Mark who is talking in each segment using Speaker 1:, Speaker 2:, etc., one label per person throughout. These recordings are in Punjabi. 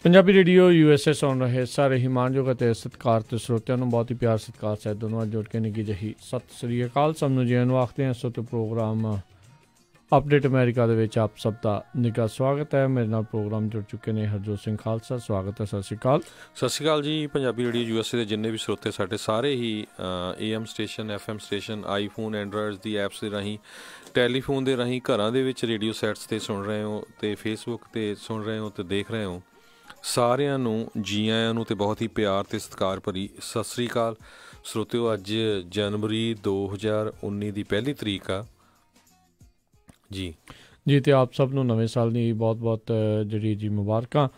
Speaker 1: ਪੰਜਾਬੀ ਰੇਡੀਓ USA ਸੁਣ ਰਹੇ ਸਾਰੇ ਹੀ ਮਾਣਯੋਗ ਅਤੇ ਸਤਿਕਾਰਤ ਸਰੋਤਿਆਂ ਨੂੰ ਬਹੁਤ ਹੀ ਪਿਆਰ ਸਤਿਕਾਰ ਸਹਿਤ ਦੋਨੋਂ ਅੱਜ ਜੁੜ ਕੇ ਨਿੱਘੀ ਜਿਹੀ ਸਤਿ ਸ੍ਰੀ ਅਕਾਲ। ਸਭ ਨੂੰ ਜੀ ਨੂੰ ਆਖਦੇ ਹਾਂ। ਸੋ ਤੇ ਪ੍ਰੋਗਰਾਮ ਅਪਡੇਟ ਅਮਰੀਕਾ ਦੇ ਵਿੱਚ ਆਪ ਸਭ ਦਾ ਨਿੱਘਾ ਸਵਾਗਤ ਹੈ। ਮੇਰੇ ਨਾਲ ਪ੍ਰੋਗਰਾਮ ਜੁੜ ਚੁੱਕੇ ਨੇ ਹਰਜੋਤ ਸਿੰਘ ਖਾਲਸਾ। ਸਵਾਗਤ ਹੈ। ਸਤਿ ਸ਼੍ਰੀ ਅਕਾਲ।
Speaker 2: ਸਤਿ ਸ਼੍ਰੀ ਅਕਾਲ ਜੀ। ਪੰਜਾਬੀ ਰੇਡੀਓ USA ਦੇ ਜਿੰਨੇ ਵੀ ਸਰੋਤੇ ਸਾਡੇ ਸਾਰੇ ਹੀ AM station, FM station, iPhone, androids ਦੀ ਐਪਸ ਦੇ ਰਾਹੀਂ, ਟੈਲੀਫੋਨ ਦੇ ਰਾਹੀਂ, ਘਰਾਂ ਦੇ ਵਿੱਚ ਰੇਡੀਓ ਸੈਟਸ 'ਤੇ ਸੁਣ ਰਹੇ ਹੋ ਅਤੇ ਫੇਸਬੁੱਕ 'ਤੇ ਸੁਣ ਰਹੇ ਹੋ ਅਤੇ ਦੇਖ ਰਹੇ ਹੋ। ਸਾਰਿਆਂ ਨੂੰ ਜੀ ਆਇਆਂ ਨੂੰ ਅਤੇ ਬਹੁਤ ਹੀ ਪਿਆਰ ਅਤੇ ਸਤਿਕਾਰ ਭਰੀ ਸਤਿ ਸ਼੍ਰੀ ਅਕਾਲ ਸਰੋਤਿਓ। ਅੱਜ ਜਨਵਰੀ 2019 ਦੀ ਪਹਿਲੀ ਤਰੀਕ ਆ ਜੀ।
Speaker 1: ਅਤੇ ਆਪ ਸਭ ਨੂੰ ਨਵੇਂ ਸਾਲ ਦੀ ਬਹੁਤ ਬਹੁਤ ਜਿਹੜੀ ਜੀ ਮੁਬਾਰਕਾਂ।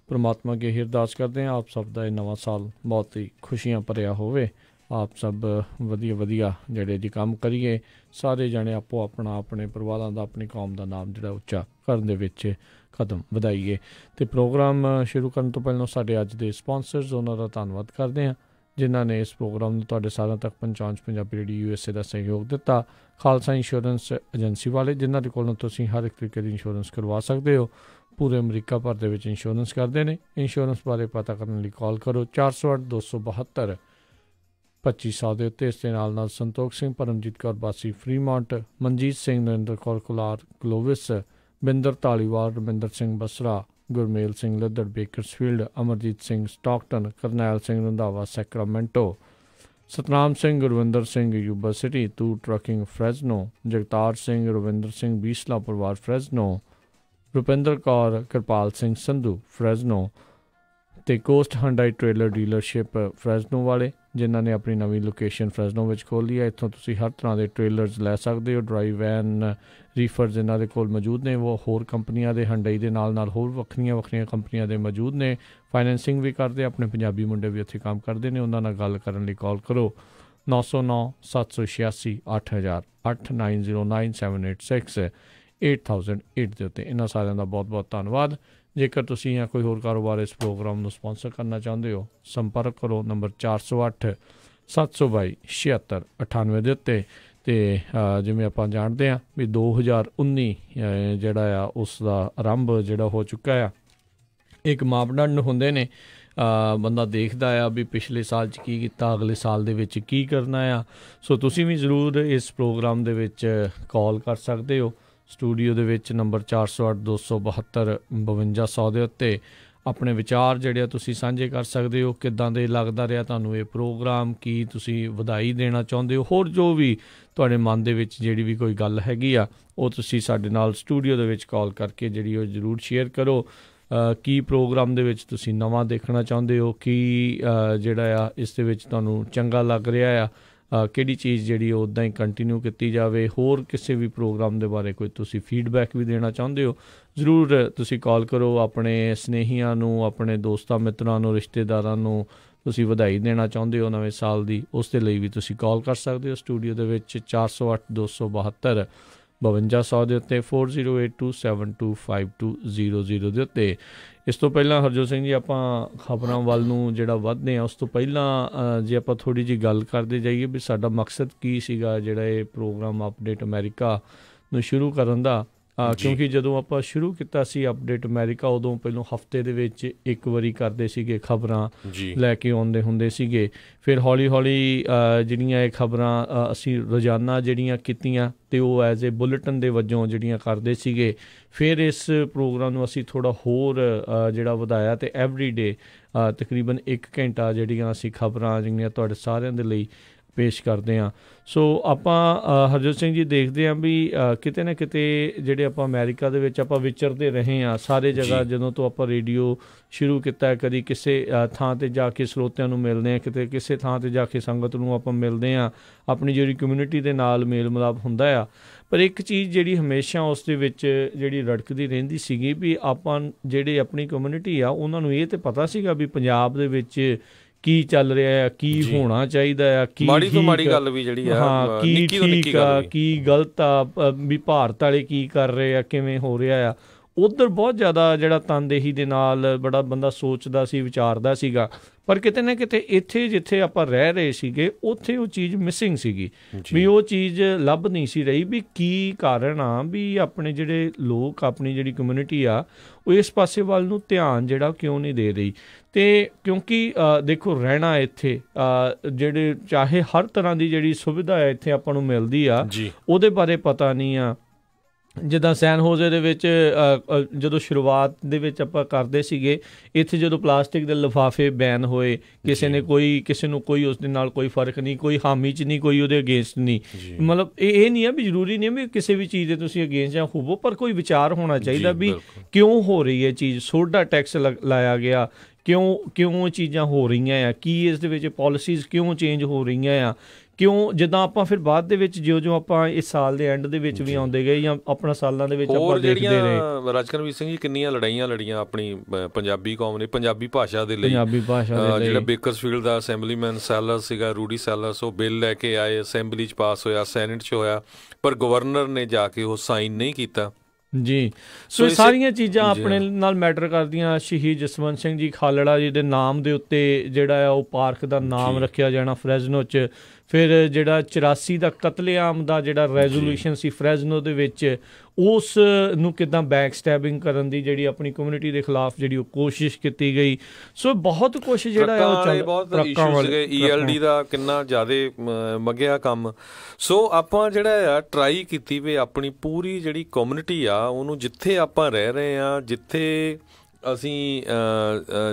Speaker 1: ਪਰਮਾਤਮਾ ਅੱਗੇ ਇਹ ਅਰਦਾਸ ਕਰਦੇ ਹਾਂ ਆਪ ਸਭ ਦਾ ਇਹ ਨਵਾਂ ਸਾਲ ਬਹੁਤ ਹੀ ਖੁਸ਼ੀਆਂ ਭਰਿਆ ਹੋਵੇ। ਆਪ ਸਭ ਵਧੀਆ ਜਿਹੜੇ ਜੀ ਕੰਮ ਕਰੀਏ, ਸਾਰੇ ਜਾਣੇ ਆਪੋ ਆਪਣਾ ਆਪਣੇ ਪਰਿਵਾਰਾਂ ਦਾ, ਆਪਣੀ ਕੌਮ ਦਾ ਨਾਮ ਜਿਹੜਾ ਉੱਚਾ ਕਰਨ ਦੇ ਵਿੱਚ ਕਦਮ ਵਧਾਈਏ। ਅਤੇ ਪ੍ਰੋਗਰਾਮ ਸ਼ੁਰੂ ਕਰਨ ਤੋਂ ਪਹਿਲਾਂ ਸਾਡੇ ਅੱਜ ਦੇ ਸਪੋਂਸਰਸ, ਉਹਨਾਂ ਦਾ ਧੰਨਵਾਦ ਕਰਦੇ ਹਾਂ ਜਿਨ੍ਹਾਂ ਨੇ ਇਸ ਪ੍ਰੋਗਰਾਮ ਨੂੰ ਤੁਹਾਡੇ ਸਾਰਿਆਂ ਤੱਕ ਪਹੁੰਚਾਉਣ 'ਚ ਪੰਜਾਬੀ ਰੇਡੀਓ USA ਦਾ ਸਹਿਯੋਗ ਦਿੱਤਾ। ਖਾਲਸਾ ਇੰਸ਼ੋਰੈਂਸ ਏਜੰਸੀ ਵਾਲੇ, ਜਿਨ੍ਹਾਂ ਦੇ ਕੋਲੋਂ ਤੁਸੀਂ ਹਰ ਇੱਕ ਤਰੀਕੇ ਦੀ ਇੰਸ਼ੋਰੈਂਸ ਕਰਵਾ ਸਕਦੇ ਹੋ। ਪੂਰੇ ਅਮਰੀਕਾ ਭਰ ਦੇ ਵਿੱਚ ਇੰਸ਼ੋਰੈਂਸ ਕਰਦੇ ਨੇ। ਇੰਸ਼ੋਰੈਂਸ ਬਾਰੇ ਪਤਾ ਕਰਨ ਲਈ ਕਾਲ ਕਰੋ 408-272-2500 ਦੇ ਉੱਤੇ। ਇਸ ਦੇ ਨਾਲ Santokh Singh, Paramjit Kaur Basi Fremont, Manjit Singh, Narinder Kaur Kular Glovis, Binder Dhaliwal, Raminder Singh Basra, Gurmel Singh Laddar Bakersfield, Amarjit Singh Stockton, Karnail Singh Randhawa Sacramento, Satnam Singh, Gurvinder Singh Yuba City, ਤੂ ਟਰੱਕਿੰਗ ਫਰੈਜ਼ਨੋ, ਜਗਤਾਰ ਸਿੰਘ, ਰਵਿੰਦਰ ਸਿੰਘ ਬੀਸਲਾ ਪਰਿਵਾਰ ਫਰੈਜ਼ਨੋ, ਰੁਪਿੰਦਰ ਕੌਰ, ਕਿਰਪਾਲ ਸਿੰਘ ਸੰਧੂ ਫਰੈਜ਼ਨੋ, ਅਤੇ Coast Hyundai trailer dealership Fresno ਵਾਲੇ, ਜਿਨ੍ਹਾਂ ਨੇ ਆਪਣੀ ਨਵੀਂ ਲੋਕੇਸ਼ਨ ਫਰੈਜ਼ਨੋ ਵਿੱਚ ਖੋਲ੍ਹੀ ਹੈ। ਇੱਥੋਂ ਤੁਸੀਂ ਹਰ ਤਰ੍ਹਾਂ ਦੇ ਟ੍ਰੇਲਰਸ ਲੈ ਸਕਦੇ ਹੋ। ਡਰਾਈਵ ਵੈਨ, ਰੀਫਰ ਜਿਨ੍ਹਾਂ ਦੇ ਕੋਲ ਮੌਜੂਦ ਨੇ, ਉਹ ਹੋਰ ਕੰਪਨੀਆਂ ਦੇ, ਹੰਡਈ ਦੇ ਨਾਲ ਹੋਰ ਵੱਖਰੀਆਂ ਕੰਪਨੀਆਂ ਦੇ ਮੌਜੂਦ ਨੇ। ਫਾਈਨੈਂਸਿੰਗ ਵੀ ਕਰਦੇ, ਆਪਣੇ ਪੰਜਾਬੀ ਮੁੰਡੇ ਵੀ ਉੱਥੇ ਕੰਮ ਕਰਦੇ ਨੇ। ਉਹਨਾਂ ਨਾਲ ਗੱਲ ਕਰਨ ਲਈ ਕਾਲ ਕਰੋ 909-786-8000 8909-786-8008 ਦੇ ਉੱਤੇ। ਇਹਨਾਂ ਸਾਰਿਆਂ ਦਾ ਬਹੁਤ ਬਹੁਤ ਧੰਨਵਾਦ। ਜੇਕਰ ਤੁਸੀਂ ਜਾਂ ਕੋਈ ਹੋਰ ਕਾਰੋਬਾਰ ਇਸ ਪ੍ਰੋਗਰਾਮ ਨੂੰ ਸਪੋਂਸਰ ਕਰਨਾ ਚਾਹੁੰਦੇ ਹੋ, ਸੰਪਰਕ ਕਰੋ ਨੰਬਰ 408-722-7698 ਦੇ ਉੱਤੇ। ਅਤੇ ਜਿਵੇਂ ਆਪਾਂ ਜਾਣਦੇ ਹਾਂ ਵੀ 2019 ਜਿਹੜਾ ਆ ਉਸ ਦਾ ਆਰੰਭ ਜਿਹੜਾ ਹੋ ਚੁੱਕਾ ਆ। ਇੱਕ ਮਾਪਦੰਡ ਹੁੰਦੇ ਨੇ, ਬੰਦਾ ਦੇਖਦਾ ਆ ਵੀ ਪਿਛਲੇ ਸਾਲ 'ਚ ਕੀ ਕੀਤਾ, ਅਗਲੇ ਸਾਲ ਦੇ ਵਿੱਚ ਕੀ ਕਰਨਾ ਆ। ਸੋ ਤੁਸੀਂ ਵੀ ਜ਼ਰੂਰ ਇਸ ਪ੍ਰੋਗਰਾਮ ਦੇ ਵਿੱਚ ਕਾਲ ਕਰ ਸਕਦੇ ਹੋ ਸਟੂਡੀਓ ਦੇ ਵਿੱਚ ਨੰਬਰ 408-272-5200 ਦੇ ਉੱਤੇ। ਆਪਣੇ ਵਿਚਾਰ ਜਿਹੜੇ ਆ ਤੁਸੀਂ ਸਾਂਝੇ ਕਰ ਸਕਦੇ ਹੋ। ਕਿੱਦਾਂ ਦੇ ਲੱਗਦਾ ਰਿਹਾ ਤੁਹਾਨੂੰ ਇਹ ਪ੍ਰੋਗਰਾਮ, ਕੀ ਤੁਸੀਂ ਵਧਾਈ ਦੇਣਾ ਚਾਹੁੰਦੇ ਹੋ, ਹੋਰ ਜੋ ਵੀ ਤੁਹਾਡੇ ਮਨ ਦੇ ਵਿੱਚ ਜਿਹੜੀ ਵੀ ਕੋਈ ਗੱਲ ਹੈਗੀ ਆ, ਉਹ ਤੁਸੀਂ ਸਾਡੇ ਨਾਲ ਸਟੂਡੀਓ ਦੇ ਵਿੱਚ ਕਾਲ ਕਰਕੇ ਜਿਹੜੀ ਉਹ ਜ਼ਰੂਰ ਸ਼ੇਅਰ ਕਰੋ। ਕੀ ਪ੍ਰੋਗਰਾਮ ਦੇ ਵਿੱਚ ਤੁਸੀਂ ਨਵਾਂ ਦੇਖਣਾ ਚਾਹੁੰਦੇ ਹੋ, ਕੀ ਜਿਹੜਾ ਆ ਇਸ ਦੇ ਵਿੱਚ ਤੁਹਾਨੂੰ ਚੰਗਾ ਲੱਗ ਰਿਹਾ ਆ, ਕਿਹੜੀ ਚੀਜ਼ ਜਿਹੜੀ ਉਹ ਉੱਦਾਂ ਹੀ ਕੰਟੀਨਿਊ ਕੀਤੀ ਜਾਵੇ। ਹੋਰ ਕਿਸੇ ਵੀ ਪ੍ਰੋਗਰਾਮ ਦੇ ਬਾਰੇ ਕੋਈ ਤੁਸੀਂ ਫੀਡਬੈਕ ਵੀ ਦੇਣਾ ਚਾਹੁੰਦੇ ਹੋ, ਜ਼ਰੂਰ ਤੁਸੀਂ ਕਾਲ ਕਰੋ। ਆਪਣੇ ਸਨੇਹੀਆਂ ਨੂੰ, ਆਪਣੇ ਦੋਸਤਾਂ ਮਿੱਤਰਾਂ ਨੂੰ, ਰਿਸ਼ਤੇਦਾਰਾਂ ਨੂੰ ਤੁਸੀਂ ਵਧਾਈ ਦੇਣਾ ਚਾਹੁੰਦੇ ਹੋ ਨਵੇਂ ਸਾਲ ਦੀ, ਉਸ ਦੇ ਲਈ ਵੀ ਤੁਸੀਂ ਕਾਲ ਕਰ ਸਕਦੇ ਹੋ ਸਟੂਡੀਓ ਦੇ ਵਿੱਚ 408-272-5200 ਦੇ ਉੱਤੇ, 4082725200 ਦੇ ਉੱਤੇ। ਇਸ ਤੋਂ ਪਹਿਲਾਂ ਹਰਜੋਤ ਸਿੰਘ ਜੀ, ਆਪਾਂ ਖਬਰਾਂ ਵੱਲ ਨੂੰ ਜਿਹੜਾ ਵੱਧਦੇ ਹਾਂ, ਉਸ ਤੋਂ ਪਹਿਲਾਂ ਜੇ ਆਪਾਂ ਥੋੜ੍ਹੀ ਜਿਹੀ ਗੱਲ ਕਰਦੇ ਜਾਈਏ ਵੀ ਸਾਡਾ ਮਕਸਦ ਕੀ ਸੀਗਾ ਜਿਹੜਾ ਇਹ ਪ੍ਰੋਗਰਾਮ ਅਪਡੇਟ ਅਮਰੀਕਾ ਨੂੰ ਸ਼ੁਰੂ ਕਰਨ ਦਾ। ਕਿਉਂਕਿ ਜਦੋਂ ਆਪਾਂ ਸ਼ੁਰੂ ਕੀਤਾ ਸੀ ਅਪਡੇਟ ਅਮਰੀਕਾ, ਉਦੋਂ ਪਹਿਲੋਂ ਹਫ਼ਤੇ ਦੇ ਵਿੱਚ ਇੱਕ ਵਾਰੀ ਕਰਦੇ ਸੀਗੇ, ਖਬਰਾਂ ਲੈ ਕੇ ਆਉਂਦੇ ਹੁੰਦੇ ਸੀਗੇ। ਫਿਰ ਹੌਲੀ ਹੌਲੀ ਜਿਹੜੀਆਂ ਇਹ ਖਬਰਾਂ ਅਸੀਂ ਰੋਜ਼ਾਨਾ ਜਿਹੜੀਆਂ ਕੀਤੀਆਂ ਅਤੇ ਉਹ ਐਜ਼ ਏ ਬੁਲੇਟਿਨ ਦੇ ਵਜੋਂ ਜਿਹੜੀਆਂ ਕਰਦੇ ਸੀਗੇ। ਫਿਰ ਇਸ ਪ੍ਰੋਗਰਾਮ ਨੂੰ ਅਸੀਂ ਥੋੜ੍ਹਾ ਹੋਰ ਜਿਹੜਾ ਵਧਾਇਆ ਅਤੇ ਐਵਰੀਡੇ ਤਕਰੀਬਨ 1 ਘੰਟਾ ਜਿਹੜੀਆਂ ਅਸੀਂ ਖਬਰਾਂ ਜਿਹੜੀਆਂ ਤੁਹਾਡੇ ਸਾਰਿਆਂ ਦੇ ਲਈ ਪੇਸ਼ ਕਰਦੇ ਹਾਂ। ਸੋ ਆਪਾਂ ਹਰਜੋਤ ਸਿੰਘ ਜੀ ਦੇਖਦੇ ਹਾਂ ਵੀ ਕਿਤੇ ਨਾ ਕਿਤੇ ਜਿਹੜੇ ਆਪਾਂ ਅਮਰੀਕਾ ਦੇ ਵਿੱਚ ਆਪਾਂ ਵਿਚਰਦੇ ਰਹੇ ਹਾਂ ਸਾਰੇ ਜਗ੍ਹਾ। ਜਦੋਂ ਤੋਂ ਆਪਾਂ ਰੇਡੀਓ ਸ਼ੁਰੂ ਕੀਤਾ, ਕਦੀ ਕਿਸੇ ਥਾਂ 'ਤੇ ਜਾ ਕੇ ਸਰੋਤਿਆਂ ਨੂੰ ਮਿਲਦੇ ਹਾਂ, ਕਿਤੇ ਕਿਸੇ ਥਾਂ 'ਤੇ ਜਾ ਕੇ ਸੰਗਤ ਨੂੰ ਆਪਾਂ ਮਿਲਦੇ ਹਾਂ, ਆਪਣੀ ਜਿਹੜੀ ਕਮਿਊਨਿਟੀ ਦੇ ਨਾਲ ਮੇਲ ਮਿਲਾਪ ਹੁੰਦਾ ਆ। ਪਰ ਇੱਕ ਚੀਜ਼ ਜਿਹੜੀ ਹਮੇਸ਼ਾ ਉਸ ਦੇ ਵਿੱਚ ਜਿਹੜੀ ਰੜਕਦੀ ਰਹਿੰਦੀ ਸੀਗੀ ਵੀ ਆਪਾਂ ਜਿਹੜੇ ਆਪਣੀ ਕਮਿਊਨਿਟੀ ਆ ਉਹਨਾਂ ਨੂੰ ਇਹ ਤਾਂ ਪਤਾ ਸੀਗਾ ਵੀ ਪੰਜਾਬ ਦੇ ਵਿੱਚ ਕੀ ਚੱਲ ਰਿਹਾ ਆ, ਕੀ ਹੋਣਾ ਚਾਹੀਦਾ ਆ, ਕੀ ਮਾੜੀ ਤੋਂ ਮਾੜੀ ਗੱਲ ਵੀ ਜਿਹੜੀ ਆ, ਕੀ ਠੀਕ ਆ, ਕੀ ਗਲਤ ਆ, ਵੀ ਭਾਰਤ ਵਾਲੇ ਕੀ ਕਰ ਰਹੇ ਆ, ਕਿਵੇਂ ਹੋ ਰਿਹਾ ਆ, ਉੱਧਰ ਬਹੁਤ ਜ਼ਿਆਦਾ ਜਿਹੜਾ ਤਨਦੇਹੀ ਦੇ ਨਾਲ ਬੜਾ ਬੰਦਾ ਸੋਚਦਾ ਸੀ, ਵਿਚਾਰਦਾ ਸੀਗਾ। ਪਰ ਕਿਤੇ ਨਾ ਕਿਤੇ ਇੱਥੇ ਜਿੱਥੇ ਆਪਾਂ ਰਹਿ ਰਹੇ ਸੀਗੇ ਉੱਥੇ ਉਹ ਚੀਜ਼ ਮਿਸਿੰਗ ਸੀਗੀ, ਵੀ ਉਹ ਚੀਜ਼ ਲੱਭ ਨਹੀਂ ਸੀ ਰਹੀ ਵੀ ਕੀ ਕਾਰਨ ਆ ਵੀ ਆਪਣੇ ਜਿਹੜੇ ਲੋਕ, ਆਪਣੀ ਜਿਹੜੀ ਕਮਿਊਨਿਟੀ ਆ ਉਹ ਇਸ ਪਾਸੇ ਵੱਲ ਨੂੰ ਧਿਆਨ ਜਿਹੜਾ ਕਿਉਂ ਨਹੀਂ ਦੇ ਰਹੀ। ਅਤੇ ਕਿਉਂਕਿ ਦੇਖੋ ਰਹਿਣਾ ਇੱਥੇ ਜਿਹੜੇ ਚਾਹੇ ਹਰ ਤਰ੍ਹਾਂ ਦੀ ਜਿਹੜੀ ਸੁਵਿਧਾ ਹੈ ਇੱਥੇ ਆਪਾਂ ਨੂੰ ਮਿਲਦੀ ਆ, ਉਹਦੇ ਬਾਰੇ ਪਤਾ ਨਹੀਂ ਆ। ਜਿੱਦਾਂ ਸੈਨ ਹੋਜ਼ੇ ਦੇ ਵਿੱਚ ਜਦੋਂ ਸ਼ੁਰੂਆਤ ਦੇ ਵਿੱਚ ਆਪਾਂ ਕਰਦੇ ਸੀਗੇ, ਇੱਥੇ ਜਦੋਂ ਪਲਾਸਟਿਕ ਦੇ ਲਿਫਾਫੇ ਬੈਨ ਹੋਏ, ਕਿਸੇ ਨੂੰ ਕੋਈ ਉਸ ਦੇ ਨਾਲ ਕੋਈ ਫਰਕ ਨਹੀਂ, ਕੋਈ ਹਾਮੀ 'ਚ ਨਹੀਂ, ਕੋਈ ਉਹਦੇ ਅਗੇਂਸਟ ਨਹੀਂ। ਮਤਲਬ ਇਹ ਨਹੀਂ ਆ ਵੀ ਜ਼ਰੂਰੀ ਨਹੀਂ ਵੀ ਕਿਸੇ ਵੀ ਚੀਜ਼ ਦੇ ਤੁਸੀਂ ਅਗੇਂਸਟ ਜਾਂ ਹੋਵੋ, ਪਰ ਕੋਈ ਵਿਚਾਰ ਹੋਣਾ ਚਾਹੀਦਾ ਵੀ ਕਿਉਂ ਹੋ ਰਹੀ ਹੈ ਚੀਜ਼। ਸੋਡਾ ਟੈਕਸ ਲਾਇਆ ਗਿਆ, ਕਿਉਂ ਚੀਜ਼ਾਂ ਹੋ ਰਹੀਆਂ ਆ, ਕੀ ਇਸ ਦੇ ਵਿੱਚ ਪਾਲਿਸੀਜ਼ ਕਿਉਂ ਚੇਂਜ ਹੋ ਰਹੀਆਂ ਆ, ਕਿਉਂ ਜਿੱਦਾਂ ਆਪਾਂ ਫਿਰ ਬਾਅਦ ਦੇ ਵਿੱਚ ਜਿਉਂ ਆਪਾਂ ਇਸ ਸਾਲ ਦੇ ਐਂਡ ਦੇ ਵਿੱਚ ਵੀ ਆਉਂਦੇ ਗਏ ਜਾਂ ਆਪਣਾ ਸਾਲਾਂ ਦੇ ਵਿੱਚ ਆਪਾਂ ਦੇਖਦੇ ਰਹੇ।
Speaker 2: ਰਾਜਕਰਮਵੀਰ ਸਿੰਘ ਜੀ ਕਿੰਨੀਆਂ ਲੜਾਈਆਂ ਲੜੀਆਂ ਆਪਣੀ ਪੰਜਾਬੀ ਕੌਮ ਨੇ ਪੰਜਾਬੀ ਭਾਸ਼ਾ ਦੇ ਲਈ। ਜਿਹੜਾ ਬੇਕਰਸਫੀਲਡ ਦਾ ਅਸੈਂਬਲੀਮੈਨ ਸੈਲਰਸ ਸੀਗਾ, ਰੂਡੀ ਸੈਲਰਸ, ਉਹ ਬਿੱਲ ਲੈ ਕੇ ਆਏ, ਅਸੈਂਬਲੀ 'ਚ ਪਾਸ ਹੋਇਆ, ਸੈਨੇਟ 'ਚ ਹੋਇਆ, ਪਰ ਗਵਰਨਰ ਨੇ ਜਾ ਕੇ ਉਹ ਸਾਈਨ ਨਹੀਂ ਕੀਤਾ
Speaker 1: ਜੀ। ਸੋ ਇਹ ਸਾਰੀਆਂ ਚੀਜ਼ਾਂ ਆਪਣੇ ਨਾਲ ਮੈਟਰ ਕਰਦੀਆਂ। ਸ਼ਹੀਦ ਜਸਵੰਤ ਸਿੰਘ ਜੀ ਖਾਲੜਾ ਜੀ ਦੇ ਨਾਮ ਦੇ ਉੱਤੇ ਜਿਹੜਾ ਆ ਉਹ ਪਾਰਕ ਦਾ ਨਾਮ ਰੱਖਿਆ ਜਾਣਾ ਫਰੈਜ਼ਨੋ 'ਚ। ਫਿਰ ਜਿਹੜਾ 84 ਦਾ ਕਤਲੇਆਮ ਦਾ ਜਿਹੜਾ ਰੈਜ਼ੋਲੂਸ਼ਨ ਸੀ ਫਰੈਜ਼ਨੋ ਦੇ ਵਿੱਚ, ਉਸ ਨੂੰ ਕਿੱਦਾਂ ਬੈਕ ਸਟੈਬਿੰਗ ਕਰਨ ਦੀ ਜਿਹੜੀ ਆਪਣੀ ਕਮਿਊਨਿਟੀ ਦੇ ਖਿਲਾਫ ਜਿਹੜੀ ਉਹ ਕੋਸ਼ਿਸ਼ ਕੀਤੀ ਗਈ। ਸੋ ਬਹੁਤ ਕੁਛ ਜਿਹੜਾ ਆ ਉਹ
Speaker 2: ELD ਦਾ ਕਿੰਨਾ ਜ਼ਿਆਦਾ ਮਗਿਆ ਕੰਮ। ਸੋ ਆਪਾਂ ਜਿਹੜਾ ਆ ਟਰਾਈ ਕੀਤੀ ਵੀ ਆਪਣੀ ਪੂਰੀ ਜਿਹੜੀ ਕਮਿਊਨਿਟੀ ਆ ਉਹਨੂੰ, ਜਿੱਥੇ ਆਪਾਂ ਰਹਿ ਰਹੇ ਹਾਂ,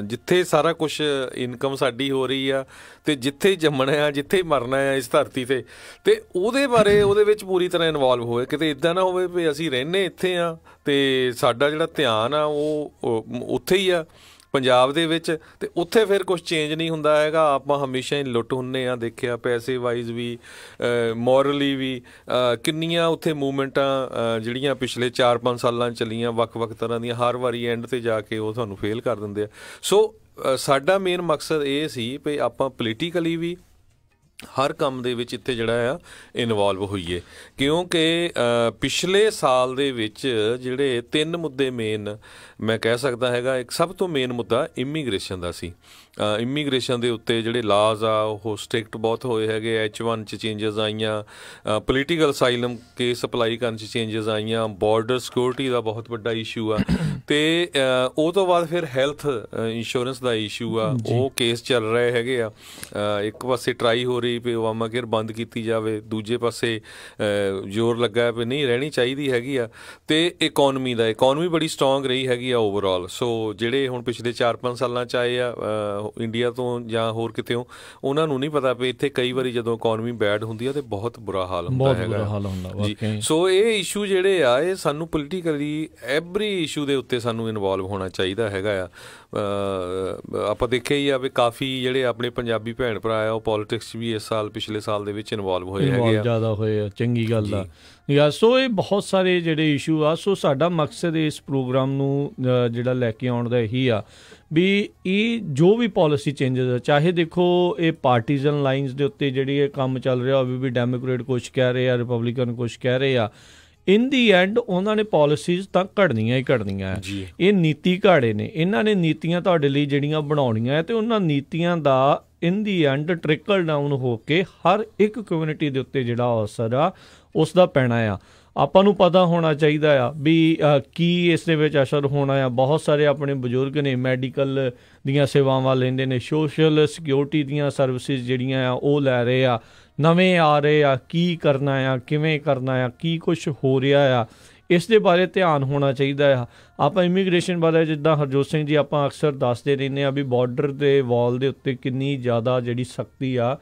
Speaker 2: ਜਿੱਥੇ ਸਾਰਾ ਕੁਛ ਇਨਕਮ ਸਾਡੀ ਹੋ ਰਹੀ ਆ, ਅਤੇ ਜਿੱਥੇ ਜੰਮਣਾ ਆ, ਜਿੱਥੇ ਮਰਨਾ ਆ ਇਸ ਧਰਤੀ 'ਤੇ, ਅਤੇ ਉਹਦੇ ਬਾਰੇ ਉਹਦੇ ਵਿੱਚ ਪੂਰੀ ਤਰ੍ਹਾਂ ਇਨਵੋਲਵ ਹੋਏ। ਕਿਤੇ ਇੱਦਾਂ ਨਾ ਹੋਵੇ ਵੀ ਅਸੀਂ ਰਹਿੰਦੇ ਇੱਥੇ ਹਾਂ ਅਤੇ ਸਾਡਾ ਜਿਹੜਾ ਧਿਆਨ ਆ ਉਹ ਉੱਥੇ ਹੀ ਆ ਪੰਜਾਬ ਦੇ ਵਿੱਚ, ਅਤੇ ਉੱਥੇ ਫਿਰ ਕੁਛ ਚੇਂਜ ਨਹੀਂ ਹੁੰਦਾ ਹੈਗਾ। ਆਪਾਂ ਹਮੇਸ਼ਾ ਹੀ ਲੁੱਟ ਹੁੰਦੇ ਹਾਂ, ਦੇਖਿਆ ਪੈਸੇ ਵਾਈਜ਼ ਵੀ, ਮੋਰਲੀ ਵੀ। ਕਿੰਨੀਆਂ ਉੱਥੇ ਮੂਵਮੈਂਟਾਂ ਜਿਹੜੀਆਂ ਪਿਛਲੇ 4-5 ਸਾਲਾਂ ਚੱਲੀਆਂ ਵੱਖ-ਵੱਖ ਤਰ੍ਹਾਂ ਦੀਆਂ, ਹਰ ਵਾਰੀ ਐਂਡ 'ਤੇ ਜਾ ਕੇ ਉਹ ਤੁਹਾਨੂੰ ਫੇਲ ਕਰ ਦਿੰਦੇ ਆ। ਸੋ ਸਾਡਾ ਮੇਨ ਮਕਸਦ ਇਹ ਸੀ ਵੀ ਆਪਾਂ ਪੋਲੀਟੀਕਲੀ ਵੀ ਹਰ ਕੰਮ ਦੇ ਵਿੱਚ ਇੱਥੇ ਜਿਹੜਾ ਆ ਇਨਵੋਲਵ ਹੋਈਏ, ਕਿਉਂਕਿ ਪਿਛਲੇ ਸਾਲ ਦੇ ਵਿੱਚ ਜਿਹੜੇ 3 ਮੁੱਦੇ ਮੇਨ ਮੈਂ ਕਹਿ ਸਕਦਾ ਹੈਗਾ, ਇੱਕ ਸਭ ਤੋਂ ਮੇਨ ਮੁੱਦਾ ਇਮੀਗ੍ਰੇਸ਼ਨ ਦਾ ਸੀ। ਇਮੀਗ੍ਰੇਸ਼ਨ ਦੇ ਉੱਤੇ ਜਿਹੜੇ ਲਾਜ਼ ਆ ਉਹ ਸਟ੍ਰਿਕਟ ਬਹੁਤ ਹੋਏ ਹੈਗੇ। H1 'ਚ ਚੇਂਜਸ ਆਈਆਂ, ਪੋਲੀਟੀਕਲ ਅਸਾਈਲਮ ਕੇਸ ਅਪਲਾਈ ਕਰਨ 'ਚ ਚੇਂਜਸ ਆਈਆਂ, ਬਾਰਡਰ ਸਿਕਿਉਰਿਟੀ ਦਾ ਬਹੁਤ ਵੱਡਾ ਇਸ਼ੂ ਆ, ਅਤੇ ਉਹ ਤੋਂ ਬਾਅਦ ਫਿਰ ਹੈਲਥ ਇੰਸ਼ੋਰੈਂਸ ਦਾ ਇਸ਼ੂ ਆ, ਉਹ ਕੇਸ ਚੱਲ ਰਹੇ ਹੈਗੇ ਆ। ਇੱਕ ਪਾਸੇ ਟਰਾਈ ਹੋ ਰਹੀ ਵੀ ਓਬਾਮਾ ਕੇਅਰ ਬੰਦ ਕੀਤੀ ਜਾਵੇ, ਦੂਜੇ ਪਾਸੇ ਜ਼ੋਰ ਲੱਗਾ ਵੀ ਨਹੀਂ ਰਹਿਣੀ ਚਾਹੀਦੀ ਹੈਗੀ ਆ। ਅਤੇ ਇਕੋਨਮੀ ਬੜੀ ਸਟਰੋਂਗ ਰਹੀ ਹੈਗੀ ਆ ਓਵਰਆਲ। ਸੋ ਜਿਹੜੇ ਹੁਣ ਪਿਛਲੇ 4-5 ਸਾਲਾਂ 'ਚ ਆਏ ਆ ਇੰਡੀਆ ਤੋਂ ਜਾਂ ਹੋਰ ਕਿਤੇੋਂ, ਉਹਨਾਂ ਨੂੰ ਨਹੀਂ ਪਤਾ ਵੀ ਇੱਥੇ ਕਈ ਵਾਰੀ ਜਦੋਂ ਇਕੋਨਮੀ ਬੈਡ ਹੁੰਦੀ ਆ ਤਾਂ ਬਹੁਤ ਬੁਰਾ ਹਾਲ ਹੁੰਦਾ ਹੈਗਾ ਜੀ। ਸੋ ਇਹ ਇਸ਼ੂ ਜਿਹੜੇ ਆ ਇਹ ਸਾਨੂੰ ਪੋਲੀਟੀਕਲੀ ਐਵਰੀ ਇਸ਼ੂ ਦੇ ਉੱਤੇ ਸਾਨੂੰ ਇਨਵੋਲਵ ਹੋਣਾ ਚਾਹੀਦਾ ਹੈਗਾ ਆ। ਆਪਾਂ ਦੇਖਿਆ ਹੀ ਆ ਵੀ ਕਾਫੀ ਜਿਹੜੇ ਆਪਣੇ ਪੰਜਾਬੀ ਭੈਣ ਭਰਾ ਆ ਉਹ ਪੋਲੀਟਿਕਸ 'ਚ ਵੀ ਇਸ ਸਾਲ ਪਿਛਲੇ ਸਾਲ ਦੇ ਵਿੱਚ ਇਨਵੋਲਵ ਹੋਏ ਹੈਗੇ ਆ,
Speaker 1: ਜ਼ਿਆਦਾ ਹੋਏ ਆ। ਚੰਗੀ ਗੱਲ ਆ ਯਾਰ। ਸੋ ਇਹ ਬਹੁਤ ਸਾਰੇ ਜਿਹੜੇ ਇਸ਼ੂ ਆ। ਸੋ ਸਾਡਾ ਮਕਸਦ ਇਸ ਪ੍ਰੋਗਰਾਮ ਨੂੰ ਜਿਹੜਾ ਲੈ ਕੇ ਆਉਣ ਦਾ ਇਹੀ ਆ ਵੀ ਇਹ ਜੋ ਵੀ ਪੋਲਿਸੀ ਚੇਂਜਸ ਆ, ਚਾਹੇ ਦੇਖੋ ਇਹ ਪਾਰਟੀਜ਼ਨ ਲਾਈਨਸ ਦੇ ਉੱਤੇ ਜਿਹੜੀ ਇਹ ਕੰਮ ਚੱਲ ਰਿਹਾ ਹੋਵੇ ਵੀ ਡੈਮੋਕ੍ਰੇਟ ਕੁਛ ਕਹਿ ਰਹੇ ਆ, ਰਿਪਬਲਿਕਨ ਕੁਛ ਕਹਿ ਰਹੇ ਆ, ਇਨ ਦੀ ਐਂਡ ਉਹਨਾਂ ਨੇ ਪਾਲਿਸੀਜ਼ ਤਾਂ ਘੜਨੀਆਂ ਹੀ ਘੜਨੀਆਂ। ਇਹ ਨੀਤੀ ਘਾੜੇ ਨੇ, ਇਹਨਾਂ ਨੇ ਨੀਤੀਆਂ ਤੁਹਾਡੇ ਲਈ ਜਿਹੜੀਆਂ ਬਣਾਉਣੀਆਂ ਹੈ, ਅਤੇ ਉਹਨਾਂ ਨੀਤੀਆਂ ਦਾ ਇਨ ਦੀ ਐਂਡ ਟ੍ਰਿਕਲ ਡਾਊਨ ਹੋ ਕੇ ਹਰ ਇੱਕ ਕਮਿਊਨਿਟੀ ਦੇ ਉੱਤੇ ਜਿਹੜਾ ਅਸਰ ਆ ਉਸ ਦਾ ਪੈਣਾ ਆ। ਆਪਾਂ ਨੂੰ ਪਤਾ ਹੋਣਾ ਚਾਹੀਦਾ ਆ ਵੀ ਕੀ ਇਸ ਦੇ ਵਿੱਚ ਅਸਰ ਹੋਣਾ ਆ। ਬਹੁਤ ਸਾਰੇ ਆਪਣੇ ਬਜ਼ੁਰਗ ਨੇ ਮੈਡੀਕਲ ਦੀਆਂ ਸੇਵਾਵਾਂ ਲੈਂਦੇ ਨੇ, ਸੋਸ਼ਲ ਸਿਕਿਉਰਿਟੀ ਦੀਆਂ ਸਰਵਿਸਿਜ਼ ਜਿਹੜੀਆਂ ਆ ਉਹ ਲੈ ਰਹੇ ਆ, ਨਵੇਂ ਆ ਰਹੇ ਆ, ਕੀ ਕਰਨਾ ਆ, ਕਿਵੇਂ ਕਰਨਾ ਆ, ਕੀ ਕੁਛ ਹੋ ਰਿਹਾ ਆ, ਇਸ ਦੇ ਬਾਰੇ ਧਿਆਨ ਹੋਣਾ ਚਾਹੀਦਾ ਆ। ਆਪਾਂ ਇਮੀਗ੍ਰੇਸ਼ਨ ਬਾਰੇ ਜਿੱਦਾਂ ਹਰਜੋਤ ਸਿੰਘ ਜੀ ਆਪਾਂ ਅਕਸਰ ਦੱਸਦੇ ਰਹਿੰਦੇ ਹਾਂ ਵੀ ਬਾਰਡਰ ਦੇ ਵਾਲ ਦੇ ਉੱਤੇ ਕਿੰਨੀ ਜ਼ਿਆਦਾ ਜਿਹੜੀ ਸਖਤੀ ਆ,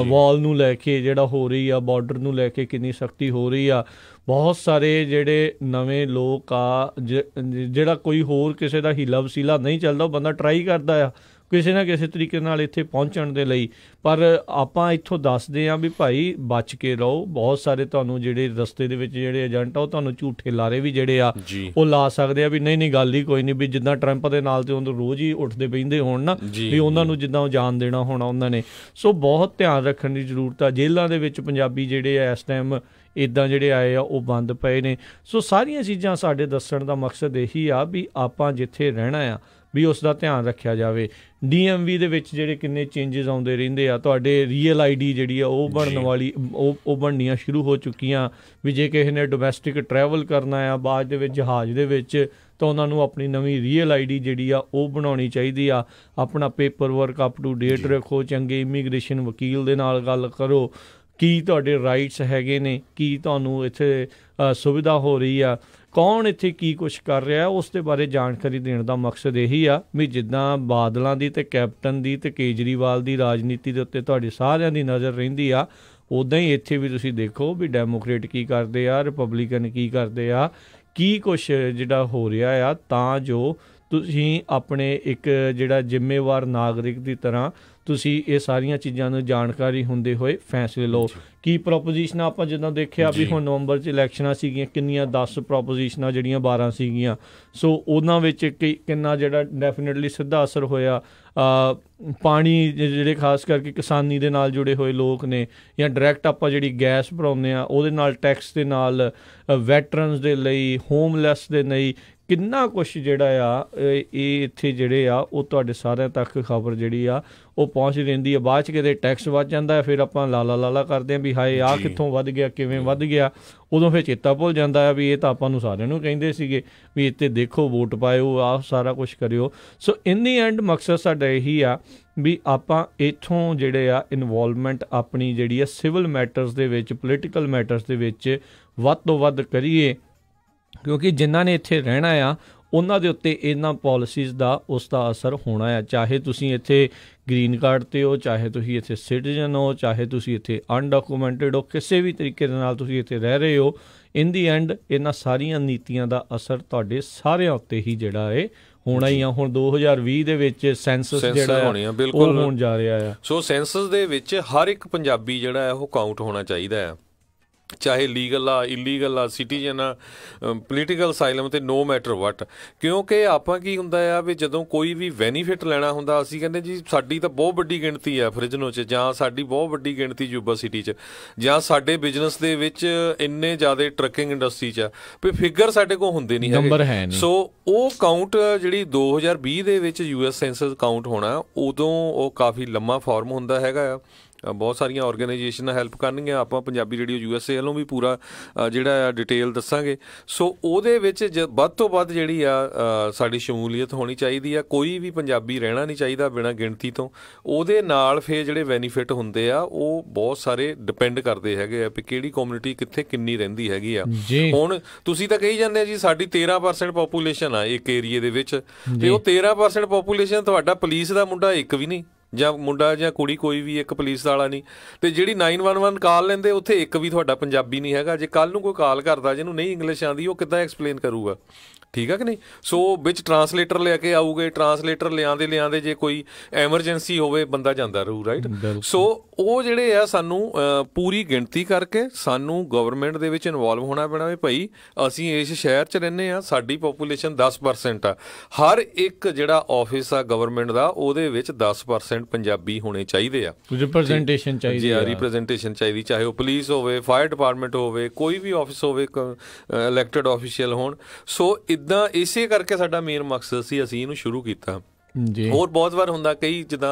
Speaker 1: ਵਾਲ ਨੂੰ ਲੈ ਕੇ ਜਿਹੜਾ ਹੋ ਰਹੀ ਆ, ਬਾਰਡਰ ਨੂੰ ਲੈ ਕੇ ਕਿੰਨੀ ਸਖਤੀ ਹੋ ਰਹੀ ਆ। ਬਹੁਤ ਸਾਰੇ ਜਿਹੜੇ ਨਵੇਂ ਲੋਕ ਆ, ਜਿਹੜਾ ਕੋਈ ਹੋਰ ਕਿਸੇ ਦਾ ਹੀਲਾ ਵਸੀਲਾ ਨਹੀਂ ਚੱਲਦਾ, ਉਹ ਬੰਦਾ ਟਰਾਈ ਕਰਦਾ ਆ ਕਿਸੇ ਨਾ ਕਿਸੇ ਤਰੀਕੇ ਨਾਲ ਇੱਥੇ ਪਹੁੰਚਣ ਦੇ ਲਈ, ਪਰ ਆਪਾਂ ਇੱਥੋਂ ਦੱਸਦੇ ਹਾਂ ਵੀ ਭਾਈ ਬਚ ਕੇ ਰਹੋ। ਬਹੁਤ ਸਾਰੇ ਤੁਹਾਨੂੰ ਜਿਹੜੇ ਰਸਤੇ ਦੇ ਵਿੱਚ ਜਿਹੜੇ ਏਜੰਟ ਆ ਉਹ ਤੁਹਾਨੂੰ ਝੂਠੇ ਲਾਰੇ ਵੀ ਜਿਹੜੇ ਆ ਉਹ ਲਾ ਸਕਦੇ ਆ ਵੀ ਨਹੀਂ ਗੱਲ ਹੀ ਕੋਈ ਨਹੀਂ, ਵੀ ਜਿੱਦਾਂ ਟਰੰਪ ਦੇ ਨਾਲ ਤੇ ਉਹਨੂੰ ਰੋਜ਼ ਹੀ ਉੱਠਦੇ ਬਹਿੰਦੇ ਹੋਣ ਨਾ, ਵੀ ਉਹਨਾਂ ਨੂੰ ਜਿੱਦਾਂ ਉਹ ਜਾਣ ਦੇਣਾ ਹੋਣਾ ਉਹਨਾਂ ਨੇ। ਸੋ ਬਹੁਤ ਧਿਆਨ ਰੱਖਣ ਦੀ ਜ਼ਰੂਰਤ ਆ। ਜੇਲ੍ਹਾਂ ਦੇ ਵਿੱਚ ਪੰਜਾਬੀ ਜਿਹੜੇ ਆ ਇਸ ਟਾਈਮ ਇੱਦਾਂ ਜਿਹੜੇ ਆਏ ਆ ਉਹ ਬੰਦ ਪਏ ਨੇ। ਸੋ ਸਾਰੀਆਂ ਚੀਜ਼ਾਂ ਸਾਡੇ ਦੱਸਣ ਦਾ ਮਕਸਦ ਇਹੀ ਆ ਵੀ ਆਪਾਂ ਜਿੱਥੇ ਰਹਿਣਾ ਆ ਵੀ ਉਸ ਦਾ ਧਿਆਨ ਰੱਖਿਆ ਜਾਵੇ। DMV ਦੇ ਵਿੱਚ ਜਿਹੜੇ ਕਿੰਨੇ ਚੇਂਜਸ ਆਉਂਦੇ ਰਹਿੰਦੇ ਆ, ਤੁਹਾਡੇ ਰੀਅਲ ID ਜਿਹੜੀ ਆ ਉਹ ਬਣਨ ਵਾਲੀ ਉਹ ਬਣਨੀਆਂ ਸ਼ੁਰੂ ਹੋ ਚੁੱਕੀਆਂ ਵੀ ਜੇ ਕਿਸੇ ਨੇ ਡੋਮੈਸਟਿਕ ਟਰੈਵਲ ਕਰਨਾ ਆ ਬਾਅਦ ਦੇ ਵਿੱਚ ਜਹਾਜ਼ ਦੇ ਵਿੱਚ ਤਾਂ ਉਹਨਾਂ ਨੂੰ ਆਪਣੀ ਨਵੀਂ ਰੀਅਲ ID ਜਿਹੜੀ ਆ ਉਹ ਬਣਾਉਣੀ ਚਾਹੀਦੀ ਆ। ਆਪਣਾ paper work up to date ਰੱਖੋ, ਚੰਗੇ ਇਮੀਗ੍ਰੇਸ਼ਨ ਵਕੀਲ ਦੇ ਨਾਲ ਗੱਲ ਕਰੋ, ਕੀ ਤੁਹਾਡੇ ਰਾਈਟਸ ਹੈਗੇ ਨੇ, ਕੀ ਤੁਹਾਨੂੰ ਇੱਥੇ ਸੁਵਿਧਾ ਹੋ ਰਹੀ ਆ, ਕੌਣ ਇੱਥੇ ਕੀ ਕੁਛ ਕਰ ਰਿਹਾ, ਉਸ ਦੇ ਬਾਰੇ ਜਾਣਕਾਰੀ ਦੇਣ ਦਾ ਮਕਸਦ ਇਹੀ ਆ ਵੀ ਜਿੱਦਾਂ ਬਾਦਲਾਂ ਦੀ ਅਤੇ ਕੈਪਟਨ ਦੀ ਅਤੇ ਕੇਜਰੀਵਾਲ ਦੀ ਰਾਜਨੀਤੀ ਦੇ ਉੱਤੇ ਤੁਹਾਡੀ ਸਾਰਿਆਂ ਦੀ ਨਜ਼ਰ ਰਹਿੰਦੀ ਆ, ਉੱਦਾਂ ਹੀ ਇੱਥੇ ਵੀ ਤੁਸੀਂ ਦੇਖੋ ਵੀ ਡੈਮੋਕ੍ਰੇਟ ਕੀ ਕਰਦੇ ਆ, ਰਿਪਬਲਿਕਨ ਕੀ ਕਰਦੇ ਆ, ਕੀ ਕੁਛ ਜਿਹੜਾ ਹੋ ਰਿਹਾ ਆ, ਤਾਂ ਜੋ ਤੁਸੀਂ ਆਪਣੇ ਇੱਕ ਜਿਹੜਾ ਜ਼ਿੰਮੇਵਾਰ ਨਾਗਰਿਕ ਦੀ ਤਰ੍ਹਾਂ ਤੁਸੀਂ ਇਹ ਸਾਰੀਆਂ ਚੀਜ਼ਾਂ ਨੂੰ ਜਾਣਕਾਰੀ ਹੁੰਦੇ ਹੋਏ ਫੈਸਲੇ ਲਓ। ਕੀ ਪ੍ਰੋਪੋਜੀਸ਼ਨਾਂ ਆਪਾਂ ਜਿੱਦਾਂ ਦੇਖਿਆ ਵੀ ਹੁਣ ਨਵੰਬਰ 'ਚ ਇਲੈਕਸ਼ਨਾਂ ਸੀਗੀਆਂ, ਕਿੰਨੀਆਂ 10 ਪ੍ਰੋਪੋਜੀਸ਼ਨਾਂ ਜਿਹੜੀਆਂ 12 ਸੀਗੀਆਂ। ਸੋ ਉਹਨਾਂ ਵਿੱਚ ਕਿੰਨਾ ਜਿਹੜਾ ਡੈਫੀਨੇਟਲੀ ਸਿੱਧਾ ਅਸਰ ਹੋਇਆ। ਪਾਣੀ ਜਿਹੜੇ ਖਾਸ ਕਰਕੇ ਕਿਸਾਨੀ ਦੇ ਨਾਲ ਜੁੜੇ ਹੋਏ ਲੋਕ ਨੇ, ਜਾਂ ਡਾਇਰੈਕਟ ਆਪਾਂ ਜਿਹੜੀ ਗੈਸ ਭਰਾਉਂਦੇ ਹਾਂ ਉਹਦੇ ਨਾਲ ਟੈਕਸ ਦੇ ਨਾਲ, ਵੈਟਰਨਸ ਦੇ ਲਈ, ਹੋਮਲੈਸ ਦੇ ਲਈ, ਕਿੰਨਾ ਕੁਛ ਜਿਹੜਾ ਆ ਇਹ ਇੱਥੇ ਜਿਹੜੇ ਆ ਉਹ ਤੁਹਾਡੇ ਸਾਰਿਆਂ ਤੱਕ ਖਬਰ ਜਿਹੜੀ ਆ ਉਹ ਪਹੁੰਚ ਰਹਿੰਦੀ ਆ। ਬਾਅਦ 'ਚ ਕਿਤੇ ਟੈਕਸ ਵੱਧ ਜਾਂਦਾ ਫਿਰ ਆਪਾਂ ਲਾਲਾ ਕਰਦੇ ਹਾਂ ਵੀ ਹਾਏ ਆਹ ਕਿੱਥੋਂ ਵੱਧ ਗਿਆ, ਕਿਵੇਂ ਵੱਧ ਗਿਆ। ਉਦੋਂ ਫਿਰ ਚੇਤਾ ਭੁੱਲ ਜਾਂਦਾ ਆ ਵੀ ਇਹ ਤਾਂ ਆਪਾਂ ਨੂੰ ਸਾਰਿਆਂ ਨੂੰ ਕਹਿੰਦੇ ਸੀਗੇ ਵੀ ਇੱਥੇ ਦੇਖੋ, ਵੋਟ ਪਾਇਓ, ਆਹ ਸਾਰਾ ਕੁਛ ਕਰਿਓ। ਸੋ ਇਨ ਦੀ ਐਂਡ ਮਕਸਦ ਸਾਡਾ ਇਹੀ ਆ ਵੀ ਆਪਾਂ ਇੱਥੋਂ ਜਿਹੜੇ ਆ ਇਨਵੋਲਵਮੈਂਟ ਆਪਣੀ ਜਿਹੜੀ ਆ ਸਿਵਲ ਮੈਟਰਸ ਦੇ ਵਿੱਚ, ਪੋਲੀਟੀਕਲ ਮੈਟਰਸ ਦੇ ਵਿੱਚ ਵੱਧ ਤੋਂ ਵੱਧ ਕਰੀਏ, ਕਿਉਂਕਿ ਜਿਨ੍ਹਾਂ ਨੇ ਇੱਥੇ ਰਹਿਣਾ ਆ ਉਹਨਾਂ ਦੇ ਉੱਤੇ ਇਹਨਾਂ ਪੋਲਿਸੀਜ਼ ਦਾ ਉਸ ਦਾ ਅਸਰ ਹੋਣਾ ਆ। ਚਾਹੇ ਤੁਸੀਂ ਇੱਥੇ ਗ੍ਰੀਨ ਕਾਰਡ 'ਤੇ ਹੋ, ਚਾਹੇ ਤੁਸੀਂ ਇੱਥੇ ਸਿਟੀਜ਼ਨ ਹੋ, ਚਾਹੇ ਤੁਸੀਂ ਇੱਥੇ ਅਨਡਾਕੂਮੈਂਟਡ ਹੋ, ਕਿਸੇ ਵੀ ਤਰੀਕੇ ਦੇ ਨਾਲ ਤੁਸੀਂ ਇੱਥੇ ਰਹਿ ਰਹੇ ਹੋ, ਇਨ ਦੀ ਐਂਡ ਇਹਨਾਂ ਸਾਰੀਆਂ ਨੀਤੀਆਂ ਦਾ ਅਸਰ ਤੁਹਾਡੇ ਸਾਰਿਆਂ ਉੱਤੇ ਹੀ ਜਿਹੜਾ ਹੈ ਹੋਣਾ ਹੀ ਆ। ਹੁਣ 2020 ਦੇ ਵਿੱਚ ਸੈਂਸਸ ਜਿਹੜਾ ਉਹ ਹੋਣ ਜਾ ਰਿਹਾ ਆ।
Speaker 2: ਸੋ ਸੈਂਸਸ ਦੇ ਵਿੱਚ ਹਰ ਇੱਕ ਪੰਜਾਬੀ ਜਿਹੜਾ ਹੈ ਉਹ ਕਾਊਂਟ ਹੋਣਾ ਚਾਹੀਦਾ ਆ, ਚਾਹੇ ਲੀਗਲ ਆ, ਇਲੀਗਲ ਆ, ਸਿਟੀਜ਼ਨ ਆ, ਪੋਲੀਟੀਕਲ ਅਸਾਈਲਮ, ਤੇ ਨੋ ਮੈਟਰ ਵਟ। ਕਿਉਂਕਿ ਆਪਾਂ ਕੀ ਹੁੰਦਾ ਆ ਵੀ ਜਦੋਂ ਕੋਈ ਵੀ ਬੈਨੀਫਿਟ ਲੈਣਾ ਹੁੰਦਾ ਅਸੀਂ ਕਹਿੰਦੇ ਜੀ ਸਾਡੀ ਤਾਂ ਬਹੁਤ ਵੱਡੀ ਗਿਣਤੀ ਆ ਫਰਿਜਨੋ 'ਚ, ਜਾਂ ਸਾਡੀ ਬਹੁਤ ਵੱਡੀ ਗਿਣਤੀ ਯੂਬਾ ਸਿਟੀ 'ਚ, ਜਾਂ ਸਾਡੇ ਬਿਜ਼ਨਸ ਦੇ ਵਿੱਚ ਇੰਨੇ ਜ਼ਿਆਦਾ ਟਰੱਕਿੰਗ ਇੰਡਸਟਰੀ 'ਚ ਵੀ ਫਿਗਰ ਸਾਡੇ ਕੋਲ ਹੁੰਦੇ ਨਹੀਂ ਹੈਗੇ। ਸੋ ਉਹ ਕਾਊਂਟ ਜਿਹੜੀ 2020 ਦੇ ਵਿੱਚ US ਸੈਂਸਸ ਕਾਊਂਟ ਹੋਣਾ, ਉਦੋਂ ਉਹ ਕਾਫੀ ਲੰਮਾ ਫਾਰਮ ਹੁੰਦਾ ਹੈਗਾ ਆ। ਬਹੁਤ ਸਾਰੀਆਂ ਆਰਗੇਨਾਈਜੇਸ਼ਨਾਂ ਹੈਲਪ ਕਰਨਗੀਆਂ, ਆਪਾਂ ਪੰਜਾਬੀ ਰੇਡੀਓ USA ਵੱਲੋਂ ਵੀ ਪੂਰਾ ਜਿਹੜਾ ਡਿਟੇਲ ਦੱਸਾਂਗੇ। ਸੋ ਉਹਦੇ ਵਿੱਚ ਵੱਧ ਤੋਂ ਵੱਧ ਜਿਹੜੀ ਆ ਸਾਡੀ ਸ਼ਮੂਲੀਅਤ ਹੋਣੀ ਚਾਹੀਦੀ ਆ। ਕੋਈ ਵੀ ਪੰਜਾਬੀ ਰਹਿਣਾ ਨਹੀਂ ਚਾਹੀਦਾ ਬਿਨਾਂ ਗਿਣਤੀ ਤੋਂ। ਉਹਦੇ ਨਾਲ ਫਿਰ ਜਿਹੜੇ ਬੈਨੀਫਿਟ ਹੁੰਦੇ ਆ ਉਹ ਬਹੁਤ ਸਾਰੇ ਡਿਪੈਂਡ ਕਰਦੇ ਹੈਗੇ ਆ ਵੀ ਕਿਹੜੀ ਕਮਿਊਨਿਟੀ ਕਿੱਥੇ ਕਿੰਨੀ ਰਹਿੰਦੀ ਹੈਗੀ ਆ। ਹੁਣ ਤੁਸੀਂ ਤਾਂ ਕਹੀ ਜਾਂਦੇ ਆ ਜੀ ਸਾਡੀ 13% ਪਾਪੂਲੇਸ਼ਨ ਆ ਇੱਕ ਏਰੀਏ ਦੇ ਵਿੱਚ, ਤੇ ਉਹ 13% ਪਾਪੂਲੇਸ਼ਨ ਤੁਹਾਡਾ ਪੁਲਿਸ ਦਾ ਮੁੰਡਾ ਇੱਕ ਵੀ ਨਹੀਂ, ਜਾਂ ਮੁੰਡਾ ਜਾਂ ਕੁੜੀ ਕੋਈ ਵੀ ਇੱਕ ਪੁਲਿਸ ਵਾਲਾ ਨਹੀਂ, ਤੇ ਜਿਹੜੀ 911 ਕਾਲ ਲੈਂਦੇ ਉੱਥੇ ਇੱਕ ਵੀ ਤੁਹਾਡਾ ਪੰਜਾਬੀ ਨਹੀਂ ਹੈਗਾ। ਜੇ ਕੱਲ੍ਹ ਨੂੰ ਕੋਈ ਕਾਲ ਕਰਦਾ ਜਿਹਨੂੰ ਨਹੀਂ ਇੰਗਲਿਸ਼ ਆਉਂਦੀ, ਉਹ ਕਿੱਦਾਂ ਐਕਸਪਲੇਨ ਕਰੂਗਾ? ਠੀਕ ਆ ਕਿ ਨਹੀਂ? ਸੋ ਵਿੱਚ ਟਰਾਂਸਲੇਟਰ ਲੈ ਕੇ ਆਊਗੇ, ਟਰਾਂਸਲੇਟਰ ਲਿਆਂਦੇ ਜੇ ਕੋਈ ਐਮਰਜੈਂਸੀ ਹੋਵੇ ਬੰਦਾ ਜਾਂਦਾ ਰਹੂ, ਰਾਈਟ? ਸੋ ਉਹ ਜਿਹੜੇ ਆ ਸਾਨੂੰ ਪੂਰੀ ਗਿਣਤੀ ਕਰਕੇ ਸਾਨੂੰ ਗਵਰਨਮੈਂਟ ਦੇ ਵਿੱਚ ਇਨਵੋਲਵ ਹੋਣਾ ਪੈਣਾ ਵੀ ਭਾਈ ਅਸੀਂ ਇਸ ਸ਼ਹਿਰ 'ਚ ਰਹਿੰਦੇ ਹਾਂ, ਸਾਡੀ ਪਾਪੂਲੇਸ਼ਨ 10% ਆ, ਹਰ ਇੱਕ ਜਿਹੜਾ ਆਫਿਸ ਆ ਗਵਰਨਮੈਂਟ ਦਾ ਉਹਦੇ ਵਿੱਚ 10% ਪੰਜਾਬੀ ਹੋਣੇ ਚਾਹੀਦੇ ਆ,
Speaker 1: ਰਿਪਰੈਜ਼ੈਂਟੇਸ਼ਨ ਚਾਹੀਦੀ ਆ,
Speaker 2: ਰਿਪਰੈਜ਼ੈਂਟੇਸ਼ਨ ਚਾਹੀਦੀ, ਚਾਹੇ ਉਹ ਪੁਲਿਸ ਹੋਵੇ, ਫਾਇਰ ਡਿਪਾਰਟਮੈਂਟ ਹੋਵੇ, ਕੋਈ ਵੀ ਆਫਿਸ ਹੋਵੇ, ਇਲੈਕਟਡ ਆਫੀਸ਼ੀਅਲ ਹੋਣ। ਸੋ ਇੱਦਾਂ ਇਸੇ ਕਰਕੇ ਸਾਡਾ ਮੇਨ ਮਕਸਦ ਸੀ, ਅਸੀਂ ਇਹਨੂੰ ਸ਼ੁਰੂ ਕੀਤਾ। ਹੋਰ ਬਹੁਤ ਵਾਰ ਹੁੰਦਾ, ਕਈ ਜਿੱਦਾਂ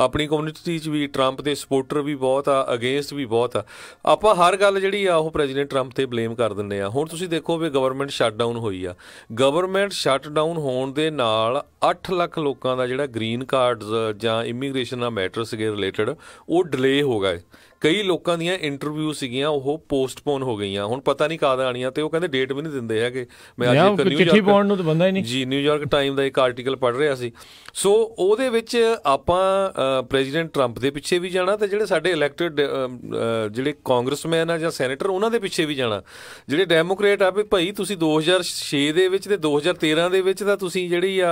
Speaker 2: ਆਪਣੀ ਕਮਿਊਨਿਟੀ 'ਚ ਵੀ ਟਰੰਪ ਦੇ ਸਪੋਰਟਰ ਵੀ ਬਹੁਤ ਆ, ਅਗੇਂਸਟ ਵੀ ਬਹੁਤ ਆ। ਆਪਾਂ ਹਰ ਗੱਲ ਜਿਹੜੀ ਆ ਉਹ ਪ੍ਰੈਜ਼ੀਡੈਂਟ ਟਰੰਪ 'ਤੇ ਬਲੇਮ ਕਰ ਦਿੰਦੇ ਆ। ਹੁਣ ਤੁਸੀਂ ਦੇਖੋ ਵੀ ਗਵਰਨਮੈਂਟ ਸ਼ਟਡਾਊਨ ਹੋਈ ਆ, ਗਵਰਨਮੈਂਟ ਸ਼ਟਡਾਊਨ ਹੋਣ ਦੇ ਨਾਲ 8 ਲੱਖ ਲੋਕਾਂ ਦਾ ਜਿਹੜਾ ਗ੍ਰੀਨ ਕਾਰਡਸ ਜਾਂ ਇਮੀਗ੍ਰੇਸ਼ਨ ਨਾਲ ਮੈਟਰ ਸੀਗੇ ਰਿਲੇਟਡ ਉਹ ਡਿਲੇ ਹੋ ਗਏ। ਕਈ ਲੋਕਾਂ ਦੀਆਂ ਇੰਟਰਵਿਊ ਸੀਗੀਆਂ ਉਹ ਪੋਸਟਪੋਨ ਹੋ ਗਈਆਂ, ਹੁਣ ਪਤਾ ਨਹੀਂ ਕਦ ਆਉਣੀਆਂ, ਤੇ ਉਹ ਕਹਿੰਦੇ ਡੇਟ ਵੀ ਨਹੀਂ ਦਿੰਦੇ ਹੈਗੇ। ਮੈਂ ਅੱਜ ਨਿਊਯਾਰਕ ਟਾਈਮ ਦਾ ਇੱਕ ਆਰਟੀਕਲ ਪੜ੍ਹ ਰਿਹਾ ਸੀ। ਸੋ ਉਹਦੇ ਵਿੱਚ ਆਪਾਂ ਪ੍ਰੈਜ਼ੀਡੈਂਟ ਟਰੰਪ ਦੇ ਪਿੱਛੇ ਵੀ ਜਾਣਾ, ਤੇ ਜਿਹੜੇ ਸਾਡੇ ਇਲੈਕਟਡ ਜਿਹੜੇ ਕਾਂਗਰਸਮੈਨ ਆ ਜਾਂ ਸੈਨੇਟਰ ਉਹਨਾਂ ਦੇ ਪਿੱਛੇ ਵੀ ਜਾਣਾ। ਜਿਹੜੇ ਡੈਮੋਕ੍ਰੇਟ ਆ ਵੀ ਭਾਈ ਤੁਸੀਂ 2006 ਦੇ ਵਿੱਚ ਤੇ 2013 ਦੇ ਵਿੱਚ ਤਾਂ ਤੁਸੀਂ ਜਿਹੜੀ ਆ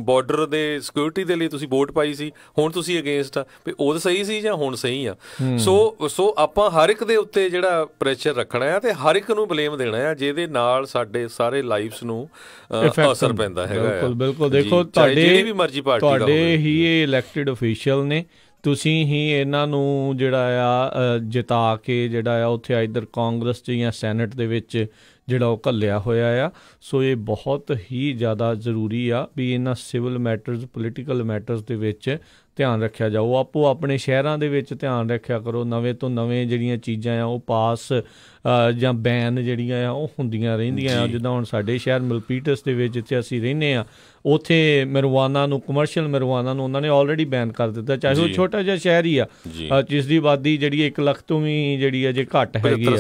Speaker 2: ਬਾਰਡਰ ਦੇ ਸਿਕਿਉਰਿਟੀ ਦੇ ਲਈ ਤੁਸੀਂ ਵੋਟ ਪਾਈ ਸੀ, ਹੁਣ ਤੁਸੀਂ ਅਗੇਂਸਟ ਆ, ਵੀ ਉਹ ਸਹੀ ਸੀ ਜਾਂ ਹੁਣ ਸਹੀ ਆ? ਸੋ ਆਪਾਂ ਹਰ ਇੱਕ ਦੇ ਉੱਤੇ ਜਿਹੜਾ ਪ੍ਰੈਸ਼ਰ ਰੱਖਣਾ ਆ ਤੇ ਹਰ ਇੱਕ ਨੂੰ ਬਲੇਮ ਦੇਣਾ ਆ ਜਿਹਦੇ ਨਾਲ ਸਾਡੇ ਸਾਰੇ ਲਾਈਫਸ ਨੂੰ ਅਸਰ ਪੈਂਦਾ ਹੈਗਾ।
Speaker 1: ਬਿਲਕੁਲ ਦੇਖੋ ਤੁਹਾਡੇ ਹੀ ਇਹ ਇਲੈਕਟਡ ਅਫੀਸ਼ੀਅਲ ਨੇ, ਤੁਸੀਂ ਹੀ ਇਹਨਾਂ ਨੂੰ ਜਿਹੜਾ ਆ ਜਿਤਾ ਕੇ ਜਿਹੜਾ ਆ ਉੱਥੇ ਇੱਧਰ ਕਾਂਗਰਸ 'ਚ ਜਾਂ ਸੈਨੇਟ ਦੇ ਵਿੱਚ ਜਿਹੜਾ ਉਹ ਘੱਲਿਆ ਹੋਇਆ ਆ। ਸੋ ਇਹ ਬਹੁਤ ਹੀ ਜ਼ਿਆਦਾ ਜ਼ਰੂਰੀ ਆ ਵੀ ਇਹਨਾਂ ਸਿਵਲ ਮੈਟਰਸ ਪੋਲੀਟੀਕਲ ਮੈਟਰਸ ਦੇ ਵਿੱਚ ਧਿਆਨ ਰੱਖਿਆ ਜਾਓ। ਆਪੋ ਆਪਣੇ ਸ਼ਹਿਰਾਂ ਦੇ ਵਿੱਚ ਧਿਆਨ ਰੱਖਿਆ ਕਰੋ। ਨਵੇਂ ਤੋਂ ਨਵੇਂ ਜਿਹੜੀਆਂ ਚੀਜ਼ਾਂ ਆ ਉਹ ਪਾਸ ਜਾਂ ਬੈਨ ਜਿਹੜੀਆਂ ਆ ਉਹ ਹੁੰਦੀਆਂ ਰਹਿੰਦੀਆਂ ਆ। ਜਿੱਦਾਂ ਹੁਣ ਸਾਡੇ ਸ਼ਹਿਰ ਮਲਪੀਟਸ ਦੇ ਵਿੱਚ ਜਿੱਥੇ ਅਸੀਂ ਰਹਿੰਦੇ ਹਾਂ ਉੱਥੇ ਮੈਰੀਜੁਆਨਾ ਨੂੰ ਕਮਰਸ਼ੀਅਲ ਮੈਰੀਜੁਆਨਾ ਨੂੰ ਉਹਨਾਂ ਨੇ ਆਲਰੇਡੀ ਬੈਨ ਕਰ ਦਿੱਤਾ, ਚਾਹੇ ਉਹ ਛੋਟਾ ਜਿਹਾ ਸ਼ਹਿਰ ਹੀ ਆ ਜਿਸ ਦੀ ਆਬਾਦੀ ਜਿਹੜੀ 1 ਲੱਖ ਤੋਂ ਵੀ ਜਿਹੜੀ ਅਜੇ ਘੱਟ ਹੈਗੀ ਆ,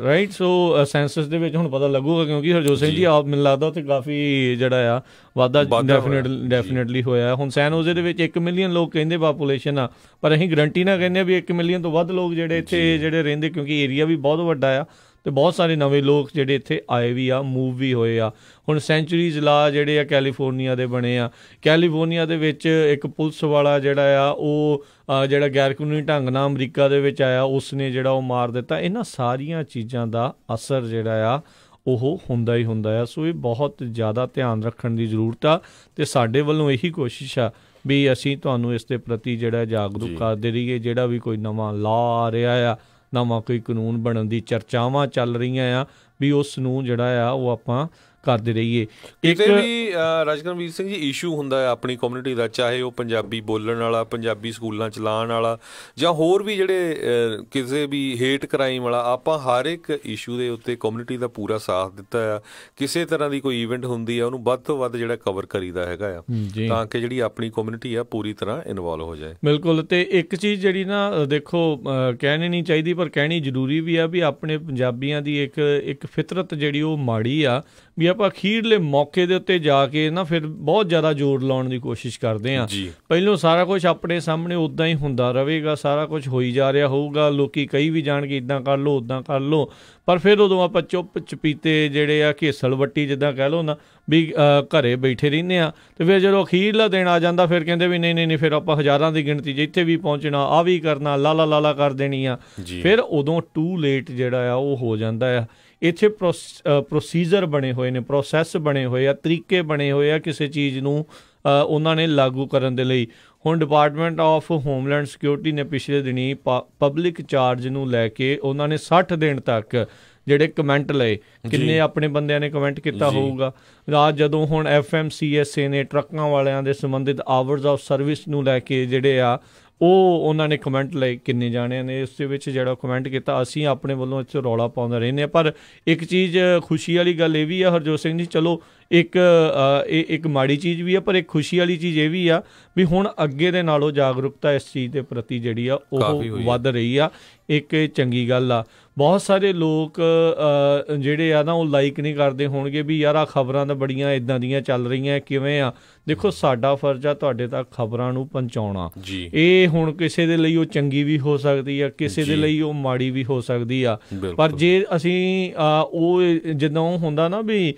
Speaker 1: ਰਾਈਟ। ਸੋ ਸੈਂਸਸ ਦੇ ਵਿੱਚ ਹੁਣ ਪਤਾ ਲੱਗੂਗਾ ਕਿਉਂਕਿ ਹਰਜੋਤ ਸਿੰਘ ਜੀ ਆਪ ਮੈਨੂੰ ਲੱਗਦਾ ਉੱਥੇ ਕਾਫੀ ਜਿਹੜਾ ਆ ਵਾਧਾ ਡੈਫੀਨੇਟਲੀ ਹੋਇਆ। ਹੁਣ ਸੈਨ ਹੋਜ਼ੇ ਦੇ ਵਿੱਚ 1 ਮਿਲੀਅਨ ਲੋਕ ਕਹਿੰਦੇ ਪਾਪੂਲੇਸ਼ਨ ਆ, ਪਰ ਅਸੀਂ ਗਰੰਟੀ ਨਾਲ ਕਹਿੰਦੇ ਵੀ 1 ਮਿਲੀਅਨ ਤੋਂ ਵੱਧ ਲੋਕ ਜਿਹੜੇ ਇੱਥੇ ਜਿਹੜੇ ਰਹਿੰਦੇ, ਕਿਉਂਕਿ ਏਰੀਆ ਵੀ ਬਹੁਤ ਵੱਡਾ ਆ ਅਤੇ ਬਹੁਤ ਸਾਰੇ ਨਵੇਂ ਲੋਕ ਜਿਹੜੇ ਇੱਥੇ ਆਏ ਵੀ ਆ, ਮੂਵ ਵੀ ਹੋਏ ਆ। ਹੁਣ ਸੈਂਚੁਰੀਜ਼ ਲਾ ਜਿਹੜੇ ਆ ਕੈਲੀਫੋਰਨੀਆ ਦੇ ਬਣੇ ਆ। ਕੈਲੀਫੋਰਨੀਆ ਦੇ ਵਿੱਚ ਇੱਕ ਪੁਲਿਸ ਵਾਲਾ ਜਿਹੜਾ ਆ ਉਹ ਜਿਹੜਾ ਗੈਰ ਕਾਨੂੰਨੀ ਢੰਗ ਨਾਲ ਅਮਰੀਕਾ ਦੇ ਵਿੱਚ ਆਇਆ ਉਸਨੇ ਜਿਹੜਾ ਉਹ ਮਾਰ ਦਿੱਤਾ। ਇਹਨਾਂ ਸਾਰੀਆਂ ਚੀਜ਼ਾਂ ਦਾ ਅਸਰ ਜਿਹੜਾ ਆ ਉਹ ਹੁੰਦਾ ਹੀ ਹੁੰਦਾ ਆ। ਸੋ ਇਹ ਬਹੁਤ ਜ਼ਿਆਦਾ ਧਿਆਨ ਰੱਖਣ ਦੀ ਜ਼ਰੂਰਤ ਆ ਅਤੇ ਸਾਡੇ ਵੱਲੋਂ ਇਹੀ ਕੋਸ਼ਿਸ਼ ਆ ਵੀ ਅਸੀਂ ਤੁਹਾਨੂੰ ਇਸ ਦੇ ਪ੍ਰਤੀ ਜਿਹੜਾ ਜਾਗਰੂਕ ਕਰਦੇ ਰਹੀਏ। ਜਿਹੜਾ ਵੀ ਕੋਈ ਨਵਾਂ ਲਾਅ ਆ ਰਿਹਾ ਆ, ਨਵਾਂ ਕੋਈ ਕਾਨੂੰਨ ਬਣਨ ਦੀ ਚਰਚਾਵਾਂ ਚੱਲ ਰਹੀਆਂ ਆ, ਵੀ ਉਸ ਨੂੰ ਜਿਹੜਾ ਆ ਉਹ ਆਪਾਂ ਕਰਦੇ ਰਹੀਏ।
Speaker 2: ਕਿਤੇ ਵੀ ਰਾਜਕਰਮਵੀਰ ਸਿੰਘ ਜੀ ਇਸ਼ੂ ਹੁੰਦਾ ਹੈ ਆਪਣੀ ਕਮਿਊਨਿਟੀ ਦਾ, ਚਾਹੇ ਉਹ ਪੰਜਾਬੀ ਬੋਲਣ ਵਾਲਾ, ਪੰਜਾਬੀ ਸਕੂਲਾਂ 'ਚ ਲਾਉਣ ਵਾਲਾ, ਜਾਂ ਹੋਰ ਵੀ ਜਿਹੜੇ ਕਿਸੇ ਵੀ ਹੇਟ ਕ੍ਰਾਈਮ ਵਾਲਾ, ਆਪਾਂ ਹਰ ਇੱਕ ਇਸ਼ੂ ਦੇ ਉੱਤੇ ਕਮਿਊਨਿਟੀ ਦਾ ਪੂਰਾ ਸਾਥ ਦਿੱਤਾ ਆ। ਕਿਸੇ ਤਰ੍ਹਾਂ ਦੀ ਕੋਈ ਈਵੈਂਟ ਹੁੰਦੀ ਆ ਉਹਨੂੰ ਵੱਧ ਤੋਂ ਵੱਧ ਜਿਹੜਾ ਕਵਰ ਕਰੀਦਾ ਹੈਗਾ ਆ, ਤਾਂ ਕਿ ਜਿਹੜੀ ਆਪਣੀ ਕਮਿਊਨਿਟੀ ਆ ਪੂਰੀ ਤਰ੍ਹਾਂ ਇਨਵੋਲਵ ਹੋ ਜਾਏ।
Speaker 1: ਬਿਲਕੁਲ। ਅਤੇ ਇੱਕ ਚੀਜ਼ ਜਿਹੜੀ ਨਾ ਦੇਖੋ ਕਹਿਣੀ ਨਹੀਂ ਚਾਹੀਦੀ ਪਰ ਕਹਿਣੀ ਜ਼ਰੂਰੀ ਵੀ ਆ ਵੀ ਆਪਣੇ ਪੰਜਾਬੀਆਂ ਦੀ ਇੱਕ ਫਿਤਰਤ ਜਿਹੜੀ ਉਹ ਮਾੜੀ ਆ ਵੀ ਆਪਾਂ ਅਖੀਰਲੇ ਮੌਕੇ ਦੇ ਉੱਤੇ ਜਾ ਕੇ ਨਾ ਫਿਰ ਬਹੁਤ ਜ਼ਿਆਦਾ ਜ਼ੋਰ ਲਾਉਣ ਦੀ ਕੋਸ਼ਿਸ਼ ਕਰਦੇ ਹਾਂ। ਪਹਿਲੋਂ ਸਾਰਾ ਕੁਛ ਆਪਣੇ ਸਾਹਮਣੇ ਉੱਦਾਂ ਹੀ ਹੁੰਦਾ ਰਹੇਗਾ, ਸਾਰਾ ਕੁਛ ਹੋਈ ਜਾ ਰਿਹਾ ਹੋਊਗਾ, ਲੋਕੀ ਕਈ ਵੀ ਜਾਣਗੇ ਇੱਦਾਂ ਕਰ ਲਓ ਉੱਦਾਂ ਕਰ ਲਓ, ਪਰ ਫਿਰ ਉਦੋਂ ਆਪਾਂ ਚੁੱਪ ਚਪੀਤੇ ਜਿਹੜੇ ਆ ਘੇਸਲ ਵੱਟੀ ਜਿੱਦਾਂ ਕਹਿ ਲਓ ਨਾ ਵੀ ਘਰੇ ਬੈਠੇ ਰਹਿੰਦੇ ਹਾਂ। ਅਤੇ ਫਿਰ ਜਦੋਂ ਅਖੀਰਲਾ ਦਿਨ ਆ ਜਾਂਦਾ ਫਿਰ ਕਹਿੰਦੇ ਵੀ ਨਹੀਂ ਫਿਰ ਆਪਾਂ ਹਜ਼ਾਰਾਂ ਦੀ ਗਿਣਤੀ ਜਿੱਥੇ ਵੀ ਪਹੁੰਚਣਾ, ਆਹ ਵੀ ਕਰਨਾ, ਲਾਲਾ ਕਰ ਦੇਣੀ ਆ। ਫਿਰ ਉਦੋਂ ਟੂ ਲੇਟ ਜਿਹੜਾ ਆ ਉਹ ਹੋ ਜਾਂਦਾ ਆ। ਇੱਥੇ ਪ੍ਰੋਸੀਜਰ ਬਣੇ ਹੋਏ ਨੇ, ਪ੍ਰੋਸੈਸ ਬਣੇ ਹੋਏ ਆ, ਤਰੀਕੇ ਬਣੇ ਹੋਏ ਆ ਕਿਸੇ ਚੀਜ਼ ਨੂੰ ਉਹਨਾਂ ਨੇ ਲਾਗੂ ਕਰਨ ਦੇ ਲਈ। ਹੁਣ ਡਿਪਾਰਟਮੈਂਟ ਆਫ ਹੋਮਲੈਂਡ ਸਿਕਿਉਰਿਟੀ ਨੇ ਪਿਛਲੇ ਦਿਨੀ ਪਬਲਿਕ ਚਾਰਜ ਨੂੰ ਲੈ ਕੇ ਉਹਨਾਂ ਨੇ 60 ਦਿਨ ਤੱਕ ਜਿਹੜੇ ਕਮੈਂਟ ਲਏ, ਕਿੰਨੇ ਆਪਣੇ ਬੰਦਿਆਂ ਨੇ ਕਮੈਂਟ ਕੀਤਾ ਹੋਊਗਾ। ਰਾਤ ਜਦੋਂ ਹੁਣ FMCSA ਨੇ ਟਰੱਕਾਂ ਵਾਲਿਆਂ ਦੇ ਸੰਬੰਧਿਤ ਆਵਰਸ ਆਫ ਸਰਵਿਸ ਨੂੰ ਲੈ ਕੇ ਜਿਹੜੇ ਆ ਉਹ ਉਹਨਾਂ ਨੇ ਕਮੈਂਟ ਲਏ, ਕਿੰਨੇ ਜਾਣਿਆਂ ਨੇ ਇਸ ਦੇ ਵਿੱਚ ਜਿਹੜਾ ਕਮੈਂਟ ਕੀਤਾ। ਅਸੀਂ ਆਪਣੇ ਵੱਲੋਂ ਇੱਥੇ ਰੌਲਾ ਪਾਉਂਦੇ ਰਹਿੰਦੇ ਹਾਂ, ਪਰ ਇੱਕ ਚੀਜ਼ ਖੁਸ਼ੀ ਵਾਲੀ ਗੱਲ ਇਹ ਵੀ ਆ ਹਰਜੋਤ ਸਿੰਘ ਜੀ, ਚਲੋ ਇੱਕ ਮਾੜੀ ਚੀਜ਼ ਵੀ ਆ ਪਰ ਇੱਕ ਖੁਸ਼ੀ ਵਾਲੀ ਚੀਜ਼ ਇਹ ਵੀ ਆ ਵੀ ਹੁਣ ਅੱਗੇ ਦੇ ਨਾਲੋਂ ਜਾਗਰੂਕਤਾ ਇਸ ਚੀਜ਼ ਦੇ ਪ੍ਰਤੀ ਜਿਹੜੀ ਆ ਉਹ ਵੱਧ ਰਹੀ ਆ। ਇੱਕ ਚੰਗੀ ਗੱਲ ਆ। ਬਹੁਤ ਸਾਰੇ ਲੋਕ ਜਿਹੜੇ ਆ ਨਾ ਉਹ ਲਾਈਕ ਨਹੀਂ ਕਰਦੇ ਹੋਣਗੇ ਵੀ ਯਾਰ ਆਹ ਖਬਰਾਂ ਤਾਂ ਬੜੀਆਂ ਇੱਦਾਂ ਦੀਆਂ ਚੱਲ ਰਹੀਆਂ, ਕਿਵੇਂ ਆ। ਦੇਖੋ ਸਾਡਾ ਫਰਜ਼ ਆ ਤੁਹਾਡੇ ਤੱਕ ਖਬਰਾਂ ਨੂੰ ਪਹੁੰਚਾਉਣਾ। ਇਹ ਹੁਣ ਕਿਸੇ ਦੇ ਲਈ ਉਹ ਚੰਗੀ ਵੀ ਹੋ ਸਕਦੀ ਆ, ਕਿਸੇ ਦੇ ਲਈ ਉਹ ਮਾੜੀ ਵੀ ਹੋ ਸਕਦੀ ਆ, ਪਰ ਜੇ ਅਸੀਂ ਉਹ ਜਦੋਂ ਹੁੰਦਾ ਨਾ ਵੀ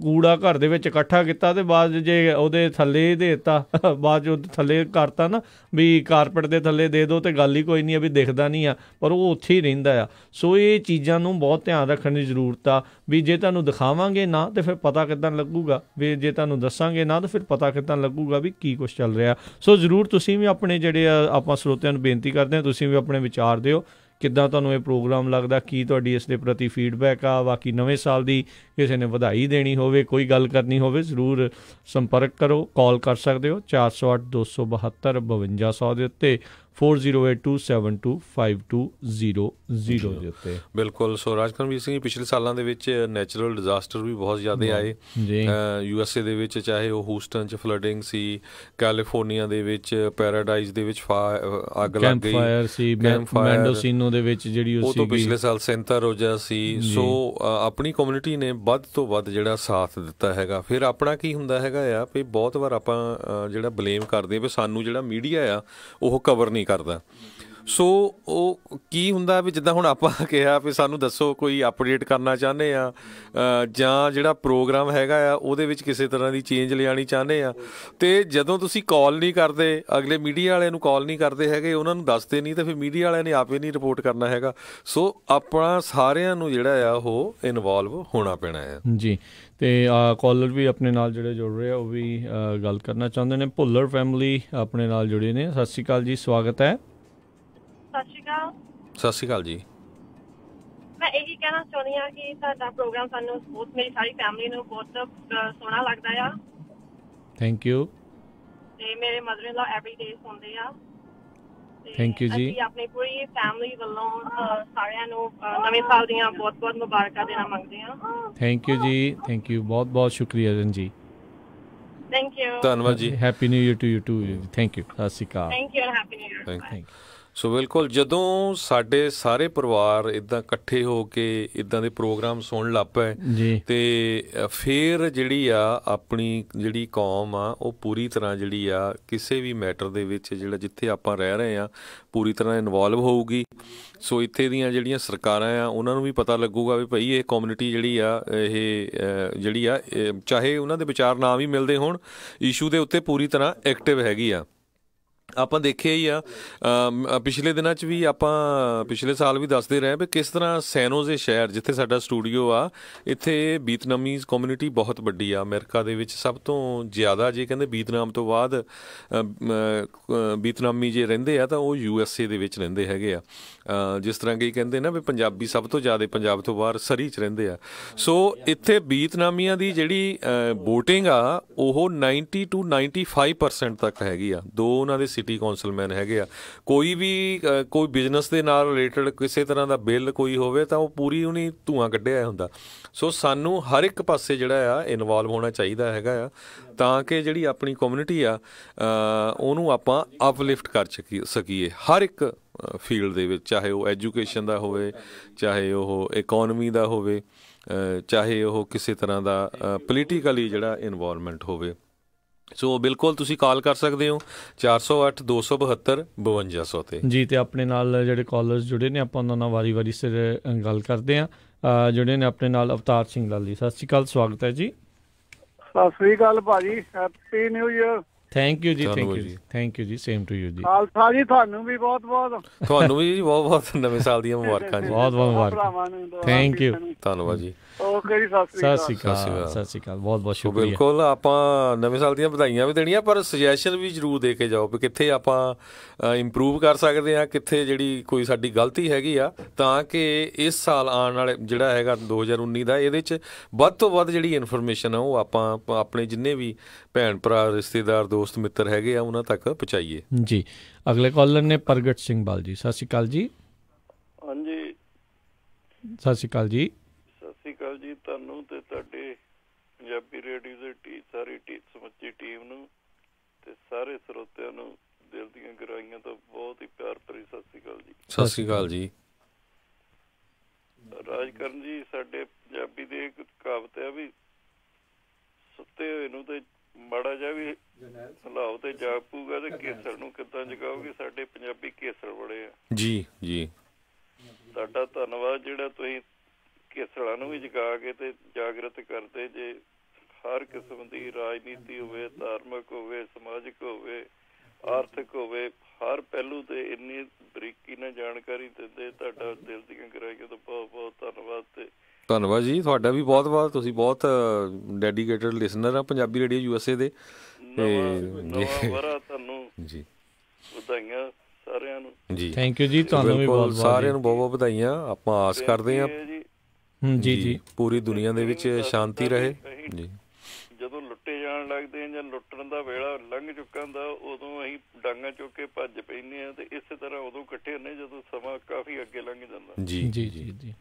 Speaker 1: ਕੂੜਾ ਘਰ ਦੇ ਵਿੱਚ ਇਕੱਠਾ ਕੀਤਾ ਤੇ ਬਾਅਦ ਜੇ ਉਹਦੇ ਥੱਲੇ ਦੇ ਦਿੱਤਾ, ਬਾਅਦ 'ਚ ਉਹਦੇ ਥੱਲੇ ਕਰਤਾ ਨਾ ਵੀ ਕਾਰਪੇਟ ਦੇ ਥੱਲੇ ਦੇ ਦਿਓ ਤੇ ਗੱਲ ਹੀ ਕੋਈ ਨਹੀਂ ਆ ਵੀ ਦਿਖਦਾ ਨਹੀਂ ਆ, ਪਰ ਉਹ ਉੱਥੇ ਹੀ ਰਹਿੰਦਾ ਆ। ਸੋ ਇਹ ਚੀਜ਼ਾਂ ਨੂੰ ਬਹੁਤ ਧਿਆਨ ਰੱਖਣ ਦੀ ਜ਼ਰੂਰਤ ਆ ਵੀ ਜੇ ਤੁਹਾਨੂੰ ਦਿਖਾਵਾਂਗੇ ਨਾ ਤੇ ਫਿਰ ਪਤਾ ਕਿੱਦਾਂ ਲੱਗੂਗਾ, ਵੀ ਜੇ ਤੁਹਾਨੂੰ ਦੱਸਾਂਗੇ ਨਾ ਤਾਂ ਫਿਰ ਪਤਾ ਕਿੱਦਾਂ ਲੱਗੂਗਾ ਵੀ ਕੀ ਕੁਛ ਚੱਲ ਰਿਹਾ। ਸੋ ਜ਼ਰੂਰ ਤੁਸੀਂ ਵੀ ਆਪਣੇ ਜਿਹੜੇ ਆ ਆਪਾਂ ਸਰੋਤਿਆਂ ਨੂੰ ਬੇਨਤੀ ਕਰਦੇ ਹਾਂ ਤੁਸੀਂ ਵੀ ਆਪਣੇ ਵਿਚਾਰ ਦਿਓ, ਕਿੱਦਾਂ ਤੁਹਾਨੂੰ ਇਹ ਪ੍ਰੋਗਰਾਮ ਲੱਗਦਾ, ਕੀ ਤੁਹਾਡੀ ਇਸ ਦੇ ਪ੍ਰਤੀ ਫੀਡਬੈਕ ਆ। ਬਾਕੀ ਨਵੇਂ ਸਾਲ ਦੀ ਕਿਸੇ ਨੇ ਵਧਾਈ ਦੇਣੀ ਹੋਵੇ, ਕੋਈ ਗੱਲ ਕਰਨੀ ਹੋਵੇ, ਜ਼ਰੂਰ ਸੰਪਰਕ ਕਰੋ, ਕਾਲ ਕਰ ਸਕਦੇ ਹੋ 408 272 5200 ਦੇ ਉੱਤੇ 4082725200 ਦੇ ਉੱਤੇ।
Speaker 2: ਬਿਲਕੁਲ। ਸੋ ਰਾਜਕਰਮਵੀਰ ਸਿੰਘ ਪਿਛਲੇ ਸਾਲਾਂ ਦੇ ਵਿੱਚ ਨੈਚੁਰਲ ਡਿਜ਼ਾਸਟਰ ਵੀ ਬਹੁਤ ਜ਼ਿਆਦਾ ਆਏ USA ਦੇ ਵਿੱਚ, ਚਾਹੇ ਉਹ ਹੂਸਟਨ 'ਚ ਫਲੱਡਿੰਗ ਸੀ, ਕੈਲੀਫੋਰਨੀਆ ਦੇ ਵਿੱਚ ਪੈਰਾਡਾਈਜ਼ ਦੇ ਵਿੱਚ ਅੱਗ ਲੱਗ ਗਈ, ਮੈਂਡੋਸੀਨੋ ਦੇ ਵਿੱਚ ਜਿਹੜੀ ਉਹ ਤੋਂ ਪਿਛਲੇ ਸਾਲ ਸੈਂਟਾ ਰੋਜ਼ਾ ਸੀ। ਸੋ ਆਪਣੀ ਕਮਿਊਨਿਟੀ ਨੇ ਵੱਧ ਤੋਂ ਵੱਧ ਜਿਹੜਾ ਸਾਥ ਦਿੱਤਾ ਹੈਗਾ। ਫਿਰ ਆਪਣਾ ਕੀ ਹੁੰਦਾ ਹੈਗਾ ਆ ਵੀ ਬਹੁਤ ਵਾਰ ਆਪਾਂ ਜਿਹੜਾ ਬਲੇਮ ਕਰਦੇ ਵੀ ਸਾਨੂੰ ਜਿਹੜਾ ਮੀਡੀਆ ਆ ਉਹ ਕਵਰ ਨਹੀਂ ਕਰਦਾ। ਸੋ ਉਹ ਕੀ ਹੁੰਦਾ ਵੀ ਜਿੱਦਾਂ ਹੁਣ ਆਪਾਂ ਕਿਹਾ ਵੀ ਸਾਨੂੰ ਦੱਸੋ ਕੋਈ ਅਪਡੇਟ ਕਰਨਾ ਚਾਹੁੰਦੇ ਆ ਜਾਂ ਜਿਹੜਾ ਪ੍ਰੋਗਰਾਮ ਹੈਗਾ ਆ ਉਹਦੇ ਵਿੱਚ ਕਿਸੇ ਤਰ੍ਹਾਂ ਦੀ ਚੇਂਜ ਲਿਆਉਣੀ ਚਾਹੁੰਦੇ ਆ, ਅਤੇ ਜਦੋਂ ਤੁਸੀਂ ਕਾਲ ਨਹੀਂ ਕਰਦੇ, ਅਗਲੇ ਮੀਡੀਆ ਵਾਲਿਆਂ ਨੂੰ ਕਾਲ ਨਹੀਂ ਕਰਦੇ ਹੈਗੇ, ਉਹਨਾਂ ਨੂੰ ਦੱਸਦੇ ਨਹੀਂ, ਤਾਂ ਫਿਰ ਮੀਡੀਆ ਵਾਲਿਆਂ ਨੇ ਆਪੇ ਨਹੀਂ ਰਿਪੋਰਟ ਕਰਨਾ ਹੈਗਾ। ਸੋ ਆਪਣਾ ਸਾਰਿਆਂ ਨੂੰ ਜਿਹੜਾ ਆ ਉਹ ਇਨਵੋਲਵ ਹੋਣਾ ਪੈਣਾ ਆ
Speaker 1: ਜੀ। ਅਤੇ ਕਾਲਰ ਵੀ ਆਪਣੇ ਨਾਲ ਜਿਹੜੇ ਜੁੜ ਰਹੇ ਆ ਉਹ ਵੀ ਗੱਲ ਕਰਨਾ ਚਾਹੁੰਦੇ ਨੇ। ਭੁੱਲਰ ਫੈਮਿਲੀ ਆਪਣੇ ਨਾਲ ਜੁੜੇ ਨੇ। ਸਤਿ ਸ਼੍ਰੀ ਅਕਾਲ ਜੀ, ਸਵਾਗਤ ਹੈ।
Speaker 3: ਸਤਿ ਸ਼੍ਰੀ ਅਕਾਲ।
Speaker 2: ਸਤਿ ਸ਼੍ਰੀ ਅਕਾਲ ਜੀ।
Speaker 3: ਮੈਂ ਇਹੀ ਕਹਿਣਾ ਚਾਹੁੰਦੀ ਹਾਂ ਕਿ ਸਾਡਾ ਪ੍ਰੋਗਰਾਮ ਸਾਨੂੰ ਬਹੁਤ, ਮੇਰੀ ਸਾਰੀ ਫੈਮਿਲੀ ਨੂੰ ਬਹੁਤ ਸੋਹਣਾ ਲੱਗਦਾ ਆ।
Speaker 1: Thank you.
Speaker 3: ਤੇ ਮੇਰੇ ਮਦਰ ਇਨ ਲਾ ਐਵਰੀ ਡੇ ਸੁਣਦੇ ਆ।
Speaker 1: ਥੈਂਕ ਯੂ ਜੀ।
Speaker 3: ਅਸੀਂ ਆਪਣੀ ਪੂਰੀ ਫੈਮਿਲੀ ਵੱਲੋਂ ਸਾਰਿਆਂ ਨੂੰ ਨਵੇਂ ਸਾਲ ਦੀਆਂ ਬਹੁਤ ਬਹੁਤ ਮੁਬਾਰਕਾਂ ਦੇਣਾ ਮੰਗਦੇ ਹਾਂ।
Speaker 1: ਥੈਂਕ ਯੂ ਜੀ, ਥੈਂਕ ਯੂ, ਬਹੁਤ ਬਹੁਤ ਸ਼ੁਕਰੀਆ ਜੀ।
Speaker 3: Thank you.
Speaker 2: ਧੰਨਵਾਦ ਜੀ।
Speaker 1: Happy new year to you too. Thank you. ਸਤਿ ਸ਼੍ਰੀ ਅਕਾਲ।
Speaker 3: Thank you and happy new year.
Speaker 1: Thank you.
Speaker 2: So ਬਿਲਕੁਲ, ਜਦੋਂ ਸਾਡੇ ਸਾਰੇ ਪਰਿਵਾਰ ਇੱਦਾਂ ਇਕੱਠੇ ਹੋ ਕੇ ਇੱਦਾਂ ਦੇ ਪ੍ਰੋਗਰਾਮ ਸੁਣਨ ਲੱਗ ਪਏ
Speaker 1: ਜੀ,
Speaker 2: ਅਤੇ ਫਿਰ ਜਿਹੜੀ ਆ ਆਪਣੀ ਜਿਹੜੀ ਕੌਮ ਆ ਉਹ ਪੂਰੀ ਤਰ੍ਹਾਂ ਜਿਹੜੀ ਆ ਕਿਸੇ ਵੀ ਮੈਟਰ ਦੇ ਵਿੱਚ ਜਿਹੜਾ ਜਿੱਥੇ ਆਪਾਂ ਰਹਿ ਰਹੇ ਹਾਂ ਪੂਰੀ ਤਰ੍ਹਾਂ ਇਨਵੋਲਵ ਹੋਊਗੀ। ਸੋ ਇੱਥੇ ਦੀਆਂ ਜਿਹੜੀਆਂ ਸਰਕਾਰਾਂ ਆ ਉਹਨਾਂ ਨੂੰ ਵੀ ਪਤਾ ਲੱਗੂਗਾ ਵੀ ਭਾਈ ਇਹ ਕਮਿਊਨਿਟੀ ਜਿਹੜੀ ਆ ਇਹ ਜਿਹੜੀ ਆ ਚਾਹੇ ਉਹਨਾਂ ਦੇ ਵਿਚਾਰ ਨਾ ਵੀ ਮਿਲਦੇ ਹੋਣ, ਇਸ਼ੂ ਦੇ ਉੱਤੇ ਪੂਰੀ ਤਰ੍ਹਾਂ ਐਕਟਿਵ ਹੈਗੀ ਆ। ਆਪਾਂ ਦੇਖਿਆ ਹੀ ਆ ਪਿਛਲੇ ਦਿਨਾਂ 'ਚ ਵੀ, ਆਪਾਂ ਪਿਛਲੇ ਸਾਲ ਵੀ ਦੱਸਦੇ ਰਹੇ ਵੀ ਕਿਸ ਤਰ੍ਹਾਂ ਸੈਨੋਜ਼ੇ ਸ਼ਹਿਰ ਜਿੱਥੇ ਸਾਡਾ ਸਟੂਡੀਓ ਆ, ਇੱਥੇ ਵੀਤਨਾਮੀਜ਼ ਕਮਿਊਨਿਟੀ ਬਹੁਤ ਵੱਡੀ ਆ। ਅਮਰੀਕਾ ਦੇ ਵਿੱਚ ਸਭ ਤੋਂ ਜ਼ਿਆਦਾ ਜੇ ਕਹਿੰਦੇ ਵੀਤਨਾਮ ਤੋਂ ਬਾਅਦ ਵੀਤਨਾਮੀ ਜੇ ਰਹਿੰਦੇ ਆ ਤਾਂ ਉਹ USA ਦੇ ਵਿੱਚ ਰਹਿੰਦੇ ਹੈਗੇ ਆ। ਜਿਸ ਤਰ੍ਹਾਂ ਕਿ ਕਹਿੰਦੇ ਨਾ ਵੀ ਪੰਜਾਬੀ ਸਭ ਤੋਂ ਜ਼ਿਆਦਾ ਪੰਜਾਬ ਤੋਂ ਬਾਹਰ ਸਰੀ 'ਚ ਰਹਿੰਦੇ ਆ। ਸੋ ਇੱਥੇ ਵੀਤਨਾਮੀਆਂ ਦੀ ਜਿਹੜੀ ਵੋਟਿੰਗ ਆ ਉਹ 90 to 95% ਤੱਕ ਹੈਗੀ ਆ। 2 ਉਹਨਾਂ ਦੇ ਸਿਟੀ ਕੌਂਸਲਮੈਨ ਹੈਗੇ ਆ। ਕੋਈ ਵੀ ਕੋਈ ਬਿਜ਼ਨਸ ਦੇ ਨਾਲ ਰਿਲੇਟਡ ਕਿਸੇ ਤਰ੍ਹਾਂ ਦਾ ਬਿੱਲ ਕੋਈ ਹੋਵੇ ਤਾਂ ਉਹ ਪੂਰੀ ਉਹਨੇ ਧੂੰਆਂ ਕੱਢਿਆ ਹੁੰਦਾ। ਸੋ ਸਾਨੂੰ ਹਰ ਇੱਕ ਪਾਸੇ ਜਿਹੜਾ ਆ ਇਨਵੋਲਵ ਹੋਣਾ ਚਾਹੀਦਾ ਹੈਗਾ ਆ ਤਾਂ ਕਿ ਜਿਹੜੀ ਆਪਣੀ ਕਮਿਊਨਿਟੀ ਆ ਉਹਨੂੰ ਆਪਾਂ ਅਪਲਿਫਟ ਕਰ ਸਕੀਏ ਹਰ ਇੱਕ ਫੀਲਡ ਦੇ ਵਿੱਚ, ਚਾਹੇ ਉਹ ਐਜੂਕੇਸ਼ਨ ਦਾ ਹੋਵੇ, ਚਾਹੇ ਉਹ ਇਕੋਨਮੀ ਦਾ ਹੋਵੇ, ਚਾਹੇ ਉਹ ਕਿਸੇ ਤਰ੍ਹਾਂ ਦਾ ਪੋਲੀਟੀਕਲੀ ਜਿਹੜਾ ਇਨਵੋਲਵਮੈਂਟ ਹੋਵੇ। ਸੋ ਬਿਲਕੁਲ ਤੁਸੀਂ ਕਾਲ ਕਰ ਸਕਦੇ ਹੋ 408 272 5200 ਤੇ ਜੀ।
Speaker 1: ਅਤੇ ਆਪਣੇ ਨਾਲ ਜਿਹੜੇ ਕਾਲਰਸ ਜੁੜੇ ਨੇ ਆਪਾਂ ਉਹਨਾਂ ਨਾਲ ਵਾਰੀ ਸਿਰ ਗੱਲ ਕਰਦੇ ਹਾਂ। ਜੁੜੇ ਨੇ ਆਪਣੇ ਨਾਲ ਅਵਤਾਰ ਸਿੰਘ ਲਾਲੀ। ਸਤਿ ਸ਼੍ਰੀ ਅਕਾਲ, ਸਵਾਗਤ ਹੈ ਜੀ।
Speaker 4: ਸਤਿ ਸ੍ਰੀ ਅਕਾਲ ਭਾਜੀ, happy new year.
Speaker 1: Thank you ਜੀ, ਥੈਂਕ ਯੂ ਜੀ, ਸੇਮ ਟੂ ਯੂ ਜੀ।
Speaker 4: ਖਾਲਸਾ ਜੀ, ਤੁਹਾਨੂੰ ਵੀ ਬਹੁਤ ਬਹੁਤ
Speaker 2: ਤੁਹਾਨੂੰ ਵੀ ਜੀ ਬਹੁਤ ਬਹੁਤ ਨਵੇਂ ਸਾਲ ਦੀਆਂ ਮੁਬਾਰਕਾਂ ਜੀ।
Speaker 1: ਬਹੁਤ ਬਹੁਤ ਮੁਬਾਰਕਾਂ। ਥੈਂਕ ਯੂ,
Speaker 2: ਧੰਨਵਾਦ ਜੀ।
Speaker 4: ਓਕੇ ਜੀ, ਸਤਿ ਸ਼੍ਰੀ ਅਕਾਲ।
Speaker 1: ਸਤਿ ਸ਼੍ਰੀ ਅਕਾਲ, ਬਹੁਤ ਬਹੁਤ ਸ਼ੁਕਰੀਆ।
Speaker 2: ਬਿਲਕੁਲ, ਆਪਾਂ ਨਵੇਂ ਸਾਲ ਦੀਆਂ ਵਧਾਈਆਂ ਵੀ ਦੇਣੀਆਂ, ਪਰ ਸੁਜੈਸ਼ਨ ਵੀ ਜ਼ਰੂਰ ਦੇ ਕੇ ਜਾਓ ਵੀ ਕਿੱਥੇ ਆਪਾਂ ਇੰਪਰੂਵ ਕਰ ਸਕਦੇ ਹਾਂ, ਕਿੱਥੇ ਜਿਹੜੀ ਕੋਈ ਸਾਡੀ ਗਲਤੀ ਹੈਗੀ ਆ, ਤਾਂ ਕਿ ਇਸ ਸਾਲ ਆਉਣ ਵਾਲੇ ਜਿਹੜਾ ਹੈਗਾ 2019 ਦਾ, ਇਹਦੇ 'ਚ ਵੱਧ ਤੋਂ ਵੱਧ ਜਿਹੜੀ ਇਨਫੋਰਮੇਸ਼ਨ ਆ ਉਹ ਆਪਾਂ ਆਪਣੇ ਜਿੰਨੇ ਵੀ ਭੈਣ ਭਰਾ, ਰਿਸ਼ਤੇਦਾਰ, ਦੋਸਤ ਮਿੱਤਰ ਹੈਗੇ ਆ ਉਹਨਾਂ ਤੱਕ ਪਹੁੰਚਾਈਏ
Speaker 1: ਜੀ। ਅਗਲੇ ਕਾਲਰ ਨੇ ਪ੍ਰਗਟ ਸਿੰਘ ਬਾਲ ਜੀ। ਸਤਿ ਸ਼੍ਰੀ ਅਕਾਲ ਜੀ।
Speaker 5: ਹਾਂਜੀ,
Speaker 1: ਸਤਿ ਸ਼੍ਰੀ ਅਕਾਲ ਜੀ।
Speaker 5: ਸਤਿ ਸ਼੍ਰੀ ਅਕਾਲ ਜੀ। ਤੁਹਾਨੂੰ ਤੇ ਤੁਹਾਡੇ ਪੰਜਾਬੀ ਰੇਡੀਓ ਦੇ ਸਾਰੀ ਸਮੁੱਚੀ ਟੀਮ ਨੂੰ ਤੇ ਸਾਰੇ ਸਰੋਤਿਆਂ ਨੂੰ ਦਿਲ ਦੀਆਂ ਗਹਿਰਾਈਆਂ ਤੋਂ ਬਹੁਤ ਹੀ ਪਿਆਰ ਭਰੀ ਸਤਿ ਸ਼੍ਰੀ ਅਕਾਲ ਜੀ।
Speaker 2: ਸਤਿ ਸ਼੍ਰੀ ਅਕਾਲ ਜੀ।
Speaker 5: ਰਾਜਕਰਨ ਜੀ, ਸਾਡੇ ਪੰਜਾਬੀ ਦੀ ਇੱਕ ਕਹਾਵਤ ਹੈ ਵੀ ਸੁੱਤੇ ਹੋਏ ਨੂੰ ਤੇ ਮਾੜਾ ਜਿਹਾ ਵੀ ਹਿਲਾਓ ਤੇ ਜਾਗ ਪਊਗਾ ਤੇ ਕੇਸਰ ਨੂੰ ਕਿੱਦਾਂ ਜਗਾਓਗੇ। ਸਾਡੇ ਪੰਜਾਬੀ ਕੇਸਰ ਬੜੇ ਆ
Speaker 2: ਜੀ ਜੀ।
Speaker 5: ਤੁਹਾਡਾ ਧੰਨਵਾਦ ਜਿਹੜਾ ਤੁਸੀਂ ਕੇਸਰਾਂ ਨੂੰ ਵੀ ਜਗਾ ਕੇ ਤੇ ਜਾਗਰਤ ਕਰਦੇ ਜੇ। ਹਰ ਕਿਸਮ ਦੀ ਰਾਜਨੀਤੀ ਹੋਵੇ, ਧਾਰਮਿਕ ਹੋਵੇ, ਸਮਾਜਿਕ ਹੋਵੇ, ਆਰਥਿਕ ਹੋਵੇ, ਹਰ ਪਹਿਲੂ ਤੇ ਇੰਨੀ ਬਰੀਕੀ ਨਾਲ ਜਾਣਕਾਰੀ ਦਿੰਦੇ। ਤੁਹਾਡਾ ਦਿਲ ਦੀਆਂ ਗਹਿਰਾਈਆਂ ਤੋਂ ਬਹੁਤ ਬਹੁਤ ਧੰਨਵਾਦ। ਤੇ
Speaker 2: ਧੰਨਵਾਦ ਜੀ ਤੁਹਾਡਾ ਵੀ ਬਹੁਤ ਬਹੁਤ। ਤੁਸੀਂ ਬਹੁਤ ਡੈਡੀਕੇਟਡ ਲਿਸਨਰ ਆ ਪੰਜਾਬੀ ਰੇਡੀਓ USA ਦੇ।
Speaker 5: ਨਵਾਂ ਵਰ੍ਹਾ ਤੁਹਾਨੂੰ
Speaker 2: ਜੀ,
Speaker 5: ਵਧਾਈਆਂ ਸਾਰਿਆਂ ਨੂੰ
Speaker 2: ਜੀ।
Speaker 1: ਥੈਂਕ ਯੂ ਜੀ, ਤੁਹਾਨੂੰ ਵੀ ਬਹੁਤ
Speaker 2: ਸਾਰਿਆਂ ਨੂੰ ਬਹੁਤ ਬਹੁਤ ਵਧਾਈਆਂ। ਆਪਾਂ ਆਸ ਕਰਦੇ ਹਾਂ
Speaker 1: ਜੀ ਜੀ
Speaker 2: ਪੂਰੀ ਦੁਨੀਆ ਦੇ ਵਿੱਚ ਸ਼ਾਂਤੀ ਰਹੇ ਜੀ।
Speaker 5: ਜਦੋਂ ਲੁੱਟੇ ਜਾਣ ਲੱਗਦੇ ਆ ਜਾਂ ਲੁੱਟਣ ਦਾ ਵੇਲਾ ਲੰਘ ਚੁੱਕਾ ਹੁੰਦਾ, ਉਦੋਂ ਅਸੀਂ ਡਾਂਗਾਂ ਚੁੱਕ ਕੇ ਭੱਜ ਪੈਂਦੇ ਹਾਂ ਤੇ ਇਸੇ ਤਰ੍ਹਾਂ ਉਦੋਂ ਇਕੱਠੇ ਹੁੰਦੇ ਜਦੋਂ ਸਮਾਂ ਕਾਫੀ ਅੱਗੇ ਲੰਘ ਜਾਂਦਾ।
Speaker 2: ਜੀ ਜੀ ਜੀ।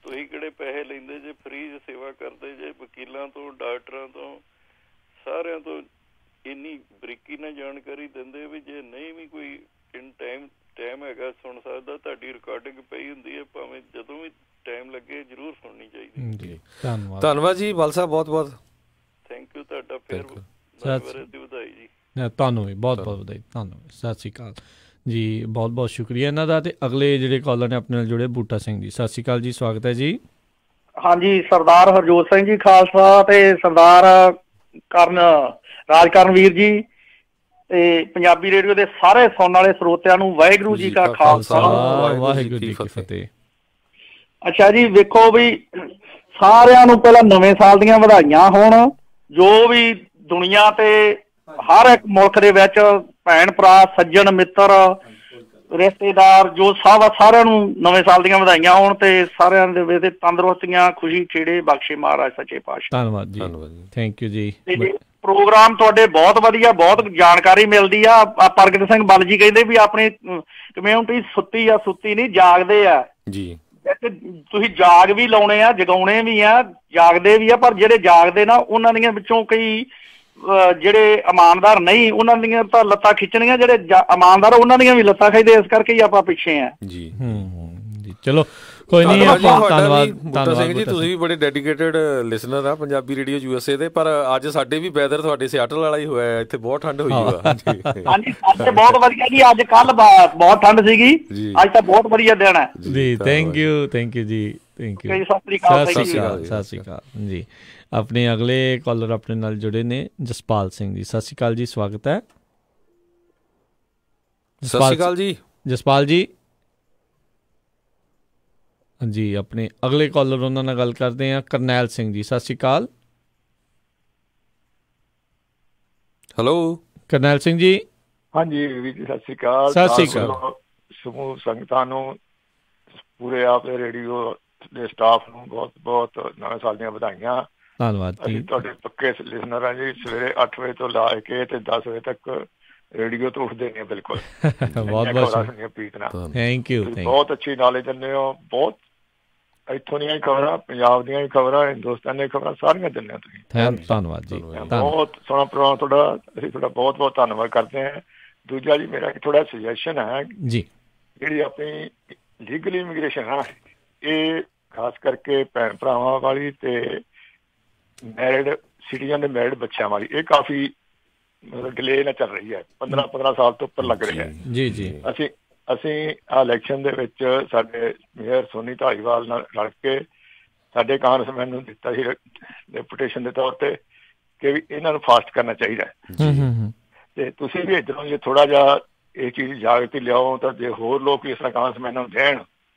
Speaker 5: ਤੁਸੀਂ ਕਿਹੜੇ ਪੈਸੇ ਲੈਂਦੇ ਜੇ, ਫ੍ਰੀ ਸੇਵਾ ਕਰਦੇ ਜੇ, ਵਕੀਲਾਂ ਤੋਂ, ਡਾਕਟਰਾਂ ਤੋਂ, ਸਾਰਿਆਂ ਤੋਂ ਇੰਨੀ ਬਰੀਕੀ ਨਾਲ ਜਾਣਕਾਰੀ ਦਿੰਦੇ ਵੀ ਜੇ ਨਹੀਂ ਵੀ ਕੋਈ ਟਾਈਮ ਹੈਗਾ ਸੁਣ ਸਕਦਾ, ਤੁਹਾਡੀ ਰਿਕਾਰਡਿੰਗ ਪਈ ਹੁੰਦੀ ਹੈ, ਭਾਵੇਂ ਜਦੋਂ ਵੀ ਟਾਈਮ ਲੱਗੇ ਜ਼ਰੂਰ ਸੁਣਨੀ ਚਾਹੀਦੀ।
Speaker 2: ਧੰਨਵਾਦ ਜੀ ਬਾਲ ਸਾਹਿਬ, ਬਹੁਤ ਬਹੁਤ
Speaker 5: ਥੈਂਕ ਯੂ। ਤੁਹਾਡਾ ਫਿਰ ਵਧਾਈ ਜੀ।
Speaker 1: ਤੁਹਾਨੂੰ ਵੀ ਬਹੁਤ ਬਹੁਤ ਵਧਾਈ। ਤੁਹਾਨੂੰ। ਸਤਿ ਸ਼੍ਰੀ ਅਕਾਲ ਜੀ ਬਹੁਤ ਬਹੁਤ ਸ਼ੁਕਰੀਆ ਇਹਨਾਂ ਦਾ। ਤੇ ਅਗਲੇ ਜਿਹੜੇ ਕਾਲਰ ਨੇ ਆਪਣੇ ਨਾਲ ਜੁੜੇ, ਬੂਟਾ ਸਿੰਘ ਜੀ, ਸਤਿ ਸ਼੍ਰੀ ਅਕਾਲ ਜੀ, ਸਵਾਗਤ ਹੈ ਜੀ।
Speaker 4: ਹਾਂਜੀ, ਸਰਦਾਰ ਹਰਜੋਤ ਸਿੰਘ ਜੀ ਖਾਲਸਾ ਤੇ ਸਰਦਾਰ ਰਾਜਕਰਨਵੀਰ ਜੀ ਤੇ ਪੰਜਾਬੀ ਰੇਡੀਓ ਦੇ ਸਾਰੇ ਸੁਣਨ ਵਾਲੇ ਸਰੋਤਿਆਂ ਨੂੰ ਵਾਹਿਗੁਰੂ ਜੀ ਕਾ ਖਾਲਸਾ,
Speaker 1: ਵਾਹਿਗੁਰੂ ਜੀ ਕੀ ਫਤਿਹ।
Speaker 4: ਅੱਛਾ ਜੀ, ਵੇਖੋ ਵੀ ਸਾਰਿਆਂ ਨੂੰ ਪਹਿਲਾਂ ਨਵੇਂ ਸਾਲ ਦੀਆਂ ਵਧਾਈਆਂ ਹੋਣ। ਜੋ ਵੀ ਦੁਨੀਆ ਤੇ ਹਰ ਇੱਕ ਮੁਲਕ ਦੇ ਵਿੱਚ ਭੈਣ ਭਰਾ, ਸੱਜਣ ਮਿੱਤਰ, ਰਿਸ਼ਤੇਦਾਰ ਜੋ ਸਭ ਸਾਰਿਆਂ ਨੂੰ ਨਵੇਂ ਸਾਲ ਦੀਆਂ ਵਧਾਈਆਂ ਹੋਣ ਤੇ ਸਾਰਿਆਂ ਦੇ ਵਿੱਚ ਤੰਦਰੁਸਤੀਆਂ, ਖੁਸ਼ੀ ਖੇੜੇ ਬਖਸ਼ੇ ਮਹਾਰਾਜ ਸੱਚੇ ਪਾਤਸ਼ਾਹ।
Speaker 1: ਧੰਨਵਾਦ ਜੀ, ਥੈਂਕ ਯੂ ਜੀ।
Speaker 4: ਪ੍ਰੋਗਰਾਮ ਤੁਹਾਡੇ ਬਹੁਤ ਵਧੀਆ, ਬਹੁਤ ਜਾਣਕਾਰੀ ਮਿਲਦੀ ਆ। ਪ੍ਰਗਟ ਸਿੰਘ ਬੱਲ ਜੀ ਕਹਿੰਦੇ ਵੀ ਆਪਣੀ ਕਮਿਊਨਿਟੀ ਸੁੱਤੀ ਆ, ਸੁੱਤੀ ਨਹੀਂ, ਜਾਗਦੇ ਆ
Speaker 2: ਜੀ।
Speaker 4: ਤੁਸੀਂ ਜਾਗ ਵੀ ਲਾਉਣੇ ਆ, ਜਗਾਉਣੇ ਵੀ ਆ, ਜਾਗਦੇ ਵੀ ਆ, ਪਰ ਜਿਹੜੇ ਜਾਗਦੇ ਨਾ ਉਹਨਾਂ ਦੀਆਂ ਵਿੱਚੋਂ ਕਈ ਜਿਹੜੇ ਇਮਾਨਦਾਰ ਨਹੀਂ, ਉਹਨਾਂ ਦੀਆਂ ਤਾਂ ਲੱਤਾਂ ਖਿੱਚਣੀਆਂ, ਜਿਹੜੇ ਇਮਾਨਦਾਰ ਉਹਨਾਂ ਦੀਆਂ ਵੀ ਲੱਤਾਂ ਖਿੱਚਦੇ, ਇਸ ਕਰਕੇ ਹੀ ਆਪਾਂ ਪਿੱਛੇ ਆ ਜੀ।
Speaker 1: ਜੀ ਚਲੋ ਕੋਈ ਨਹੀਂ, ਧੰਨਵਾਦ
Speaker 2: ਬੂਟਾ ਸਿੰਘ ਜੀ, ਤੁਸੀਂ ਵੀ ਬੜੇ ਡੈਡੀਕੇਟਡ ਲਿਸਨਰ ਆ ਪੰਜਾਬੀ ਰੇਡੀਓ USA ਦੇ। ਪਰ ਅੱਜ ਸਾਡੇ ਵੀ ਵੈਦਰ ਤੁਹਾਡੇ ਸਿਆਟਲ ਵਾਲਾ ਹੀ ਹੋਇਆ, ਇੱਥੇ ਬਹੁਤ ਠੰਡ ਹੋਈ ਹੋਆ।
Speaker 4: ਹਾਂਜੀ, ਅੱਜ ਬਹੁਤ ਵਧੀਆ ਜੀ, ਅੱਜ ਕੱਲ ਬਹੁਤ ਠੰਡ ਸੀਗੀ, ਅੱਜ ਤਾਂ ਬਹੁਤ ਵਧੀਆ ਦਿਨ ਹੈ
Speaker 1: ਜੀ। ਥੈਂਕ ਯੂ ਜੀ, ਥੈਂਕ ਯੂ।
Speaker 4: ਸਤਿ
Speaker 1: ਸ਼੍ਰੀ ਅਕਾਲ ਜੀ। ਆਪਣੇ ਅਗਲੇ ਕਾਲਰ ਆਪਣੇ ਨਾਲ ਜੁੜੇ ਨੇ, ਜਸਪਾਲ ਸਿੰਘ ਜੀ, ਸਤਿ ਸ਼੍ਰੀ ਅਕਾਲ ਜੀ, ਸਵਾਗਤ ਹੈ।
Speaker 2: ਸਤਿ ਸ਼੍ਰੀ ਅਕਾਲ ਜੀ
Speaker 1: ਜਸਪਾਲ ਜੀ। ਹਾਂਜੀ, ਆਪਣੇ ਅਗਲੇ ਕਾਲਰ ਉਹਨਾਂ ਨਾਲ ਗੱਲ ਕਰਦੇ ਹਾਂ, ਕਰਨੈਲ ਸਿੰਘ ਜੀ, ਸਤਿ ਸ਼੍ਰੀ ਅਕਾਲ।
Speaker 2: ਹੈਲੋ
Speaker 1: ਕਰਨੈਲ ਸਿੰਘ ਜੀ।
Speaker 6: ਹਾਂਜੀ ਵੀਰ ਜੀ, ਸਤਿ ਸ਼੍ਰੀ ਅਕਾਲ।
Speaker 1: ਸਤਿ ਸ਼੍ਰੀ ਅਕਾਲ
Speaker 6: ਸਮੂਹ ਸੰਗਤਾਂ ਨੂੰ, ਪੂਰੇ ਆਪ ਦੇ ਰੇਡੀਓ ਦੇ ਸਟਾਫ ਨੂੰ ਬਹੁਤ ਬਹੁਤ ਨਵੇਂ ਸਾਲ ਦੀਆਂ ਵਧਾਈਆਂ।
Speaker 1: ਧੰਨਵਾਦ ਜੀ।
Speaker 6: ਅਸੀਂ ਤੁਹਾਡੇ ਪੱਕੇ ਲਿਸਨਰ ਹਾਂ ਜੀ। ਸਵੇਰੇ 8 ਵਜੇ ਤੋਂ ਲਾ ਕੇ ਤੇ 10 ਵਜੇ ਤੱਕ ਰੇਡੀਓ ਤੋਂ ਉੱਠਦੇ ਨੇ ਬਿਲਕੁਲ।
Speaker 1: ਬਹੁਤ ਬਹੁਤ ਥੈਂਕ ਯੂ।
Speaker 6: ਬਹੁਤ ਅੱਛੀ ਨੌਲੇਜ ਦਿੰਦੇ ਹੋ। ਬਹੁਤ ਇੱਥੋਂ ਦੀਆਂ ਹੀ ਖਬਰਾਂ, ਪੰਜਾਬ ਦੀਆਂ ਹੀ ਖਬਰਾਂ, ਹਿੰਦੁਸਤਾਨ ਦੀਆਂ ਖਬਰਾਂ ਸਾਰੀਆਂ ਦਿੰਦੇ ਹੋ ਤੁਸੀਂ।
Speaker 1: ਧੰਨਵਾਦ ਜੀ,
Speaker 6: ਬਹੁਤ ਸੋਹਣਾ ਪ੍ਰੋਗਰਾਮ ਤੁਹਾਡਾ। ਅਸੀਂ ਤੁਹਾਡਾ ਬਹੁਤ ਬਹੁਤ ਧੰਨਵਾਦ ਕਰਦੇ ਹਾਂ। ਦੂਜਾ ਜੀ, ਮੇਰਾ ਥੋੜਾ ਸੁਜੈਸ਼ਨ ਹੈ ਜੀ, ਜਿਹੜੀ ਆਪਣੀ ਲੀਗਲ ਇਮੀਗ੍ਰੇਸ਼ਨ ਆ, ਇਹ ਖਾਸ ਕਰਕੇ ਭੈਣ ਭਰਾਵਾਂ ਵਾਲੀ ਤੇ ਮੈਰਿਡ ਸਿਟੀਜ਼ਨ ਦੇ ਮੈਰਿਡ ਬੱਚਿਆਂ ਵਾਲੀ, ਇਹ ਕਾਫੀ ਮਤਲਬ ਡਿਲੇ ਨਾਲ ਚੱਲ ਰਹੀ ਹੈ। 15 ਸਾਲ ਤੋਂ ਉੱਪਰ ਲੱਗ ਰਿਹਾ ਜੀ ਜੀ। ਅਸੀਂ ਇਲੈਕਸ਼ਨ ਦੇ ਵਿੱਚ ਸਾਡੇ ਮੇਅਰ ਸੋਨੀ ਧਾਲੀਵਾਲ ਨਾਲ ਰਲ ਕੇ ਸਾਡੇ ਕਾਂਗਰਸਮੈਨ ਨੂੰ ਦਿੱਤਾ ਸੀ ਡੈਪੂਟੇਸ਼ਨ ਦੇ ਤੌਰ ਤੇ ਕਿ ਵੀ ਇਹਨਾਂ ਨੂੰ ਫਾਸਟ ਕਰਨਾ ਚਾਹੀਦਾ ਹੈ। ਤੇ ਤੁਸੀਂ ਵੀ ਇੱਧਰੋਂ ਜੇ ਥੋੜਾ ਜਿਹਾ ਇਹ ਚੀਜ਼ ਜਾਗਰਤੀ ਲਿਆਓ ਤਾਂ ਜੇ ਹੋਰ ਲੋਕ ਇਸ ਤਰ੍ਹਾਂ ਕਾਂਗਰਸਮੈਨਾਂ ਨੂੰ ਦੇਣ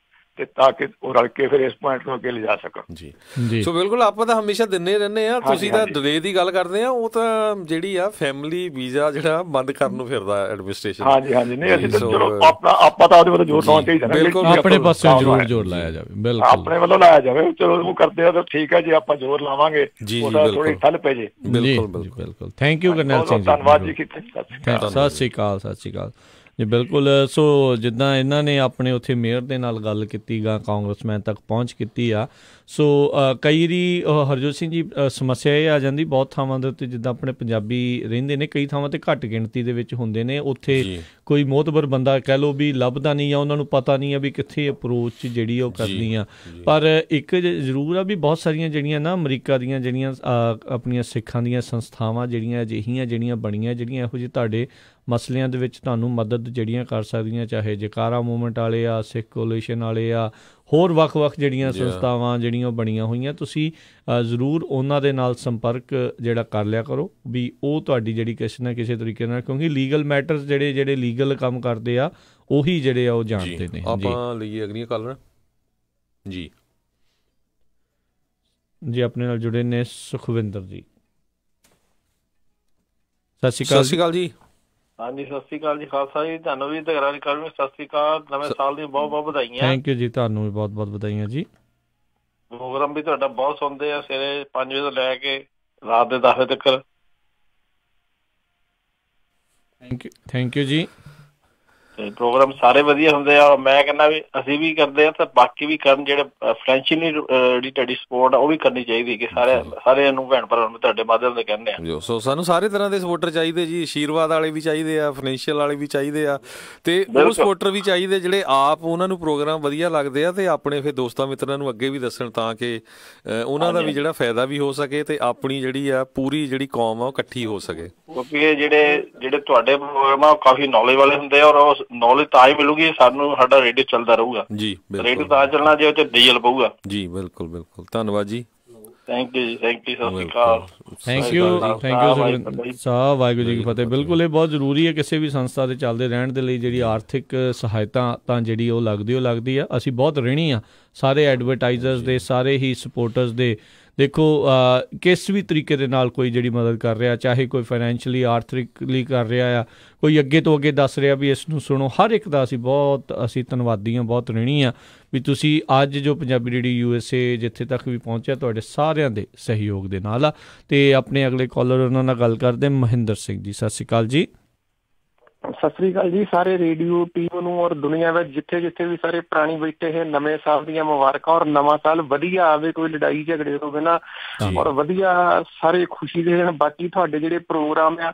Speaker 6: ਤੇ ਤਾਂ ਕਿ ਉਹ ਰਲ ਕੇ ਫਿਰ ਇਸ ਪੁਆਇੰਟ ਨੂੰ ਅੱਗੇ ਲਿਜਾ ਸਕਣ ਜੀ।
Speaker 2: ਸੋ ਬਿਲਕੁਲ ਆਪਾਂ ਤਾਂ ਹਮੇਸ਼ਾ ਦਿੰਦੇ ਰਹਿੰਦੇ ਆ। ਤੁਸੀਂ ਤਾਂ ਡਿਲੇ ਦੀ ਗੱਲ ਕਰਦੇ ਆ, ਉਹ ਤਾਂ ਜਿਹੜੀ ਆ ਫੈਮਿਲੀ ਵੀਜ਼ਾ ਜਿਹੜਾ ਬੰਦ ਕਰਨ ਨੂੰ ਫਿਰਦਾ ਐਡਮਿਨਿਸਟ੍ਰੇਸ਼ਨ।
Speaker 6: ਹਾਂਜੀ ਹਾਂਜੀ, ਨਹੀਂ ਅਸੀਂ ਤਾਂ ਚਲੋ ਆਪਾਂ ਤਾਂ ਉਹਦੇ ਵੱਲੋਂ ਜ਼ੋਰ ਲਾਉਣਾ ਚਾਹੀਦਾ,
Speaker 1: ਬਿਲਕੁਲ ਆਪਣੇ ਪਾਸੋਂ ਜ਼ਰੂਰ ਲਾਇਆ ਜਾਵੇ, ਬਿਲਕੁਲ
Speaker 6: ਆਪਣੇ ਵੱਲੋਂ ਲਾਇਆ ਜਾਵੇ। ਚਲੋ ਉਹ ਕਰਦੇ ਆ ਤਾਂ ਠੀਕ ਹੈ, ਜੇ ਆਪਾਂ ਜ਼ੋਰ ਲਾਵਾਂਗੇ ਉਹਦਾ ਥੋੜੀ ਠੱਲ ਪੈ ਜੇ।
Speaker 1: ਬਿਲਕੁਲ ਥੈਂਕ ਯੂ ਕਰਨੈਲ ਸਿੰਘ ਜੀ,
Speaker 6: ਧੰਨਵਾਦ ਜੀ।
Speaker 1: ਸਤਿ ਸ਼੍ਰੀ ਅਕਾਲ। ਸਤਿ ਸ਼੍ਰੀ ਅਕਾਲ ਜੀ। ਬਿਲਕੁਲ। ਸੋ ਜਿੱਦਾਂ ਇਹਨਾਂ ਨੇ ਆਪਣੇ ਉੱਥੇ ਮੇਅਰ ਦੇ ਨਾਲ ਗੱਲ ਕੀਤੀ ਗਾ, ਕਾਂਗਰਸਮੈਨ ਤੱਕ ਪਹੁੰਚ ਕੀਤੀ ਆ। ਸੋ ਕਈ ਵਾਰੀ ਹਰਜੋਤ ਸਿੰਘ ਜੀ ਸਮੱਸਿਆ ਇਹ ਆ ਜਾਂਦੀ ਬਹੁਤ ਥਾਵਾਂ ਦੇ ਉੱਤੇ, ਜਿੱਦਾਂ ਆਪਣੇ ਪੰਜਾਬੀ ਰਹਿੰਦੇ ਨੇ, ਕਈ ਥਾਵਾਂ 'ਤੇ ਘੱਟ ਗਿਣਤੀ ਦੇ ਵਿੱਚ ਹੁੰਦੇ ਨੇ, ਉੱਥੇ ਕੋਈ ਮੋਹਤਬਰ ਬੰਦਾ ਕਹਿ ਲਓ ਵੀ ਲੱਭਦਾ ਨਹੀਂ ਆ, ਉਹਨਾਂ ਨੂੰ ਪਤਾ ਨਹੀਂ ਆ ਵੀ ਕਿੱਥੇ ਅਪਰੋਚ ਜਿਹੜੀ ਉਹ ਕਰਨੀ ਆ। ਪਰ ਇੱਕ ਜ਼ਰੂਰ ਆ ਵੀ ਬਹੁਤ ਸਾਰੀਆਂ ਜਿਹੜੀਆਂ ਨਾ ਅਮਰੀਕਾ ਦੀਆਂ ਜਿਹੜੀਆਂ ਆਪਣੀਆਂ ਸਿੱਖਾਂ ਦੀਆਂ ਸੰਸਥਾਵਾਂ ਜਿਹੜੀਆਂ ਅਜਿਹੀਆਂ ਜਿਹੜੀਆਂ ਬਣੀਆਂ, ਜਿਹੜੀਆਂ ਇਹੋ ਜਿਹੇ ਤੁਹਾਡੇ ਮਸਲਿਆਂ ਦੇ ਵਿੱਚ ਤੁਹਾਨੂੰ ਮਦਦ ਜਿਹੜੀਆਂ ਕਰ ਸਕਦੀਆਂ, ਚਾਹੇ ਜਕਾਰਾ ਮੂਵਮੈਂਟ ਵਾਲੇ ਆ, ਸਿੱਖ ਕੋਲੀਸ਼ਨ ਵਾਲੇ ਆ, ਹੋਰ ਵੱਖ-ਵੱਖ ਜਿਹੜੀਆਂ ਸੰਸਥਾਵਾਂ ਜਿਹੜੀਆਂ ਬਣੀਆਂ ਹੋਈਆਂ, ਤੁਸੀਂ ਜ਼ਰੂਰ ਉਹਨਾਂ ਦੇ ਨਾਲ ਸੰਪਰਕ ਜਿਹੜਾ ਕਰ ਲਿਆ ਕਰੋ ਵੀ ਉਹ ਤੁਹਾਡੀ ਜਿਹੜੀ ਕਿਸੇ ਨਾ ਕਿਸੇ ਤਰੀਕੇ ਨਾਲ, ਕਿਉਂਕਿ ਲੀਗਲ ਮੈਟਰਸ ਜਿਹੜੇ ਲੀਗਲ ਕੰਮ ਕਰਦੇ ਆ ਉਹੀ ਜਿਹੜੇ ਆ ਉਹ ਜਾਣਦੇ ਨੇ।
Speaker 2: ਆਪਾਂ ਲਈਏ ਅਗਲੀਆਂ ਕਾਲਰ ਜੀ।
Speaker 1: ਜੀ ਆਪਣੇ ਨਾਲ ਜੁੜੇ ਨੇ ਸੁਖਵਿੰਦਰ ਜੀ,
Speaker 2: ਸਤਿ ਸ਼੍ਰੀ ਅਕਾਲ ਜੀ।
Speaker 7: ਹਾਂਜੀ ਸਤਿ ਸ਼੍ਰੀ ਅਕਾਲ ਜੀ। ਖਾਲਸਾ ਜੀ, ਤੁਹਾਨੂੰ ਵੀ ਸਤਿ ਸ਼੍ਰੀ ਅਕਾਲ, ਨਵੇਂ ਸਾਲ ਦੀਆਂ ਬਹੁਤ ਬਹੁਤ ਵਧਾਈਆਂ।
Speaker 1: ਥੈਂਕ ਯੂ ਜੀ, ਤੁਹਾਨੂੰ ਵੀ ਬਹੁਤ ਬਹੁਤ ਵਧਾਈਆਂ ਜੀ।
Speaker 7: ਪ੍ਰੋਗਰਾਮ ਵੀ ਤੁਹਾਡਾ ਬਹੁਤ ਸੁਣਦੇ ਆ, ਸਵੇਰੇ 5 ਵਜੇ ਤੋਂ ਲੈ ਕੇ ਰਾਤ ਦੇ 10 ਵਜੇ ਤੱਕ।
Speaker 1: ਥੈਂਕ ਯੂ ਜੀ।
Speaker 7: ਤੇ ਪ੍ਰੋਗਰਾਮ ਸਾਰੇ ਵਧੀਆ ਹੁੰਦੇ ਆ। ਮੈਂ ਕਹਿੰਦਾ ਵੀ ਅਸੀਂ ਵੀ ਕਰਦੇ ਆ ਤੇ ਬਾਕੀ ਵੀ ਕਰਨ, ਜਿਹੜੇ ਫਾਈਨੈਂਸ਼ੀਅਲੀ ਜਿਹੜੀ ਤੁਹਾਡੀ ਸਪੋਰਟ ਆ ਉਹ ਵੀ ਕਰਨੀ ਚਾਹੀਦੀ ਕਿ ਸਾਰਿਆਂ ਨੂੰ ਭੈਣ ਭਰਾਵਾਂ ਨੂੰ ਤੁਹਾਡੇ ਮਾਧਿਅਮ ਤੇ ਕਹਿੰਦੇ ਆ।
Speaker 2: ਸੋ ਸਾਨੂੰ ਸਾਰੇ ਤਰ੍ਹਾਂ ਦੇ ਸਪੋਰਟਰ ਚਾਹੀਦੇ ਜੀ, ਆਸ਼ੀਰਵਾਦ ਵਾਲੇ ਵੀ ਚਾਹੀਦੇ ਆ, ਫਾਈਨੈਂਸ਼ੀਅਲ ਵਾਲੇ ਵੀ ਚਾਹੀਦੇ ਆ, ਤੇ ਉਹ ਸਪੋਰਟਰ ਵੀ ਚਾਹੀਦੇ ਜਿਹੜੇ ਆਪ ਉਹਨਾਂ ਨੂੰ ਪ੍ਰੋਗਰਾਮ ਵਧੀਆ ਲੱਗਦੇ ਆ ਤੇ ਆਪਣੇ ਫਿਰ ਦੋਸਤਾਂ ਮਿੱਤਰਾਂ ਨੂੰ ਅੱਗੇ ਵੀ ਦੱਸਣ, ਤਾਂ ਕਿ ਉਹਨਾਂ ਦਾ ਵੀ ਜਿਹੜਾ ਫਾਇਦਾ ਵੀ ਹੋ ਸਕੇ ਤੇ ਆਪਣੀ ਜਿਹੜੀ ਆ ਪੂਰੀ ਜਿਹੜੀ ਕੌਮ ਆ ਉਹ ਇਕੱਠੀ ਹੋ ਸਕੇ।
Speaker 7: ਕਿਉਂਕਿ ਇਹ ਜਿਹੜੇ ਤੁਹਾਡੇ ਪ੍ਰੋਗਰਾਮ ਆ ਕਾਫੀ ਨੌਲੇਜ ਵਾਲੇ ਹੁੰਦੇ ਆ, ਔਰ ਉਹ ਨੌਲੇਜ ਤਾਂ ਹੀ ਮਿਲੂਗੀ ਸਾਨੂੰ, ਸਾਡਾ ਰੇਡੀਓ ਚੱਲਦਾ ਰਹੂਗਾ ਜੀ। ਰੇਡੀਓ ਤਾਂ ਚੱਲਣਾ ਜੇ ਉਹ 'ਚ ਡੀਜ਼ਲ ਪਊਗਾ ਜੀ। ਬਿਲਕੁਲ ਬਿਲਕੁਲ, ਧੰਨਵਾਦ ਜੀ। ਥੈਂਕ ਯੂ ਜੀ, ਥੈਂਕ ਯੂ, ਸਤਿ ਸ਼੍ਰੀ ਅਕਾਲ।
Speaker 1: ਥੈਂਕ ਯੂ ਸਾਹਿਬ, ਵਾਹਿਗੁਰੂ ਜੀ ਕੀ ਫਤਿਹ। ਬਿਲਕੁਲ ਇਹ ਬਹੁਤ ਜ਼ਰੂਰੀ ਹੈ ਕਿਸੇ ਵੀ ਸੰਸਥਾ ਦੇ ਚੱਲਦੇ ਰਹਿਣ ਦੇ ਲਈ ਜਿਹੜੀ ਆਰਥਿਕ ਸਹਾਇਤਾ ਤਾਂ ਜਿਹੜੀ ਉਹ ਲੱਗਦੀ ਆ। ਅਸੀਂ ਬਹੁਤ ਰਹਿਣੀ ਆ ਸਾਰੇ ਐਡਵਰਟਾਈਜ਼ਰਸ ਦੇ, ਸਾਰੇ ਹੀ ਸਪੋਰਟਰਸ ਦੇ। ਦੇਖੋ ਕਿਸ ਵੀ ਤਰੀਕੇ ਦੇ ਨਾਲ ਕੋਈ ਜਿਹੜੀ ਮਦਦ ਕਰ ਰਿਹਾ, ਚਾਹੇ ਕੋਈ ਫਾਈਨੈਂਸ਼ੀਅਲੀ ਆਰਥਿਕਲੀ ਕਰ ਰਿਹਾ ਆ, ਕੋਈ ਅੱਗੇ ਤੋਂ ਅੱਗੇ ਦੱਸ ਰਿਹਾ ਵੀ ਇਸ ਨੂੰ ਸੁਣੋ, ਹਰ ਇੱਕ ਦਾ ਅਸੀਂ ਧੰਨਵਾਦੀ ਹਾਂ, ਬਹੁਤ ਰਹਿਣੀ ਆ ਵੀ ਤੁਸੀਂ ਅੱਜ ਜੋ ਪੰਜਾਬੀ ਰੇਡੀਓ USA ਜਿੱਥੇ ਤੱਕ ਵੀ ਪਹੁੰਚਿਆ ਤੁਹਾਡੇ ਸਾਰਿਆਂ ਦੇ ਸਹਿਯੋਗ ਦੇ ਨਾਲ ਆ। ਅਤੇ ਆਪਣੇ ਅਗਲੇ ਕਾਲਰ ਉਹਨਾਂ ਨਾਲ ਗੱਲ ਕਰਦੇ, ਮਹਿੰਦਰ ਸਿੰਘ ਜੀ। ਸਤਿ ਸ਼੍ਰੀ ਅਕਾਲ ਜੀ।
Speaker 8: ਸਤਿ ਸ੍ਰੀ ਅਕਾਲ ਜੀ ਸਾਰੇ ਰੇਡੀਓ ਟੀਮ ਨੂੰ ਔਰ ਦੁਨੀਆ ਵਿੱਚ ਜਿੱਥੇ ਜਿੱਥੇ ਵੀ ਸਾਰੇ ਪ੍ਰਾਣੀ ਬੈਠੇ ਹੈ, ਨਵੇਂ ਸਾਲ ਦੀਆਂ ਮੁਬਾਰਕਾਂ ਔਰ ਨਵਾਂ ਸਾਲ ਵਧੀਆ ਆਵੇ, ਕੋਈ ਲੜਾਈ ਝਗੜੇ ਹੋਵੇ ਨਾ, ਔਰ ਵਧੀਆ ਸਾਰੇ ਖੁਸ਼ੀ ਦੇ ਦੇਣ। ਬਾਕੀ ਤੁਹਾਡੇ ਜਿਹੜੇ ਪ੍ਰੋਗਰਾਮ ਆ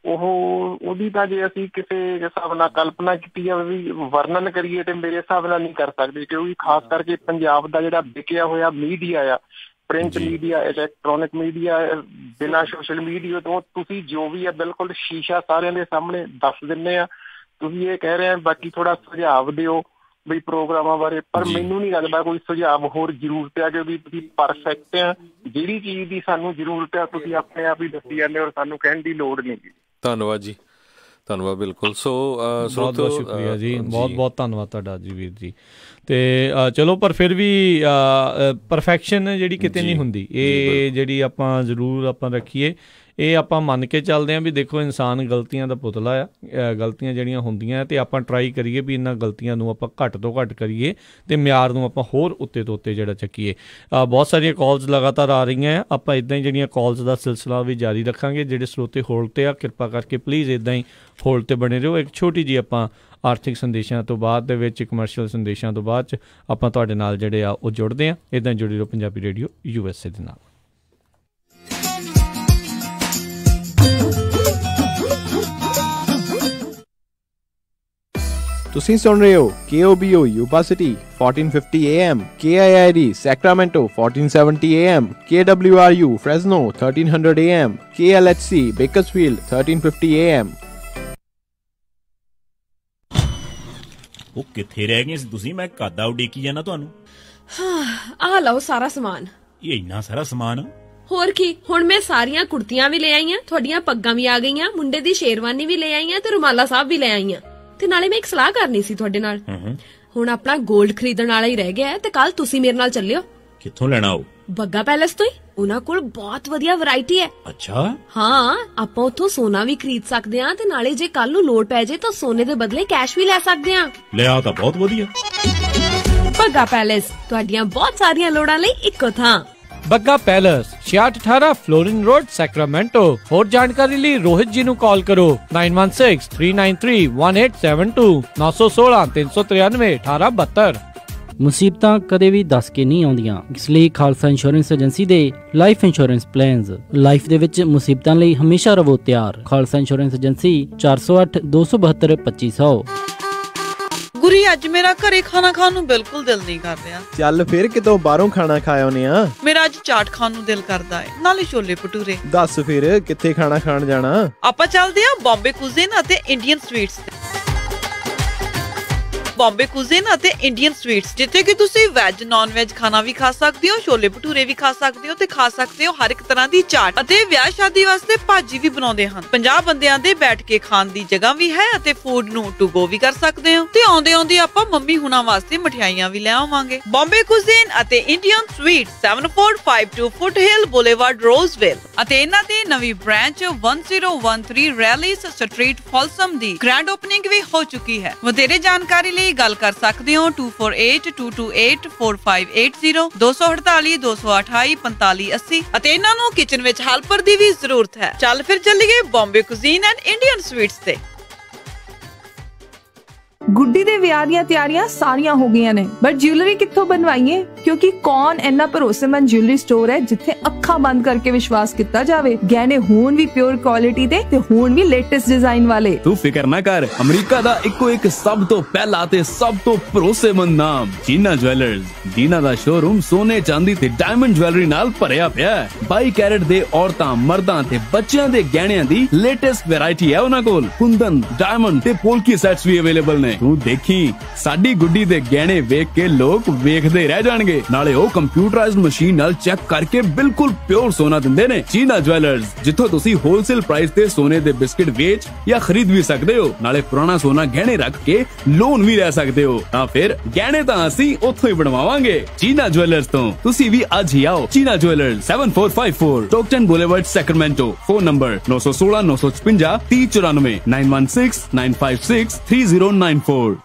Speaker 8: ਉਹਦੀ ਤਾਂ ਜੇ ਅਸੀਂ ਕਿਸੇ ਹਿਸਾਬ ਨਾਲ ਕਲਪਨਾ ਕੀਤੀ ਜਾਵੇ ਵੀ ਵਰਣਨ ਕਰੀਏ ਤੇ ਮੇਰੇ ਹਿਸਾਬ ਨਾਲ ਨਹੀਂ ਕਰ ਸਕਦੇ, ਕਿਉਂਕਿ ਖਾਸ ਕਰਕੇ ਪੰਜਾਬ ਦਾ ਜਿਹੜਾ ਵਿਕਿਆ ਹੋਇਆ ਮੀਡੀਆ ਆ, ਪ੍ਰਿੰਟ ਮੀਡੀਆ, ਇਲੈਕਟ੍ਰੋਨਿਕ ਮੀਡੀਆ, ਬਿਨਾਂ ਸੋਸ਼ਲ ਮੀਡੀਆ ਤੋਂ ਤੁਸੀਂ ਜੋ ਵੀ ਆ ਬਿਲਕੁਲ ਸ਼ੀਸ਼ਾ ਸਾਰਿਆਂ ਦੇ ਸਾਹਮਣੇ ਦੱਸ ਦਿੰਦੇ ਆ। ਤੁਸੀਂ ਇਹ ਕਹਿ ਰਹੇ ਆ ਬਾਕੀ ਥੋੜਾ ਸੁਝਾਅ ਦਿਓ ਵੀ ਪ੍ਰੋਗਰਾਮਾਂ ਬਾਰੇ, ਪਰ ਮੈਨੂੰ ਨਹੀਂ ਲੱਗਦਾ ਕੋਈ ਸੁਝਾਅ ਹੋਰ ਜ਼ਰੂਰਤ ਆ, ਕਿਉਂਕਿ ਤੁਸੀਂ ਪਰਫੈਕਟ ਆ। ਜਿਹੜੀ ਚੀਜ਼ ਦੀ ਸਾਨੂੰ ਜ਼ਰੂਰਤ ਆ ਤੁਸੀਂ ਆਪਣੇ ਆਪ ਹੀ ਦੱਸੀ ਜਾਂਦੇ ਔਰ ਸਾਨੂੰ ਕਹਿਣ ਦੀ ਲੋੜ ਨਹੀਂ।
Speaker 2: ਧੰਨਵਾਦ ਜੀ, ਧੰਨਵਾਦ। ਬਿਲਕੁਲ। ਸੋ
Speaker 1: ਬਹੁਤ ਬਹੁਤ ਸ਼ੁਕਰੀਆ ਜੀ, ਬਹੁਤ ਬਹੁਤ ਧੰਨਵਾਦ ਤੁਹਾਡਾ ਜੀ ਵੀਰ ਜੀ। ਅਤੇ ਚਲੋ ਪਰ ਫਿਰ ਵੀ ਪਰਫੈਕਸ਼ਨ ਜਿਹੜੀ ਕਿਤੇ ਨਹੀਂ ਹੁੰਦੀ, ਇਹ ਜਿਹੜੀ ਆਪਾਂ ਜ਼ਰੂਰ ਆਪਾਂ ਰੱਖੀਏ, ਇਹ ਆਪਾਂ ਮੰਨ ਕੇ ਚੱਲਦੇ ਹਾਂ ਵੀ ਦੇਖੋ ਇਨਸਾਨ ਗਲਤੀਆਂ ਦਾ ਪੁਤਲਾ ਆ, ਗਲਤੀਆਂ ਜਿਹੜੀਆਂ ਹੁੰਦੀਆਂ ਅਤੇ ਆਪਾਂ ਟਰਾਈ ਕਰੀਏ ਵੀ ਇਹਨਾਂ ਗਲਤੀਆਂ ਨੂੰ ਆਪਾਂ ਘੱਟ ਤੋਂ ਘੱਟ ਕਰੀਏ ਅਤੇ ਮਿਆਰ ਨੂੰ ਆਪਾਂ ਹੋਰ ਉੱਤੇ ਤੋਂ ਉੱਤੇ ਜਿਹੜਾ ਚੱਕੀਏ। ਬਹੁਤ ਸਾਰੀਆਂ ਕਾਲਸ ਲਗਾਤਾਰ ਆ ਰਹੀਆਂ ਆ, ਆਪਾਂ ਇੱਦਾਂ ਹੀ ਜਿਹੜੀਆਂ ਕਾਲਸ ਦਾ ਸਿਲਸਿਲਾ ਵੀ ਜਾਰੀ ਰੱਖਾਂਗੇ। ਜਿਹੜੇ ਸਰੋਤੇ ਹੋਲਡ 'ਤੇ ਆ ਕਿਰਪਾ ਕਰਕੇ ਪਲੀਜ਼ ਇੱਦਾਂ ਹੀ ਹੋਲਡ 'ਤੇ ਬਣੇ ਰਹੋ। ਇੱਕ ਛੋਟੀ ਜਿਹੀ ਆਪਾਂ ਆਰਥਿਕ ਸੰਦੇਸ਼ਾਂ ਤੋਂ ਬਾਅਦ ਦੇ ਵਿੱਚ, ਕਮਰਸ਼ੀਅਲ ਸੰਦੇਸ਼ਾਂ ਤੋਂ ਬਾਅਦ 'ਚ ਆਪਾਂ ਤੁਹਾਡੇ ਨਾਲ ਜਿਹੜੇ ਆ ਉਹ ਜੁੜਦੇ ਹਾਂ। ਇੱਦਾਂ ਜੁੜੀ ਰਹੋ ਪੰਜਾਬੀ ਰੇਡੀਓ USA ਦੇ ਨਾਲ।
Speaker 9: ਤੁਸੀਂ ਸੁਣ ਰਹੇ ਹੋ KOBO Yuba City 1450 AM, KIID Sacramento 1470 AM, KWRU Fresno 1300 AM, KLHC Bakersfield 1350 AM।
Speaker 10: ਉਹ ਕਿੱਥੇ ਰਹਿ ਗਏ ਸੀ ਤੁਸੀਂ? ਮੈਂ ਕਾਦਾ ਉਡੀਕੀ ਜਾਣਾ ਤੁਹਾਨੂੰ।
Speaker 11: ਆਹ ਲਓ ਸਾਰਾ ਸਮਾਨ।
Speaker 10: ਇਹ ਇੰਨਾ ਸਾਰਾ ਸਮਾਨ?
Speaker 11: ਹੋਰ ਕੀ, ਹੁਣ ਮੈਂ ਸਾਰੀਆਂ ਕੁੜਤੀਆਂ ਵੀ ਲੈ ਆਈਆਂ, ਤੁਹਾਡੀਆਂ ਪੱਗਾਂ ਵੀ ਆ ਗਈਆਂ, ਮੁੰਡੇ ਦੀ ਸ਼ੇਰਵਾਨੀ ਵੀ ਲੈ ਆਈਆਂ ਤੇ ਰੁਮਾਲਾ ਸਾਹਿਬ ਵੀ ਲੈ ਆਈਆਂ। ਤੇ ਨਾਲੇ ਮੈਂ ਇੱਕ ਸਲਾਹ ਕਰਨੀ ਸੀ ਤੁਹਾਡੇ ਨਾਲ। ਹੁਣ ਆਪਣਾ 골ਡ ਖਰੀਦਣ ਵਾਲਾ ਹੀ ਰਹਿ ਗਿਆ ਤੇ ਕੱਲ ਤੁਸੀਂ ਮੇਰੇ ਨਾਲ ਚੱਲਿਓ।
Speaker 10: ਕਿੱਥੋਂ ਲੈਣਾ ਉਹ?
Speaker 11: ਬੱਗਾ ਪੈਲੇਸ ਤੋਂ ਹੀ, ਉਹਨਾਂ ਕੋਲ ਬਹੁਤ ਵਧੀਆ ਵੈਰਾਈਟੀ ਹੈ।
Speaker 10: ਅੱਛਾ।
Speaker 11: ਹਾਂ, ਆਪਾਂ ਉੱਥੋਂ ਸੋਨਾ ਵੀ ਖਰੀਦ ਸਕਦੇ ਆ ਤੇ ਨਾਲੇ ਜੇ ਕੱਲ ਨੂੰ ਲੋੜ ਪੈ ਜੇ ਤਾਂ ਸੋਨੇ ਦੇ ਬਦਲੇ ਕੈਸ਼ ਵੀ ਲੈ ਸਕਦੇ ਆ।
Speaker 10: ਲੈ ਆ ਤਾਂ ਬਹੁਤ ਵਧੀਆ।
Speaker 11: ਬੱਗਾ ਪੈਲੇਸ, ਤੁਹਾਡੀਆਂ ਬਹੁਤ ਸਾਰੀਆਂ ਲੋੜਾਂ ਲਈ ਇੱਕੋ ਥਾਂ।
Speaker 1: Bagga palace 6618 Florin road, Sacramento. ਹੋਰ ਜਾਣਕਾਰੀ ਲਈ ਰੋਹਿਤ ਜੀ ਨੂੰ ਕਾਲ ਕਰੋ 9163931872 916-393-1872।
Speaker 12: ਮੁਸੀਬਤਾਂ ਕਦੇ ਵੀ ਦੱਸ ਕੇ ਨਹੀਂ ਆਉਂਦੀਆਂ, ਇਸ ਲਈ ਖਾਲਸਾ ਇੰਸ਼ੋਰੈਂਸ ਏਜੰਸੀ ਦੇ ਲਾਈਫ ਇੰਸ਼ੋਰੈਂਸ ਪਲਾਨਸ। ਲਾਈਫ ਦੇ ਵਿੱਚ ਮੁਸੀਬਤਾਂ ਲਈ ਹਮੇਸ਼ਾ ਰਹੋ ਤਿਆਰ। Khalsa insurance agency 408-272-2500।
Speaker 13: ਗੁਰੀ, ਅੱਜ ਮੇਰਾ ਘਰੇ ਖਾਣਾ ਖਾਣ ਨੂੰ ਬਿਲਕੁਲ ਦਿਲ ਨਹੀਂ ਕਰ ਰਿਹਾ।
Speaker 9: ਚੱਲ ਫਿਰ ਕਿਤੋਂ ਬਾਹਰੋਂ ਖਾਣਾ ਖਾ ਆਉਨੇ ਆ।
Speaker 13: ਮੇਰਾ ਅੱਜ ਚਾਟ ਖਾਣ ਨੂੰ ਦਿਲ ਕਰਦਾ ਹੈ, ਨਾਲੇ ਛੋਲੇ ਭਟੂਰੇ।
Speaker 9: ਦੱਸ ਫਿਰ ਕਿੱਥੇ ਖਾਣਾ ਖਾਣ ਜਾਣਾ?
Speaker 13: ਆਪਾਂ ਚੱਲਦੇ ਆ ਬੰਬੇ ਕੁਜ਼ੀਨ ਅਤੇ ਇੰਡੀਅਨ ਸਵੀਟਸ। ਬੰਬੇ ਕੁਜ਼ੀਨ ਅਤੇ ਇੰਡੀਅਨ ਸਵੀਟਸ, ਜਿੱਥੇ ਕਿ ਤੁਸੀਂ ਵੈਜ ਨਾਨ ਵੈਜ ਖਾਣਾ ਵੀ ਖਾ ਸਕਦੇ ਹੋ, ਛੋਲੇ ਭਟੂਰੇ ਵੀ ਖਾ ਸਕਦੇ ਹੋ ਤੇ ਖਾ ਸਕਦੇ ਹੋ ਹਰ ਇੱਕ ਤਰ੍ਹਾਂ ਦੀ ਚਾਟ, ਅਤੇ ਵਿਆਹ ਸ਼ਾਦੀ ਵਾਸਤੇ ਭਾਜੀ ਵੀ ਬਣਾਉਂਦੇ ਹਨ। 50 ਬੰਦਿਆਂ ਦੇ ਬੈਠ ਕੇ ਖਾਣ ਦੀ ਜਗ੍ਹਾ ਵੀ ਹੈ ਅਤੇ ਫੂਡ ਨੂੰ ਟੂ ਗੋ ਵੀ ਕਰ ਸਕਦੇ ਹੋ। ਤੇ ਆਉਂਦੇ ਆਉਂਦੇ ਆਪਾਂ ਮੰਮੀ ਹੁਣਾਂ ਵਾਸਤੇ ਮਠਿਆਈਆਂ ਵੀ ਲੈ ਆਵਾਂਗੇ। ਬੰਬੇ ਕੁਜ਼ੀਨ ਅਤੇ ਇੰਡੀਅਨ ਸਵੀਟਸ, 7452 ਫੁੱਟਹਿਲ ਬੁਲੇਵਾਰਡ, ਰੋਜ਼ਵਿਲ। ਅਤੇ ਇਹਨਾਂ ਦੀ ਨਵੀਂ ਬ੍ਰਾਂਚ 1013 ਰੈਲੀਸ ਸਟਰੀਟ, ਫੋਲਸਮ ਦੀ ਗ੍ਰੈਂਡ ਓਪਨਿੰਗ ਵੀ ਹੋ ਚੁੱਕੀ ਹੈ। ਵਧੇਰੇ ਜਾਣਕਾਰੀ ਲਈ ਗੱਲ ਕਰ ਸਕਦੇ ਹੋ 2482284580, 248-228-4580। ਅਤੇ ਇਹਨਾਂ ਨੂੰ ਕਿਚਨ ਵਿੱਚ ਹੈਲਪਰ ਦੀ ਵੀ ਜ਼ਰੂਰਤ ਹੈ। ਚੱਲ ਫਿਰ ਚੱਲੀਏ Bombay cuisine and Indian sweets ਤੇ।
Speaker 14: ਗੁੱਡੀ ਦੇ ਵਿਆਹ ਦੀਆਂ ਤਿਆਰੀਆਂ ਸਾਰੀਆਂ ਹੋ ਗਈਆਂ ਨੇ, ਬਟ ਜਿਊਲਰੀ ਕਿੱਥੋਂ ਬਣਵਾਈਏ? ਕਿਉਂਕਿ ਕੌਣ ਇੰਨਾ ਭਰੋਸੇਮੰਦ ਜਿਊਲਰੀ ਸਟੋਰ ਹੈ ਜਿੱਥੇ ਅੱਖਾਂ ਬੰਦ ਕਰਕੇ ਵਿਸ਼ਵਾਸ ਕੀਤਾ ਜਾਵੇ। ਗਹਿਣੇ ਹੋਣ ਵੀ ਪਿਓਰ ਕੁਆਲਿਟੀ ਦੇ ਤੇ ਹੋਣ ਵੀ ਲੇਟੈਸਟ ਡਿਜ਼ਾਈਨ ਵਾਲੇ।
Speaker 15: ਤੂੰ ਫਿਕਰ ਨਾ ਕਰ, ਅਮਰੀਕਾ ਦਾ ਇੱਕੋ ਇੱਕ ਸਭ ਤੋਂ ਪਹਿਲਾ ਤੇ ਸਭ ਤੋਂ ਭਰੋਸੇਮੰਦ ਨਾਮ ਜੀਨਾ ਜੁਐਲਰਸ। ਜੀਨਾ ਦਾ ਸ਼ੋਰੂਮ ਸੋਨੇ, ਚਾਂਦੀ ਤੇ ਡਾਇਮੰਡ ਜੁਐਲਰੀ ਨਾਲ ਭਰਿਆ ਪਿਆ ਹੈ। 22 ਕੈਰਟ ਦੇ ਔਰਤਾਂ, ਮਰਦਾਂ ਤੇ ਬੱਚਿਆਂ ਦੇ ਗਹਿਣਿਆਂ ਦੀ ਲੇਟੈਸਟ ਵੈਰਾਈਟੀ ਹੈ ਉਹਨਾਂ ਕੋਲ। ਕੁੰਦਨ, ਡਾਇਮੰਡ ਤੇ ਪੋਲਕੀ ਸੈਟਸ ਵੀ ਅਵੇਲੇਬਲ ਨੇ। ਤੂੰ ਦੇਖੀ, ਸਾਡੀ ਗੁੱਡੀ ਦੇ ਗਹਿਣੇ ਵੇਖ ਕੇ ਲੋਕ ਵੇਖਦੇ ਰਹਿ ਜਾਣਗੇ। ਨਾਲੇ ਉਹ ਕੰਪਿਊਟਰਾਈਜ਼ਡ ਮਸ਼ੀਨ ਨਾਲ ਚੈੱਕ ਕਰਕੇ ਬਿਲਕੁਲ ਪਿਓਰ ਸੋਨਾ ਦਿੰਦੇ ਨੇ। ਜੀਨਾ ਜੁਐਲਰਸ, ਜਿੱਥੋਂ ਤੁਸੀਂ ਹੋਲਸੇਲ ਪ੍ਰਾਈਸ ਤੇ ਸੋਨੇ ਦੇ ਬਿਸਕਿਟ ਵੇਚ ਜਾਂ ਖਰੀਦ ਵੀ ਸਕਦੇ ਹੋ। ਨਾਲੇ ਪੁਰਾਣਾ ਸੋਨਾ ਗਹਿਣੇ ਰੱਖ ਕੇ ਲੋਨ ਵੀ ਲੈ ਸਕਦੇ ਹੋ। ਤਾਂ ਫਿਰ ਗਹਿਣੇ ਤਾਂ ਅਸੀਂ ਉੱਥੋਂ ਹੀ ਬਣਵਾਵਾਂਗੇ, ਜੀਨਾ ਜੁਐਲਰਸ ਤੋਂ। ਤੁਸੀਂ ਵੀ ਅੱਜ ਹੀ ਆਓ। Jeena jewellers, 7454 Stockton boulevard, Sacramento. Phone number 916 956 3094 916 956 3094।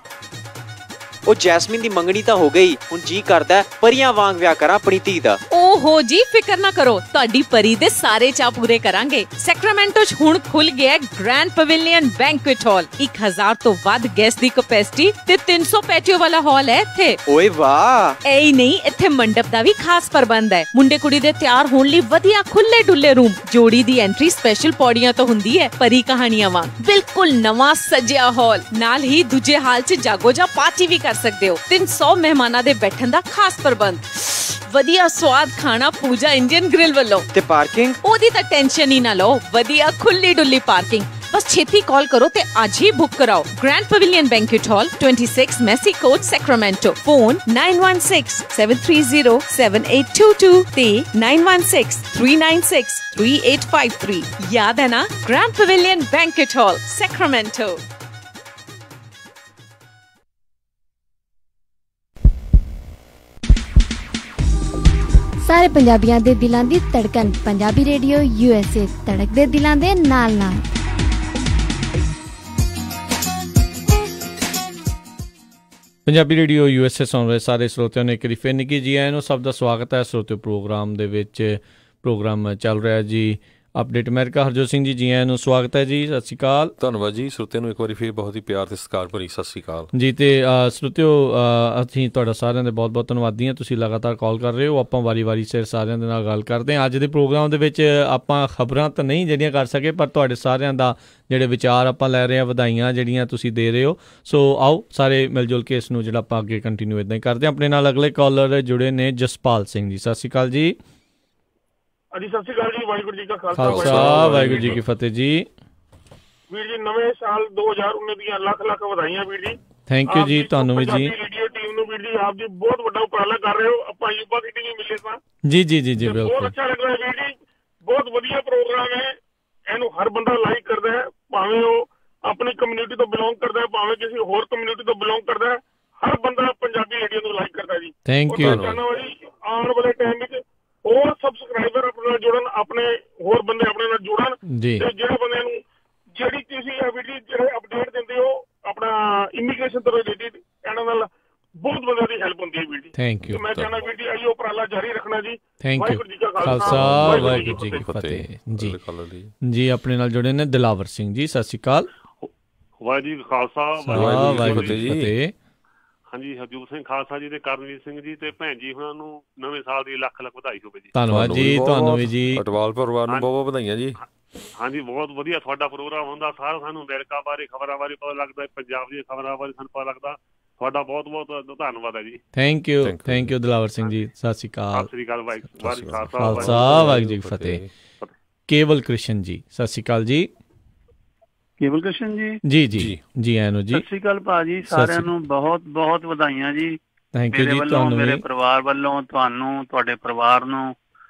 Speaker 16: ਉਹ ਜੈਸਮੀਨ ਦੀ ਮੰਗਣੀ ਤਾਂ ਹੋ ਗਈ, ਹੁਣ ਜੀ ਕਰਦਾ ਪਰੀਆਂ ਵਾਂਗ ਵਿਆਹ ਕਰਾਂ ਆਪਣੀ ਧੀ ਦਾ।
Speaker 17: ਓਹੋ ਜੀ, ਫਿਕਰ ਨਾ ਕਰੋ, ਤੁਹਾਡੀ ਪਰੀ ਦੇ ਸਾਰੇ ਚਾਅ ਪੂਰੇ ਕਰਾਂਗੇ। ਸੈਕਰਾਮੈਂਟੋ 'ਚ ਹੁਣ ਖੁੱਲ ਗਿਆ ਗ੍ਰੈਂਡ ਪਵੇਲੀਅਨ ਬੈਂਕੁਏਟ ਹਾਲ। 1000 ਤੋਂ ਵੱਧ ਗੈਸਟ ਦੀ ਕੈਪੈਸਿਟੀ ਤੇ 300 ਪੈਟੀਓ ਵਾਲਾ ਹਾਲ ਹੈ ਇੱਥੇ।
Speaker 16: ਓਏ ਵਾਹ!
Speaker 17: ਐ ਨਹੀਂ, ਇੱਥੇ ਮੰਡਪ ਦਾ ਵੀ ਖਾਸ ਪ੍ਰਬੰਧ ਹੈ। ਮੁੰਡੇ ਕੁੜੀ ਦੇ ਤਿਆਰ ਹੋਣ ਲਈ ਵਧੀਆ ਖੁੱਲੇ ਡੁੱਲੇ ਰੂਮ। ਜੋੜੀ ਦੀ ਐਂਟਰੀ ਸਪੈਸ਼ਲ ਪੌੜੀਆਂ ਤੋਂ ਹੁੰਦੀ ਹੈ, ਪਰੀ ਕਹਾਣੀਆਂ ਵਾਂਗ। ਬਿਲਕੁਲ ਨਵਾਂ ਸਜਿਆ ਹਾਲ। ਨਾਲ ਹੀ ਦੂਜੇ ਹਾਲ 'ਚ ਜਾਗੋ ਜਾਂ ਪਾਰਟੀ ਵੀ ਕਰ ਸਕਦੇ ਹੋ। 300 ਮਹਿਮਾਨਾਂ ਦੇ ਬੈਠਣ ਦਾ ਖਾਸ ਪ੍ਰਬੰਧ। ਵਧੀਆ ਸਵਾਦ ਖਾਣਾ ਪੂਜਾ ਇੰਡੀਅਨ ਗ੍ਰਿਲ ਵੱਲੋਂ।
Speaker 16: ਤੇ ਪਾਰਕਿੰਗ?
Speaker 17: ਉਹਦੀ ਤਾਂ ਟੈਨਸ਼ਨ ਹੀ ਨਾ ਲਓ, ਵਧੀਆ ਖੁੱਲੀ ਡੁੱਲੀ ਪਾਰਕਿੰਗ। ਬਸ ਛੇਤੀ ਕਾਲ ਕਰੋ ਤੇ ਅੱਜ ਹੀ ਬੁੱਕ ਕਰਾਓ। ਗ੍ਰੈਂਡ ਪਵੇਲੀਅਨ ਬੈਂਕੁਏਟ ਹਾਲ, 26 ਮੈਸੀ ਕੋਰਟ, ਸੈਕਰਾਮੈਂਟੋ। ਫੋਨ 9163707822 ਤੇ 9163963853। ਯਾਦ ਹੈ ਨਾ? ਗ੍ਰੈਂਡ ਪਵੇਲੀਅਨ ਬੈਂਕੁਏਟ ਹਾਲ, ਸੈਕਰਾਮੈਂਟੋ।
Speaker 18: ਸਾਰੇ ਪੰਜਾਬੀਆਂ ਦੇ ਦਿਲਾਂ ਦੀ ਧੜਕਨ, ਪੰਜਾਬੀ ਰੇਡੀਓ USA, ਧੜਕਦੇ ਦਿਲਾਂ ਦੇ ਨਾਲ ਨਾਲ।
Speaker 1: ਪੰਜਾਬੀ ਰੇਡੀਓ USA ਸੁਣ ਰਹੇ ਸਾਰੇ ਸਰੋਤਿਆਂ ਨੂੰ ਇੱਕ ਵਾਰੀ ਫਿਰ ਨਿੱਘੀ ਜੀ ਆਇਆਂ ਨੂੰ। ਸਭ ਦਾ ਸਵਾਗਤ ਹੈ ਸਰੋਤਿਓ ਪ੍ਰੋਗਰਾਮ ਦੇ ਵਿੱਚ। ਪ੍ਰੋਗਰਾਮ ਚੱਲ ਰਿਹਾ ਜੀ ਅਪਡੇਟ ਅਮਰੀਕਾ। ਹਰਜੋਤ ਸਿੰਘ ਜੀ, ਜੀ ਆਇਆਂ ਨੂੰ ਸਵਾਗਤ ਹੈ ਜੀ। ਸਤਿ ਸ਼੍ਰੀ ਅਕਾਲ।
Speaker 2: ਧੰਨਵਾਦ ਜੀ। ਸਰੋਤਿਆਂ ਨੂੰ ਇੱਕ ਵਾਰੀ ਫਿਰ ਬਹੁਤ ਹੀ ਪਿਆਰ ਤੇ ਸਤਿਕਾਰ ਭਰੀ ਸਤਿ ਸ਼੍ਰੀ ਅਕਾਲ
Speaker 1: ਜੀ। ਤੇ ਸਰੋਤਿਓ, ਅਸੀਂ ਤੁਹਾਡਾ ਸਾਰਿਆਂ ਦੇ ਬਹੁਤ ਬਹੁਤ ਧੰਨਵਾਦੀ ਹਾਂ, ਤੁਸੀਂ ਲਗਾਤਾਰ ਕਾਲ ਕਰ ਰਹੇ ਹੋ। ਆਪਾਂ ਵਾਰੀ ਸਿਰ ਸਾਰਿਆਂ ਦੇ ਨਾਲ ਗੱਲ ਕਰਦੇ ਹਾਂ। ਅੱਜ ਦੇ ਪ੍ਰੋਗਰਾਮ ਦੇ ਵਿੱਚ ਆਪਾਂ ਖਬਰਾਂ ਤਾਂ ਨਹੀਂ ਜਿਹੜੀਆਂ ਕਰ ਸਕੇ, ਪਰ ਤੁਹਾਡੇ ਸਾਰਿਆਂ ਦਾ ਜਿਹੜੇ ਵਿਚਾਰ ਆਪਾਂ ਲੈ ਰਹੇ ਹਾਂ, ਵਧਾਈਆਂ ਜਿਹੜੀਆਂ ਤੁਸੀਂ ਦੇ ਰਹੇ ਹੋ। ਸੋ ਆਓ ਸਾਰੇ ਮਿਲ ਜੁਲ ਕੇ ਇਸ ਨੂੰ ਜਿਹੜਾ ਆਪਾਂ ਅੱਗੇ ਕੰਟੀਨਿਊ ਇੱਦਾਂ ਹੀ ਕਰਦੇ ਹਾਂ। ਆਪਣੇ ਨਾਲ ਅਗਲੇ ਕਾਲਰ ਜੁੜੇ ਨੇ ਜਸਪਾਲ ਸਿੰਘ ਜੀ। ਸਤਿ ਸ਼੍ਰੀ ਅਕਾਲ ਜੀ।
Speaker 19: ਹਾਂਜੀ, ਸਤਿ ਸ਼੍ਰੀ ਅਕਾਲ ਜੀ। ਵਾਹਿਗੁਰੂ ਜੀ ਕਾ ਖਾਲਸਾ,
Speaker 1: ਵਾਹਿਗੁਰੂ ਜੀ ਕੀ ਫਤਿਹ ਜੀ।
Speaker 19: ਵੀਰ ਜੀ, ਨਵੇਂ ਸਾਲ 2019 ਦੀਆਂ ਲੱਖ ਲੱਖ ਵਧਾਈਆਂ ਵੀਰ ਜੀ।
Speaker 1: ਥੈਂਕ ਯੂ ਜੀ। ਤੁਹਾਨੂੰ ਵੀ ਜੀ।
Speaker 19: ਰੇਡੀਓ ਟੀਮ ਨੂੰ ਵੀਰ ਜੀ, ਆਪ ਜੀ ਬਹੁਤ ਵੱਡਾ ਉਪਰਾਲਾ ਕਰ ਰਹੇ ਹੋ। ਆਪਾਂ ਯੂਬਾ ਸਿਟੀ ਵੀ ਮਿਲੇ ਸਾਂ
Speaker 1: ਜੀ ਜੀ ਜੀ ਜੀ, ਬਿਲਕੁਲ।
Speaker 19: ਬਹੁਤ ਅੱਛਾ ਲੱਗ ਰਿਹਾ ਵੀਰ ਜੀ, ਬਹੁਤ ਵਧੀਆ ਪ੍ਰੋਗਰਾਮ ਹੈ। ਇਹਨੂੰ ਹਰ ਬੰਦਾ ਲਾਈਕ ਕਰਦਾ ਹੈ, ਭਾਵੇਂ ਉਹ ਆਪਣੀ ਕਮਿਊਨਿਟੀ ਤੋਂ ਬਿਲੋਂਗ ਕਰਦਾ ਹੈ, ਭਾਵੇਂ ਕਿਸੇ ਹੋਰ ਕਮਿਊਨਿਟੀ ਤੋਂ ਬਿਲੋਂਗ ਕਰਦਾ ਹੈ। ਹਰ ਬੰਦਾ ਪੰਜਾਬੀ ਰੇਡੀਓ ਨੂੰ ਲਾਈਕ ਕਰਦਾ ਜੀ।
Speaker 1: Thank you.
Speaker 19: ਆਉਣ ਵਾਲੇ ਟਾਈਮ ਵਿੱਚ ਹੋਰ ਸਬਸਕ੍ਰਾਈਬਰ ਆਪਣੇ ਨਾਲ ਜੁੜਨ, ਆਪਣੇ ਹੋਰ ਬੰਦੇ ਆਪਣੇ ਨਾਲ ਜੁੜਨ ਤੇ ਜਿਹੜੇ ਬੰਦੇ ਨੂੰ ਜਿਹੜੀ ਤੁਸੀਂ ਜਿਹੜੇ ਅਪਡੇਟ ਦਿੰਦੇ ਹੋ ਆਪਣਾ ਇਮੀਗ੍ਰੇਸ਼ਨ ਤੋਂ ਰਿਲੇਟਿਡ, ਇਹਨਾਂ ਨਾਲ ਬਹੁਤ ਬੰਦਿਆਂ ਦੀ ਹੈਲਪ ਹੁੰਦੀ ਹੈ ਵੀਰ ਜੀ।
Speaker 1: Thank you.
Speaker 19: ਮੈਂ ਚਾਹੁੰਦਾ ਵੀਰ ਜੀ ਇਹੀ ਉਪਰਾਲਾ ਜਾਰੀ ਰੱਖਣਾ ਜੀ।
Speaker 1: ਵਾਹਿਗੁਰੂ ਜੀ ਕਾ ਖਾਲਸਾ, ਵਾਹਿਗੁਰੂ ਜੀ ਕੀ ਫਤਿਹ ਜੀ। ਜੀ ਆਪਣੇ ਨਾਲ ਜੁੜੇ ਨੇ ਦਿਲਾਵਰ ਸਿੰਘ ਜੀ। ਸਤਿ ਸ਼੍ਰੀ ਅਕਾਲ।
Speaker 20: ਵਾਹਿਗੁਰੂ ਜੀ ਕਾ ਖਾਲਸਾ,
Speaker 1: ਵਾਹਿਗੁਰੂ ਜੀ ਕੀ ਫਤਿਹ।
Speaker 20: ਹਾਂਜੀ, ਹਰਜੋਤ ਸਿੰਘ ਖਾਲਸਾ ਜੀ ਤੇ ਕਰਨਵੀਰ ਸਿੰਘ ਜੀ ਤੇ ਭੈਣ ਜੀ ਉਹਨਾਂ ਨੂੰ ਨਵੇਂ ਸਾਲ ਦੀ ਲੱਖ ਲੱਖ ਵਧਾਈ ਹੋਵੇ ਜੀ।
Speaker 1: ਧੰਨਵਾਦ ਜੀ। ਤੁਹਾਨੂੰ ਵੀ ਜੀ।
Speaker 2: ਅਟਵਾਲ ਪਰਿਵਾਰ ਨੂੰ ਬਹੁਤ ਬਹੁਤ ਵਧਾਈਆਂ ਜੀ।
Speaker 20: ਹਾਂਜੀ, ਬਹੁਤ ਵਧੀਆ ਤੁਹਾਡਾ ਪ੍ਰੋਗਰਾਮ ਹੁੰਦਾ। ਸਾਰਾ ਸਾਨੂੰ ਅਮਰੀਕਾ ਬਾਰੇ ਖਬਰਾਂ ਬਾਰੇ ਪਤਾ ਲੱਗਦਾ, ਪੰਜਾਬ ਦੀਆਂ ਖਬਰਾਂ ਬਾਰੇ ਸਾਨੂੰ ਪਤਾ ਲੱਗਦਾ। ਤੁਹਾਡਾ ਬਹੁਤ ਬਹੁਤ ਧੰਨਵਾਦ ਹੈ ਜੀ।
Speaker 1: Thank you. Thank you Dilawar Singh ji. ਸਤਿ ਸ਼੍ਰੀ ਅਕਾਲ।
Speaker 20: ਸਤਿ ਸ਼੍ਰੀ ਅਕਾਲ। ਵਾਹਿਗੁਰੂ ਜੀ ਕਾ
Speaker 1: ਖਾਲਸਾ, ਵਾਹਿਗੁਰੂ ਜੀ ਕੀ ਫਤਿਹ। ਕੇਵਲ ਕ੍ਰਿਸ਼ਨ ਜੀ, ਸਤਿ ਸ਼੍ਰੀ ਅਕਾਲ ਜੀ।
Speaker 21: ਕੇਵਲ ਕ੍ਰਿਸ਼ਨ ਜੀ।
Speaker 1: ਜੀ ਜੀ ਜੀ ਆਇਆਂ ਜੀ।
Speaker 21: ਸਤਿ ਸ਼੍ਰੀ ਅਕਾਲ ਭਾਜੀ, ਸਾਰਿਆਂ ਨੂੰ ਬਹੁਤ ਬਹੁਤ ਵਧਾਈਆਂ ਜੀ।
Speaker 1: ਥੈਂਕ ਯੂ ਜੀ। ਤੁਹਾਨੂੰ
Speaker 21: ਮੇਰੇ ਪਰਿਵਾਰ ਵੱਲੋਂ, ਤੁਹਾਨੂੰ, ਤੁਹਾਡੇ ਪਰਿਵਾਰ ਨੂੰ,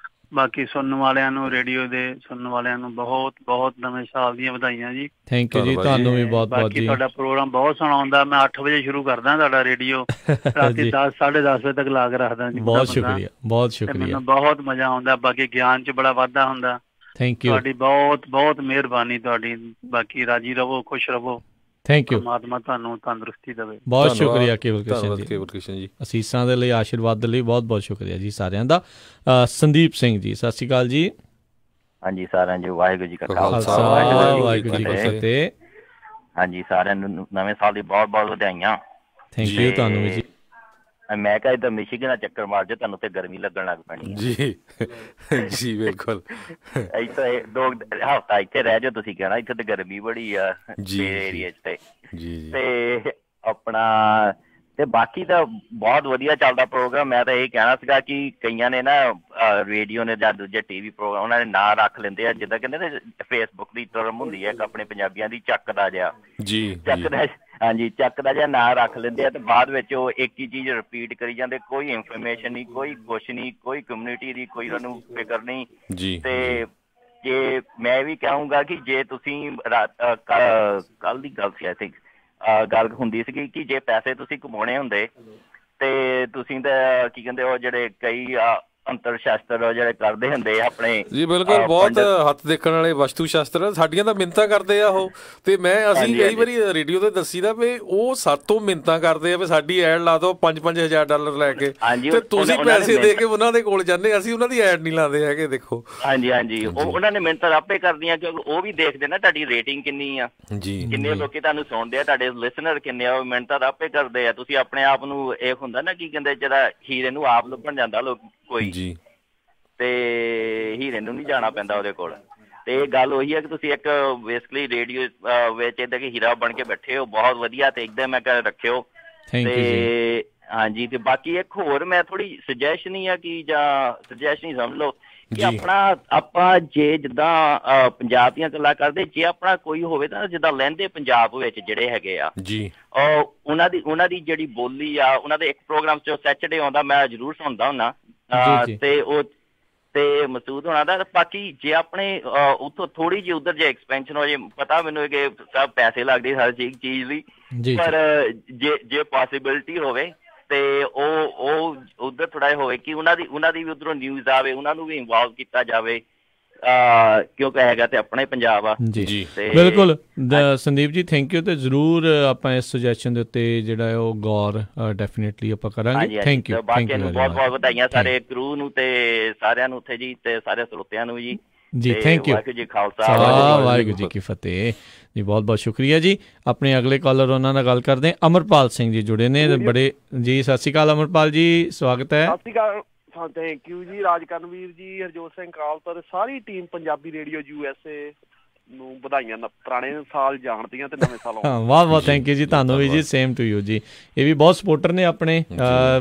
Speaker 21: ਬਾਕੀ ਸੁਣਨ ਵਾਲਿਆਂ ਨੂੰ, ਰੇਡੀਓ ਦੇ ਸੁਣਨ ਵਾਲਿਆਂ ਨੂੰ ਬਹੁਤ ਬਹੁਤ ਨਵੇਂ ਸਾਲ ਦੀਆਂ ਵਧਾਈਆਂ ਜੀ।
Speaker 1: ਥੈਂਕ ਯੂ ਜੀ। ਤੁਹਾਨੂੰ ਵੀ ਬਹੁਤ ਬਹੁਤ ਜੀ।
Speaker 21: ਤੁਹਾਡਾ ਪ੍ਰੋਗਰਾਮ ਬਹੁਤ ਸੋਹਣਾ ਆਉਂਦਾ। ਮੈਂ 8 ਵਜੇ ਸ਼ੁਰੂ ਕਰਦਾ ਤੁਹਾਡਾ ਰੇਡੀਓ, ਰਾਤੀ 10 10:30 ਵਜੇ ਤੱਕ ਲਾ ਕੇ ਰੱਖਦਾ ਜੀ।
Speaker 1: ਬਹੁਤ ਸ਼ੁਕਰੀਆ, ਬਹੁਤ ਸ਼ੁਕਰੀਆ।
Speaker 21: ਮੈਨੂੰ ਬਹੁਤ ਮਜ਼ਾ ਆਉਂਦਾ। ਬਾਕੀ ਗਿਆਨ 'ਚ ਬੜਾ ਵਾਧਾ ਹੁੰਦਾ।
Speaker 1: Thank you.
Speaker 21: ਤੁਹਾਡੀ ਬਹੁਤ ਬਹੁਤ ਮਿਹਰਬਾਨੀ ਤੁਹਾਡੀ। ਬਾਕੀ ਰਾਜੀ ਰਹੋ, ਖੁਸ਼ ਰਹੋ।
Speaker 1: Thank you.
Speaker 21: ਪਰਮਾਤਮਾ ਤੁਹਾਨੂੰ ਤੰਦਰੁਸਤੀ ਦੇਵੇ।
Speaker 1: ਬਹੁਤ ਸ਼ੁਕਰੀਆ ਕੇਵਲ ਕ੍ਰਿਸ਼ਨ ਜੀ।
Speaker 2: ਕੇਵਲ ਕ੍ਰਿਸ਼ਨ ਜੀ,
Speaker 1: ਅਸੀਸਾਂ ਦੇ ਲਈ, ਆਸ਼ੀਰਵਾਦ ਦੇ ਲਈ ਬਹੁਤ ਬਹੁਤ ਸ਼ੁਕਰੀਆ ਜੀ ਸਾਰਿਆਂ ਦਾ। ਸੰਦੀਪ ਸਿੰਘ ਜੀ, ਸਤਿ ਸ਼੍ਰੀ ਅਕਾਲ ਜੀ।
Speaker 22: ਹਾਂਜੀ ਸਾਰਿਆਂ ਨੂੰ ਵਾਹਿਗੁਰੂ ਜੀ ਕਾ
Speaker 1: ਖਾਲਸਾ, ਵਾਹਿਗੁਰੂ ਜੀ ਕੀ ਫਤਿਹ।
Speaker 3: ਹਾਂਜੀ ਸਾਰਿਆਂ ਨੂੰ ਨਵੇਂ ਸਾਲ ਦੀ ਬਹੁਤ ਬਹੁਤ ਵਧਾਈਆਂ।
Speaker 1: ਥੈਂਕ ਯੂ ਤੁਹਾਨੂੰ ਵੀ ਜੀ।
Speaker 3: ਮੈਂ ਕਿਹਾ ਇੱਧਰ ਮਿਸ਼ੀਗਨ ਦਾ ਚੱਕਰ ਮਾਰ ਜਾਓ, ਤੁਹਾਨੂੰ ਤੇ ਗਰਮੀ ਲੱਗਣ ਲੱਗ ਪੈਣੀ
Speaker 2: ਜੀ। ਜੀ ਬਿਲਕੁਲ,
Speaker 3: ਇੱਥੇ 2 ਹਫ਼ਤਾ ਇੱਥੇ ਰਹਿ ਜਾਓ, ਤੁਸੀਂ ਕਹਿਣਾ ਇੱਥੇ ਤੇ ਗਰਮੀ ਬੜੀ ਆ ਏਰੀਏ 'ਚ ਤੇ ਆਪਣਾ ਤੇ ਬਾਕੀ ਤਾਂ ਬਹੁਤ ਵਧੀਆ ਚੱਲਦਾ ਪ੍ਰੋਗਰਾਮ। ਮੈਂ ਤਾਂ ਇਹ ਕਹਿਣਾ ਸੀਗਾ ਕਿ ਕਈਆਂ ਨੇ ਨਾ ਰੇਡੀਓ ਨੇ ਜਾਂ ਦੂਜੇ TV ਪ੍ਰੋਗਰਾਮ ਉਹਨਾਂ ਨੇ ਨਾਂ ਰੱਖ ਲੈਂਦੇ ਆ, ਜਿੱਦਾਂ ਕਹਿੰਦੇ ਨੇ ਫੇਸਬੁੱਕ ਦੀ ਟਰਮ ਹੁੰਦੀ ਹੈ ਇੱਕ ਆਪਣੇ ਪੰਜਾਬੀਆਂ ਦੀ, ਚੱਕਦਾ ਜਿਹਾ ਚੱਕਦਾ, ਹਾਂਜੀ ਚੱਕਦਾ ਜਿਹਾ ਨਾਂ ਰੱਖ ਲੈਂਦੇ ਆ ਤੇ ਬਾਅਦ ਵਿੱਚ ਉਹ ਇੱਕ ਹੀ ਚੀਜ਼ ਰਿਪੀਟ ਕਰੀ ਜਾਂਦੇ, ਕੋਈ ਇਨਫੋਰਮੇਸ਼ਨ ਨਹੀਂ, ਕੋਈ ਕੁਛ ਨਹੀਂ, ਕੋਈ ਕਮਿਊਨਿਟੀ ਦੀ ਕੋਈ ਉਹਨੂੰ ਫਿਕਰ ਨਹੀਂ। ਤੇ ਜੇ ਮੈਂ ਵੀ ਕਹੂੰਗਾ ਕਿ ਜੇ ਤੁਸੀਂ ਕੱਲ ਦੀ ਗੱਲ ਸੀ ਆਈ ਥਿੰਕ ਗੱਲ ਹੁੰਦੀ ਸੀਗੀ ਕਿ ਜੇ ਪੈਸੇ ਤੁਸੀਂ ਕਮਾਉਣੇ ਹੁੰਦੇ ਤੇ ਤੁਸੀਂ ਤਾਂ ਕੀ ਕਹਿੰਦੇ ਉਹ ਜਿਹੜੇ ਕਈ ਅੰਤਰ ਸ਼ਾਸਤਰ ਜਿਹੜੇ ਕਰਦੇ ਹੁੰਦੇ ਆਪਣੇ
Speaker 2: ਜੀ ਬਿਲਕੁਲ ਬਹੁਤ ਹੱਥ ਦੇਖਣ ਵਾਲੇ ਵਸਤੂ ਸ਼ਾਸਤਰ ਸਾਡੀਆਂ ਤਾਂ ਮਿੰਨਤਾਂ ਕਰਦੇ ਆ ਉਹ। ਤੇ ਅਸੀਂ ਕਈ ਵਾਰੀ ਰੇਡੀਓ ਤੇ ਦੱਸੀਦਾ ਵੀ ਉਹ ਸਾਤੋਂ ਮਿੰਨਤਾਂ ਕਰਦੇ ਆ ਵੀ ਸਾਡੀ ਐਡ ਲਾ ਦਿਓ $5,000 ਲੈ ਕੇ, ਤੇ ਤੁਸੀਂ ਪੈਸੇ ਦੇ ਕੇ ਉਹਨਾਂ ਦੇ ਕੋਲ ਜਾਂਦੇ, ਅਸੀਂ ਉਹਨਾਂ ਦੀ ਐਡ ਨਹੀਂ ਲਾਉਂਦੇ ਹੈਗੇ। ਦੇਖੋ
Speaker 3: ਹਾਂਜੀ ਉਹਨਾਂ ਨੇ ਮਿੰਨਤਾਂ ਆਪੇ ਕਰਦੀਆਂ ਕਿਉਂਕਿ ਉਹ ਵੀ ਦੇਖਦੇ ਨਾ ਤੁਹਾਡੀ ਰੇਟਿੰਗ ਕਿੰਨੀ ਆ, ਕਿੰਨੇ ਲੋਕੀ ਤੁਹਾਨੂੰ ਸੁਣਦੇ ਆ, ਤੁਹਾਡੇ ਲਿਸਨਰ ਕਿੰਨੇ ਆ, ਉਹ ਮਿੰਨਤਾਂ ਤਾਂ ਆਪੇ ਕਰਦੇ ਆ। ਤੁਸੀਂ ਆਪਣੇ ਆਪ ਨੂੰ ਇਹ ਹੁੰਦਾ ਨਾ ਕੀ ਕਹਿੰਦੇ ਜਿਹੜਾ ਹੀਰੇ ਨੂੰ ਆਪ ਲੱਭਣ ਜਾਂਦਾ ਲੋਕ ਕੋਈ ਤੇ ਹੀਰੇ ਨੂੰ ਨਹੀਂ ਜਾਣਾ ਪੈਂਦਾ ਉਹਦੇ ਕੋਲ। ਤੇ ਇਹ ਗੱਲ ਉਹੀ ਹੈ ਕਿ ਤੁਸੀਂ ਇੱਕ ਬੇਸਿਕਲੀ ਰੇਡੀਓ ਵਿੱਚ ਏਦਾਂ ਕਿ ਹੀਰਾ ਬਣ ਕੇ ਬੈਠੇ ਹੋ, ਬਹੁਤ ਵਧੀਆ ਤੇ ਇੱਕਦਮ ਮੈਂ ਕਰ ਰੱਖਿਓ। ਤੇ ਹਾਂਜੀ ਤੇ ਬਾਕੀ ਇੱਕ ਹੋਰ ਮੈਂ ਥੋੜੀ ਸੁਜੈਸ਼ਨ ਹੀ ਆ ਕਿ ਜਾਂ ਸੁਜੈਸ਼ਨ ਹੀ ਸਮਝ ਲਓ ਕਿ ਆਪਾਂ ਜੇ ਜਿੱਦਾਂ ਪੰਜਾਬ ਦੀਆਂ ਗੱਲਾਂ ਕਰਦੇ, ਜੇ ਆਪਣਾ ਕੋਈ ਹੋਵੇ ਤਾਂ ਜਿੱਦਾਂ ਲਹਿੰਦੇ ਪੰਜਾਬ ਵਿੱਚ ਜਿਹੜੇ ਹੈਗੇ ਆ ਉਹਨਾਂ ਦੀ ਜਿਹੜੀ ਬੋਲੀ ਆ, ਉਹਨਾਂ ਦੇ ਇੱਕ ਪ੍ਰੋਗਰਾਮ ਚ ਸੈਚਰਡੇ ਆਉਂਦਾ, ਮੈਂ ਜ਼ਰੂਰ ਸੁਣਦਾ ਹੁੰਦਾ ਤੇ ਉਹ ਤੇ ਮਸੂਦ ਹੋਣਾ ਦਾ। ਬਾਕੀ ਜੇ ਆਪਣੇ ਉੱਥੋਂ ਥੋੜੀ ਜਿਹੀ ਉਧਰ ਜੇ ਐਕਸਪੈਂਸ਼ਨ ਹੋ ਜੇ, ਪਤਾ ਮੈਨੂੰ ਕਿ ਸਭ ਪੈਸੇ ਲੱਗਦੇ ਹਰ ਚੀਜ਼ ਲਈ, ਪਰ ਜੇ ਪੋਸੀਬਿਲਿਟੀ ਹੋਵੇ ਤੇ ਉਹ ਉਧਰ ਥੋੜਾ ਜਿਹਾ ਹੋਵੇ ਕਿ ਉਹਨਾਂ ਦੀ ਵੀ ਉਧਰੋਂ ਨਿਊਜ਼ ਆਵੇ, ਉਹਨਾਂ ਨੂੰ ਵੀ ਇਨਵੋਲਵ ਕੀਤਾ ਜਾਵੇ ਕਿਉਂਕਿ ਹੈਗਾ ਤੇ ਆਪਣਾ ਹੀ ਪੰਜਾਬ ਆ।
Speaker 1: ਜੀ ਬਿਲਕੁਲ ਸੰਦੀਪ ਜੀ, ਥੈਂਕ ਯੂ। ਤੇ ਜ਼ਰੂਰ ਆਪਾਂ ਇਸ ਸੁਜੈਸ਼ਨ ਦੇ ਉੱਤੇ ਜਿਹੜਾ ਉਹ ਗੌਰ ਡੈਫੀਨੇਟਲੀ ਆਪਾਂ ਕਰਾਂਗੇ। Thank you.
Speaker 3: ਬਾਕੀ ਨੂੰ ਬਹੁਤ ਬਹੁਤ ਵਧਾਈਆਂ ਸਾਰੇ ਕਰੂ ਨੂੰ ਤੇ ਸਾਰਿਆਂ ਨੂੰ ਉੱਥੇ ਜੀ ਤੇ ਸਾਰੇ ਸਰੋਤਿਆਂ ਨੂੰ ਜੀ।
Speaker 1: ਜੀ ਥੈਂਕ ਯੂ।
Speaker 3: ਵਾਹਿਗੁਰੂ ਜੀ ਖਾਲਸਾ,
Speaker 1: ਵਾਹਿਗੁਰੂ ਜੀ ਕੀ ਫਤਿਹ ਜੀ। ਬਹੁਤ ਬਹੁਤ ਸ਼ੁਕਰੀਆ ਜੀ। ਆਪਣੇ ਅਗਲੇ ਕਾਲਰ ਉਹਨਾਂ ਨਾਲ ਗੱਲ ਕਰਦੇ ਹਾਂ। ਅਮਰਪਾਲ ਸਿੰਘ ਜੀ ਜੁੜੇ ਨੇ ਬੜੇ ਜੀ। ਸਤਿ ਸ਼੍ਰੀ ਅਕਾਲ ਅਮਰਪਾਲ ਜੀ, ਸਵਾਗਤ ਹੈ।
Speaker 22: ਸਤਿ ਸ਼੍ਰੀ ਅਕਾਲ, ਥੈਂਕ ਯੂ ਜੀ। ਰਾਜ ਕਰਨਵੀਰ ਜੀ, ਹਰਜੋਤ ਸਿੰਘ ਕਾਲਪੁਰ, ਸਾਰੀ ਟੀਮ ਪੰਜਾਬੀ ਰੇਡੀਓ USA ਨੂੰ ਵਧਾਈਆਂ। ਪੁਰਾਣੇ ਸਾਲ ਜਾਣਦੀਆਂ ਤੇ ਨਵੇਂ ਸਾਲ
Speaker 1: ਬਹੁਤ ਬਹੁਤ ਥੈਂਕ ਯੂ ਜੀ। ਤੁਹਾਨੂੰ ਵੀ ਜੀ, ਸੇਮ ਟੂ ਯੂ ਜੀ। ਇਹ ਵੀ ਬਹੁਤ ਸਪੋਰਟਰ ਨੇ ਆਪਣੇ,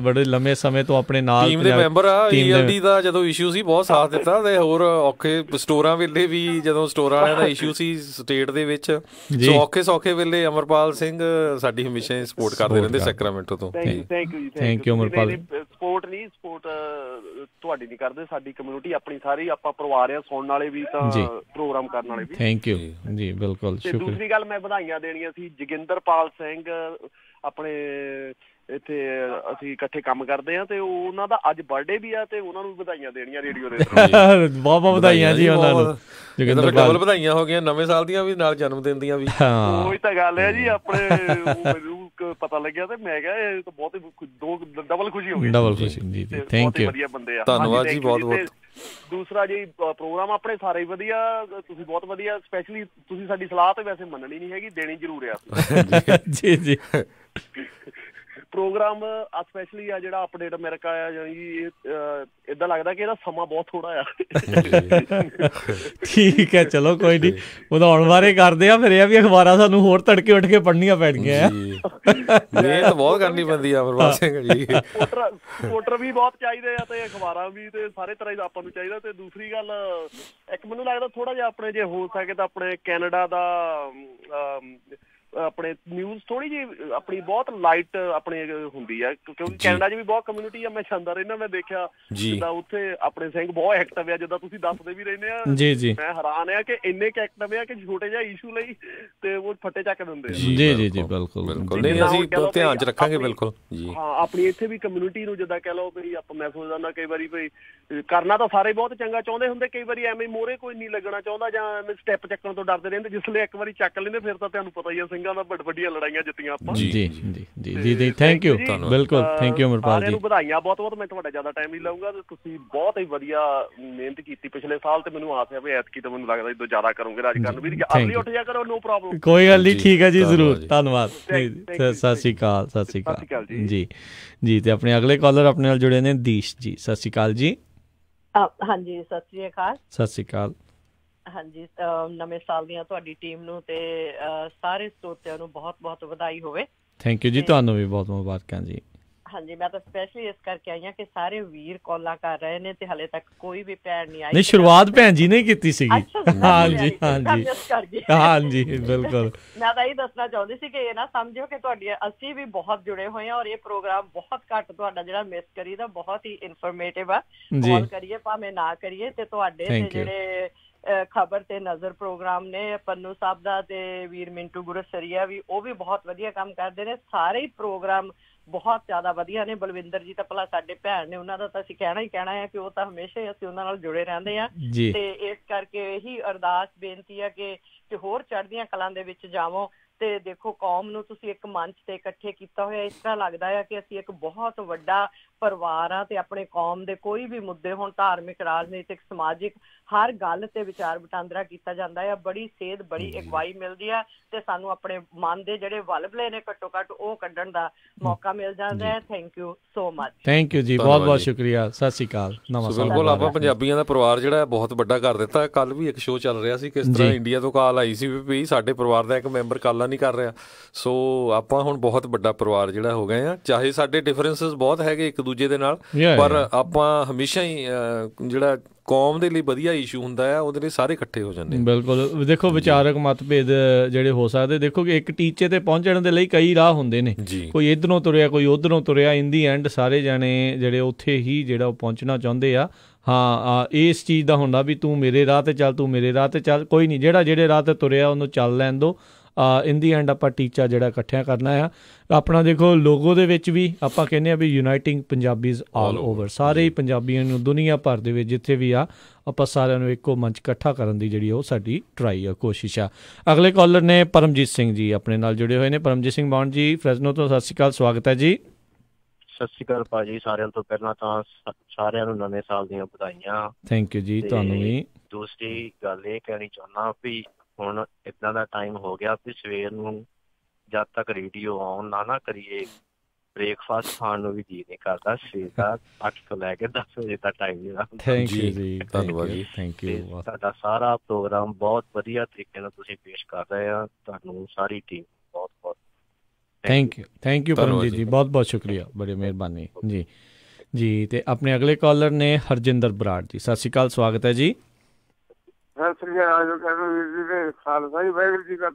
Speaker 1: ਬੜੇ ਲੰਮੇ ਸਮੇਂ ਤੋਂ ਆਪਣੇ ਨਾਲ
Speaker 2: ਟੀਮ ਦੇ ਮੈਂਬਰ ਆ। ELD ਦਾ ਜਦੋਂ ਇਸ਼ੂ ਸੀ ਬਹੁਤ ਸਾਥ ਦਿੱਤਾ ਤੇ ਹੋਰ ਔਖੇ ਸਟੋਰਾਂ ਵੇਲੇ ਵੀ, ਜਦੋਂ ਸਟੋਰਾਂ ਵਾਲਿਆਂ ਦਾ ਇਸ਼ੂ ਸੀ ਸਟੇਟ ਦੇ ਵਿੱਚ, ਸੋ ਔਖੇ ਸੌਖੇ ਵੇਲੇ ਅਮਰਪਾਲ ਸਿੰਘ ਸਾਡੀ ਹਮੇਸ਼ਾ ਸਪੋਰਟ ਕਰਦੇ ਰਹਿੰਦੇ ਸੈਕਰਾਮੈਂਟੋ ਤੋਂ।
Speaker 1: Thank you Amarpal.
Speaker 22: ਸਪੋਰਟ ਤੁਹਾਡੀ ਨਹੀਂ ਕਰਦੇ, ਸਾਡੀ ਕਮਿਊਨਿਟੀ ਆਪਣੀ ਸਾਰੀ ਆਪਾਂ ਪਰਿਵਾਰ ਆ, ਸੁਣਨ ਵਾਲੇ ਵੀ ਤਾਂ ਪ੍ਰੋਗਰਾਮ ਕਰਨ ਵਾਲੇ ਵੀ।
Speaker 1: ਥੈਂਕ ਯੂ ਜੀ, ਬਿਲਕੁਲ ਸ਼ੁਕਰੀਆ।
Speaker 22: ਦੂਸਰੀ ਗੱਲ ਮੈਂ ਵਧਾਈਆਂ ਦੇਣੀਆਂ ਸੀ ਜੋਗਿੰਦਰਪਾਲ ਸਿੰਘ, ਆਪਣੇ ਇੱਥੇ ਅਸੀਂ ਇਕੱਠੇ ਕੰਮ ਕਰਦੇ ਆ ਤੇ ਉਹਨਾਂ ਦਾ ਅੱਜ ਬਰਥਡੇ ਵੀ ਆ ਤੇ ਉਹਨਾਂ ਨੂੰ ਵਧਾਈਆਂ ਦੇਣੀਆਂ ਰੇਡੀਓ ਦੇ।
Speaker 1: ਬਹੁਤ ਬਹੁਤ ਵਧਾਈਆਂ ਜੀ ਉਹਨਾਂ ਨੂੰ।
Speaker 2: ਡਬਲ ਵਧਾਈਆਂ ਹੋ ਗਈਆਂ, ਨਵੇਂ ਸਾਲ ਦੀਆਂ ਵੀ ਨਾਲ ਜਨਮ ਦਿਨ ਦੀਆਂ ਵੀ।
Speaker 22: ਉਹੀ ਤਾਂ ਗੱਲ ਹੈ ਜੀ। ਆਪਣੇ ਮੈਨੂੰ ਪਤਾ ਲੱਗਿਆ ਤੇ ਮੈਂ ਕਿਹਾ ਇਹ ਤਾਂ ਬਹੁਤ ਡਬਲ ਖੁਸ਼ੀ ਹੋ ਗਈ।
Speaker 1: ਡਬਲ ਖੁਸ਼ੀ ਜੀ, ਥੈਂਕ ਯੂ।
Speaker 22: ਵਧੀਆ ਬੰਦੇ ਆ,
Speaker 2: ਧੰਨਵਾਦ ਜੀ ਬਹੁਤ ਬਹੁਤ।
Speaker 22: ਦੂਸਰਾ ਜੀ ਪ੍ਰੋਗਰਾਮ ਆਪਣੇ ਸਾਰੇ ਹੀ ਵਧੀਆ, ਤੁਸੀਂ ਬਹੁਤ ਵਧੀਆ। ਸਪੈਸ਼ਲੀ ਤੁਸੀਂ ਸਾਡੀ ਸਲਾਹ ਤੇ ਵੈਸੇ ਮੰਨਣੀ ਨਹੀਂ ਹੈਗੀ, ਦੇਣੀ ਜ਼ਰੂਰ ਆ
Speaker 1: ਜੀ ਜੀ।
Speaker 22: ਪ੍ਰੋਗਰਾਮ ਸਪੈਸ਼ਲੀ ਆ ਜਿਹੜਾ ਅਪਡੇਟ ਅਮਰੀਕਾ ਆ, ਜਾਨੀ ਏਦਾਂ ਲੱਗਦਾ ਕਿ ਇਹਦਾ ਸਮਾਂ ਬਹੁਤ ਥੋੜਾ ਆ।
Speaker 1: ਠੀਕ ਹੈ, ਚਲੋ ਕੋਈ ਨੀ, ਵਧਾਉਣ ਬਾਰੇ ਕਰਦੇ ਆ। ਫਿਰ ਇਹ ਵੀ ਅਖਬਾਰਾਂ ਸਾਨੂੰ ਹੋਰ ਤੜਕੇ ਉੱਠ ਕੇ ਪੜ੍ਹਨੀਆਂ ਪੈਣਗੀਆਂ।
Speaker 2: ਮਿਹਨਤ ਬਹੁਤ ਕਰਨੀ ਪੈਂਦੀ ਆ ਅਮਰਪਾਲ ਸਿੰਘ ਜੀ।
Speaker 22: ਰਿਪੋਰਟਰ ਵੀ ਬਹੁਤ ਚਾਹੀਦੇ ਆ ਤੇ ਅਖਬਾਰਾਂ ਵੀ, ਤੇ ਸਾਰੇ ਤਰ੍ਹਾਂ ਦਾ ਆਪਾਂ ਨੂੰ ਚਾਹੀਦਾ। ਤੇ ਦੂਸਰੀ ਗੱਲ ਇੱਕ ਮੈਨੂੰ ਲੱਗਦਾ ਥੋੜਾ ਜਿਹਾ ਆਪਣੇ ਜੇ ਹੋ ਸਕੇ ਤਾਂ ਆਪਣੇ ਕੈਨੇਡਾ ਦਾ ਆਪਣੇ ਨਿਊਜ਼ ਥੋੜੀ ਜਿਹੀ ਆਪਣੀ ਬਹੁਤ ਲਾਈਟ ਆਪਣੀ ਹੁੰਦੀ ਹੈ ਕਿਉਂਕਿ ਕੈਨੇਡਾ 'ਚ ਵੀ ਬਹੁਤ ਕਮਿਊਨਿਟੀ ਆ। ਮੈਂ ਜਾਂਦਾ ਰਹਿਣਾ, ਮੈਂ ਦੇਖਿਆ ਜਿੱਦਾਂ ਉੱਥੇ ਆਪਣੇ ਸਿੰਘ ਬਹੁਤ ਐਕਟਿਵ ਆ, ਜਿੱਦਾਂ ਤੁਸੀਂ ਦੱਸਦੇ ਵੀ ਰਹਿੰਦੇ ਆ। ਮੈਂ ਹੈਰਾਨ ਆ ਕਿ ਇੰਨੇ ਕੁ ਐਕਟਿਵ ਆ ਕਿ ਛੋਟੇ ਜਿਹਾ ਇਸ਼ੂ ਲਈ ਤੇ ਉਹ ਫੱਟੇ ਚੱਕ ਦਿੰਦੇ ਆ।
Speaker 1: ਜੀ ਜੀ ਜੀ, ਬਿਲਕੁਲ
Speaker 2: ਬਿਲਕੁਲ। ਨਹੀਂ ਅਸੀਂ ਧਿਆਨ 'ਚ ਰੱਖਾਂਗੇ ਬਿਲਕੁਲ ਜੀ।
Speaker 22: ਹਾਂ, ਆਪਣੀ ਇੱਥੇ ਵੀ ਕਮਿਊਨਿਟੀ ਨੂੰ ਜਿੱਦਾਂ ਕਹਿ ਲਓ ਵੀ ਆਪਾਂ, ਮੈਂ ਸੋਚਦਾ ਹੁੰਦਾ ਕਈ ਵਾਰੀ ਵੀ ਕਰਨਾ ਤਾਂ ਸਾਰੇ ਬਹੁਤ ਚੰਗਾ ਚਾਹੁੰਦੇ ਹੁੰਦੇ, ਕਈ ਵਾਰੀ ਐਵੇਂ ਮੋਹਰੇ ਕੋਈ ਨਹੀਂ ਲੱਗਣਾ ਚਾਹੁੰਦਾ ਜਾਂ ਐਵੇਂ ਸਟੈਪ ਚੱਕਣ ਤੋਂ ਡਰਦੇ ਰਹਿੰਦੇ। ਜਿਸ ਲਈ ਇੱਕ ਵਾਰੀ ਚੱਕ ਲੈਂਦੇ ਫਿਰ ਤਾਂ ਤੁਹਾਨੂੰ ਪਤਾ ਹੀ ਆ ਸਿੰਘਾਂ ਦਾ ਵੱਡੀਆਂ ਲੜਾਈਆਂ ਜਿੱਤੀਆਂ ਆਪਾਂ।
Speaker 1: ਜੀ ਜੀ ਜੀ ਜੀ ਥੈਂਕ ਯੂ, ਬਿਲਕੁਲ ਥੈਂਕ ਯੂ ਅਮਰਪਾਲ ਜੀ।
Speaker 22: ਸਾਰਿਆਂ ਨੂੰ ਵਧਾਈਆਂ ਬਹੁਤ ਬਹੁਤ। ਮੈਂ ਤੁਹਾਡਾ ਜ਼ਿਆਦਾ ਟਾਈਮ ਨਹੀਂ ਲਾਊਂਗਾ, ਤੁਸੀਂ ਬਹੁਤ ਹੀ ਵਧੀਆ ਮਿਹਨਤ ਕੀਤੀ ਪਿਛਲੇ ਸਾਲ ਤੇ ਮੈਨੂੰ ਆਸ ਹੈ ਵੀ ਐਤਕੀ ਤਾਂ ਮੈਨੂੰ ਲੱਗਦਾ ਇਦੋਂ ਜ਼ਿਆਦਾ ਕਰੋਗੇ ਰਾਜਕਰਨਵੀਰ। ਅਰਲੀ ਉੱਠ ਜਾ ਕਰੋ, ਨੋ ਪ੍ਰੋਬਲਮ।
Speaker 1: ਕੋਈ ਗੱਲ ਨਹੀਂ, ਠੀਕ ਹੈ ਜੀ, ਜ਼ਰੂਰ, ਧੰਨਵਾਦ। ਸਤਿ ਸ਼੍ਰੀ ਅਕਾਲ, ਸਤਿ ਸ਼੍ਰੀ ਅਕਾਲ ਜੀ। ਜੀ ਤੇ ਆਪਣੇ ਅਗਲੇ ਕਾਲਰ ਆਪਣੇ ਨਾਲ ਜੁੜੇ ਨੇ ਦੀਸ਼ ਜੀ। ਸਤਿ ਸ਼੍ਰੀ ਅਕਾਲ ਜੀ।
Speaker 4: ਹਾਂਜੀ ਸਤਿ ਸ਼੍ਰੀ ਅਕਾਲ।
Speaker 1: ਸਤਿ ਸ਼੍ਰੀ ਅਕਾਲ।
Speaker 4: ਹਾਂਜੀ ਨਵੇਂ ਸਾਲ ਦੀਆਂ ਤੁਹਾਡੀ ਟੀਮ ਨੂੰ ਤੇ ਸਾਰੇ ਸਰੋਤਿਆਂ ਨੂੰ ਬਹੁਤ ਬਹੁਤ ਵਧਾਈ ਹੋਵੇ।
Speaker 1: ਥੈਂਕ ਯੂ ਜੀ, ਤੁਹਾਨੂੰ ਵੀ ਬਹੁਤ ਮੁਬਾਰਕਾਂ ਜੀ।
Speaker 4: ਹਾਂਜੀ ਮੈਂ ਤਾਂ ਸਪੈਸ਼ਲੀ ਇਸ ਕਰਕੇ ਆਈ ਹਾਂ ਕਿ ਸਾਰੇ ਵੀਰ ਕਾਲਾਂ ਕਰ ਰਹੇ ਨੇ ਤੇ ਹਲੇ ਤੱਕ ਕੋਈ ਵੀ ਭੈਣ ਨਹੀਂ ਆਈ।
Speaker 1: ਨਹੀਂ, ਸ਼ੁਰੂਆਤ ਭੈਣ ਜੀ ਨੇ ਕੀਤੀ ਸੀਗੀ। ਹਾਂਜੀ ਹਾਂਜੀ ਹਾਂਜੀ ਬਿਲਕੁਲ।
Speaker 4: ਮੈਂ ਤਾਂ ਇਹ ਦੱਸਣਾ ਚਾਹੁੰਦੀ ਸੀ ਕਿ ਇਹ ਨਾ ਸਮਝਿਓ ਕਿ ਤੁਹਾਡੀ ਅਸੀਂ ਵੀ ਬਹੁਤ ਜੁੜੇ ਹੋਏ ਹਾਂ ਔਰ ਇਹ ਪ੍ਰੋਗਰਾਮ ਬਹੁਤ ਘੱਟ ਤੁਹਾਡਾ ਜਿਹੜਾ ਮਿਸ ਕਰੀਦਾ, ਬਹੁਤ ਹੀ ਇਨਫੋਰਮੇਟਿਵ ਆ। ਕਾਲ ਕਰੀਏ ਭਾਵੇਂ ਨਾ ਕਰੀਏ ਤੇ ਤੁਹਾਡੇ ਤੇ ਜਿਹੜੇ ਖਬਰ ਤੇ ਨਜ਼ਰ ਪ੍ਰੋਗਰਾਮ ਨੇ ਪੰਨੂ ਸਾਹਿਬ ਦਾ ਤੇ ਵੀਰ ਮਿੰਟੂ ਗੁਰਸਰੀਆ ਵੀ, ਉਹ ਵੀ ਬਹੁਤ ਵਧੀਆ ਕੰਮ ਕਰਦੇ ਨੇ। ਸਾਰੇ ਹੀ ਪ੍ਰੋਗਰਾਮ ਬਹੁਤ ਜ਼ਿਆਦਾ ਵਧੀਆ ਨੇ। ਬਲਵਿੰਦਰ ਜੀ ਤਾਂ ਭਲਾ ਸਾਡੇ ਭੈਣ ਨੇ, ਉਹਨਾਂ ਦਾ ਤਾਂ ਅਸੀਂ ਕਹਿਣਾ ਹੀ ਕਹਿਣਾ ਹੈ ਕਿ ਉਹ ਤਾਂ ਹਮੇਸ਼ਾ ਹੀ ਅਸੀਂ ਉਹਨਾਂ ਨਾਲ ਜੁੜੇ ਰਹਿੰਦੇ ਹਾਂ ਤੇ ਇਸ ਕਰਕੇ ਇਹੀ ਅਰਦਾਸ ਬੇਨਤੀ ਹੈ ਕਿ ਹੋਰ ਚੜ੍ਹਦੀਆਂ ਕਲਾਂ ਦੇ ਵਿੱਚ ਜਾਵੋ। ਤੇ ਦੇਖੋ ਕੌਮ ਨੂੰ ਤੁਸੀਂ ਇੱਕ ਮੰਚ ਤੇ ਇਕੱਠੇ ਕੀਤਾ ਹੋਇਆ, ਇਸ ਤਰ੍ਹਾਂ ਲੱਗਦਾ ਹੈ ਕਿ ਅਸੀਂ ਇੱਕ ਬਹੁਤ ਵੱਡਾ ਪਰਿਵਾਰ ਆ ਤੇ ਆਪਣੇ ਕੌਮ ਦੇ ਕੋਈ ਵੀ ਮੁੱਦੇ ਹੋਣ, ਧਾਰਮਿਕ, ਰਾਜਨੀਤਿਕ, ਸਮਾਜਿਕ, ਹਰ ਗੱਲ ਤੇ ਵਿਚਾਰ ਵਟਾਂਦਰਾ ਕੀਤਾ ਜਾਂਦਾ ਹੈ। ਬੜੀ ਸੇਧ, ਬੜੀ ਅਗਵਾਈ ਮਿਲਦੀ ਆ ਤੇ ਸਾਨੂੰ ਆਪਣੇ ਮਨ ਦੇ ਜਿਹੜੇ ਵਲਵਲੇ ਨੇ ਘੱਟੋ ਘੱਟ ਉਹ ਕੱਢਣ ਦਾ ਮੌਕਾ ਮਿਲ ਜਾਂਦਾ ਹੈ। Thank you so much.
Speaker 1: Thank you ਜੀ, ਬਹੁਤ ਬਹੁਤ ਸ਼ੁਕਰੀਆ। ਸਤਿ ਸ਼੍ਰੀ ਅਕਾਲ।
Speaker 2: ਬਿਲਕੁਲ, ਆਪਾਂ ਪੰਜਾਬੀਆਂ ਦਾ ਪਰਿਵਾਰ ਜਿਹੜਾ ਬਹੁਤ ਵੱਡਾ ਕਰ ਦਿੱਤਾ। ਕੱਲ ਵੀ ਇੱਕ ਸ਼ੋਅ ਚੱਲ ਰਿਹਾ ਸੀ, ਕਿਸ ਤਰ੍ਹਾਂ ਇੰਡੀਆ ਤੋਂ ਕਾਲ ਆਈ ਸੀ ਵੀ ਸਾਡੇ ਪਰਿਵਾਰ ਦਾ ਇੱਕ ਮੈਂਬਰ ਕਾਲਾਂ ਨਹੀਂ ਕਰ ਰਿਹਾ। ਸੋ ਆਪਾਂ ਹੁਣ ਬਹੁਤ ਵੱਡਾ ਪਰਿਵਾਰ ਜਿਹੜਾ ਹੋ ਗਏ ਆ। ਚਾਹੇ ਸਾਡੇ ਡਿਫਰੈਂਸਿਸ ਬਹੁਤ ਹੈਗੇ ਇੱਕ ਦੂਜੇ ਦੇ ਨਾਲ, ਪਰ ਆਪਾਂ ਹਮੇਸ਼ਾ ਹੀ ਜਿਹੜਾ ਕੌਮ ਦੇ ਲਈ ਵਧੀਆ ਇਸ਼ੂ ਹੁੰਦਾ ਹੈ ਉਹਦੇ ਲਈ ਸਾਰੇ ਇਕੱਠੇ ਹੋ ਜਾਂਦੇ।
Speaker 1: ਬਿਲਕੁਲ, ਦੇਖੋ ਵਿਚਾਰਕ ਮਤਭੇਦ ਜਿਹੜੇ ਹੋ ਸਕਦੇ, ਦੇਖੋ ਕਿ ਇੱਕ ਟੀਚੇ ਤੇ ਪਹੁੰਚਣ ਦੇ ਲਈ ਕਈ ਰਾਹ ਹੁੰਦੇ ਨੇ। ਕੋਈ ਇੱਧਰੋਂ ਤੁਰਿਆ, ਕੋਈ ਉੱਧਰੋਂ ਤੁਰਿਆ। ਇਨ ਦੀ ਐਂਡ ਸਾਰੇ ਜਾਣੇ ਜਿਹੜੇ ਉੱਥੇ ਹੀ ਜਿਹੜਾ ਉਹ ਪਹੁੰਚਣਾ ਚਾਹੁੰਦੇ ਆ। ਹਾਂ, ਇਸ ਚੀਜ਼ ਦਾ ਹੁੰਦਾ ਵੀ ਤੂੰ ਮੇਰੇ ਰਾਹ ਤੇ ਚੱਲ, ਤੂੰ ਮੇਰੇ ਰਾਹ ਤੇ ਚੱਲ, ਕੋਈ ਨਹੀਂ, ਜਿਹੜਾ ਜਿਹੜੇ ਰਾਹ ਤੇ ਤੁਰਿਆ ਉਹਨੂੰ ਚੱਲ ਲੈਣ ਦਿਓ। ਇਨ ਦੀ ਐਂਡ ਆਪਾਂ ਟੀਚਾ ਜਿਹੜਾ ਇਕੱਠਿਆਂ ਕਰਨਾ ਆ ਆਪਣਾ। ਦੇਖੋ ਲੋਗੋ ਦੇ ਵਿੱਚ ਵੀ ਆਪਾਂ ਕਹਿੰਦੇ ਹਾਂ ਵੀ ਯੂਨਾਈਟਿੰਗ ਪੰਜਾਬੀਜ਼ ਆਲ ਓਵਰ, ਸਾਰੇ ਹੀ ਪੰਜਾਬੀਆਂ ਨੂੰ ਦੁਨੀਆ ਭਰ ਦੇ ਵਿੱਚ ਜਿੱਥੇ ਵੀ ਆ ਆਪਾਂ ਸਾਰਿਆਂ ਨੂੰ ਇੱਕੋ ਮੰਚ ਇਕੱਠਾ ਕਰਨ ਦੀ ਜਿਹੜੀ ਉਹ ਸਾਡੀ ਟਰਾਈ ਆ, ਕੋਸ਼ਿਸ਼ ਆ। ਅਗਲੇ ਕਾਲਰ ਨੇ ਪਰਮਜੀਤ ਸਿੰਘ ਜੀ ਆਪਣੇ ਨਾਲ ਜੁੜੇ ਹੋਏ ਨੇ। ਪਰਮਜੀਤ ਸਿੰਘ ਮਾਨ ਜੀ ਫਰੈਜ਼ਨੋ ਤੋਂ, ਸਤਿ ਸ਼੍ਰੀ ਅਕਾਲ, ਸਵਾਗਤ ਹੈ ਜੀ।
Speaker 5: ਸਤਿ ਸ਼੍ਰੀ ਅਕਾਲ ਭਾਜੀ, ਸਾਰਿਆਂ ਤੋਂ ਪਹਿਲਾਂ ਤਾਂ ਸਾਰਿਆਂ ਨੂੰ ਨਵੇਂ ਸਾਲ ਦੀਆਂ ਵਧਾਈਆਂ।
Speaker 1: ਥੈਂਕ ਯੂ ਜੀ, ਤੁਹਾਨੂੰ ਵੀ।
Speaker 5: ਦੂਸਰੀ ਗੱਲ ਇਹ ਕਹਿਣੀ ਚਾਹੁੰਦਾ ਵੀ ਹੁਣ ਏਦਾਂ ਦਾ ਟਾਈਮ ਹੋ ਗਿਆ ਵੀ ਸਵੇਰ ਨੂੰ ਜਦ ਤੱਕ ਰੇਡੀਓ ਆਨ ਨਾ ਕਰੀਏ ਬ੍ਰੇਕਫਾਸਟ ਖਾਣ ਨੂੰ ਵੀ ਜੀ ਨਹੀਂ ਕਰਦਾ। ਸਵੇਰ ਦਾ 8 ਤੋਂ ਲੈ ਕੇ 10 ਵਜੇ ਦਾ ਟਾਈਮ ਜਿਹੜਾ।
Speaker 1: ਥੈਂਕ ਯੂ ਜੀ, ਧੰਨਵਾਦ ਜੀ, ਥੈਂਕ ਯੂ।
Speaker 5: ਤੁਹਾਡਾ ਸਾਰਾ ਪ੍ਰੋਗਰਾਮ ਬਹੁਤ ਵਧੀਆ ਤਰੀਕੇ ਨਾਲ ਤੁਸੀਂ ਪੇਸ਼ ਕਰ ਰਹੇ ਆ। ਤੁਹਾਨੂੰ ਸਾਰੀ ਟੀਮ ਬਹੁਤ ਬਹੁਤ
Speaker 1: thank you. Thank you Paramjit ਜੀ, ਬਹੁਤ ਬਹੁਤ ਸ਼ੁਕਰੀਆ, ਬੜੀ ਮਿਹਰਬਾਨੀ ਜੀ। ਜੀ ਤੇ ਆਪਣੇ ਅਗਲੇ ਕਾਲਰ ਨੇ ਹਰਜਿੰਦਰ ਬਰਾੜ ਜੀ। ਸਤਿ ਸ਼੍ਰੀ ਅਕਾਲ, ਸਵਾਗਤ ਹੈ ਜੀ।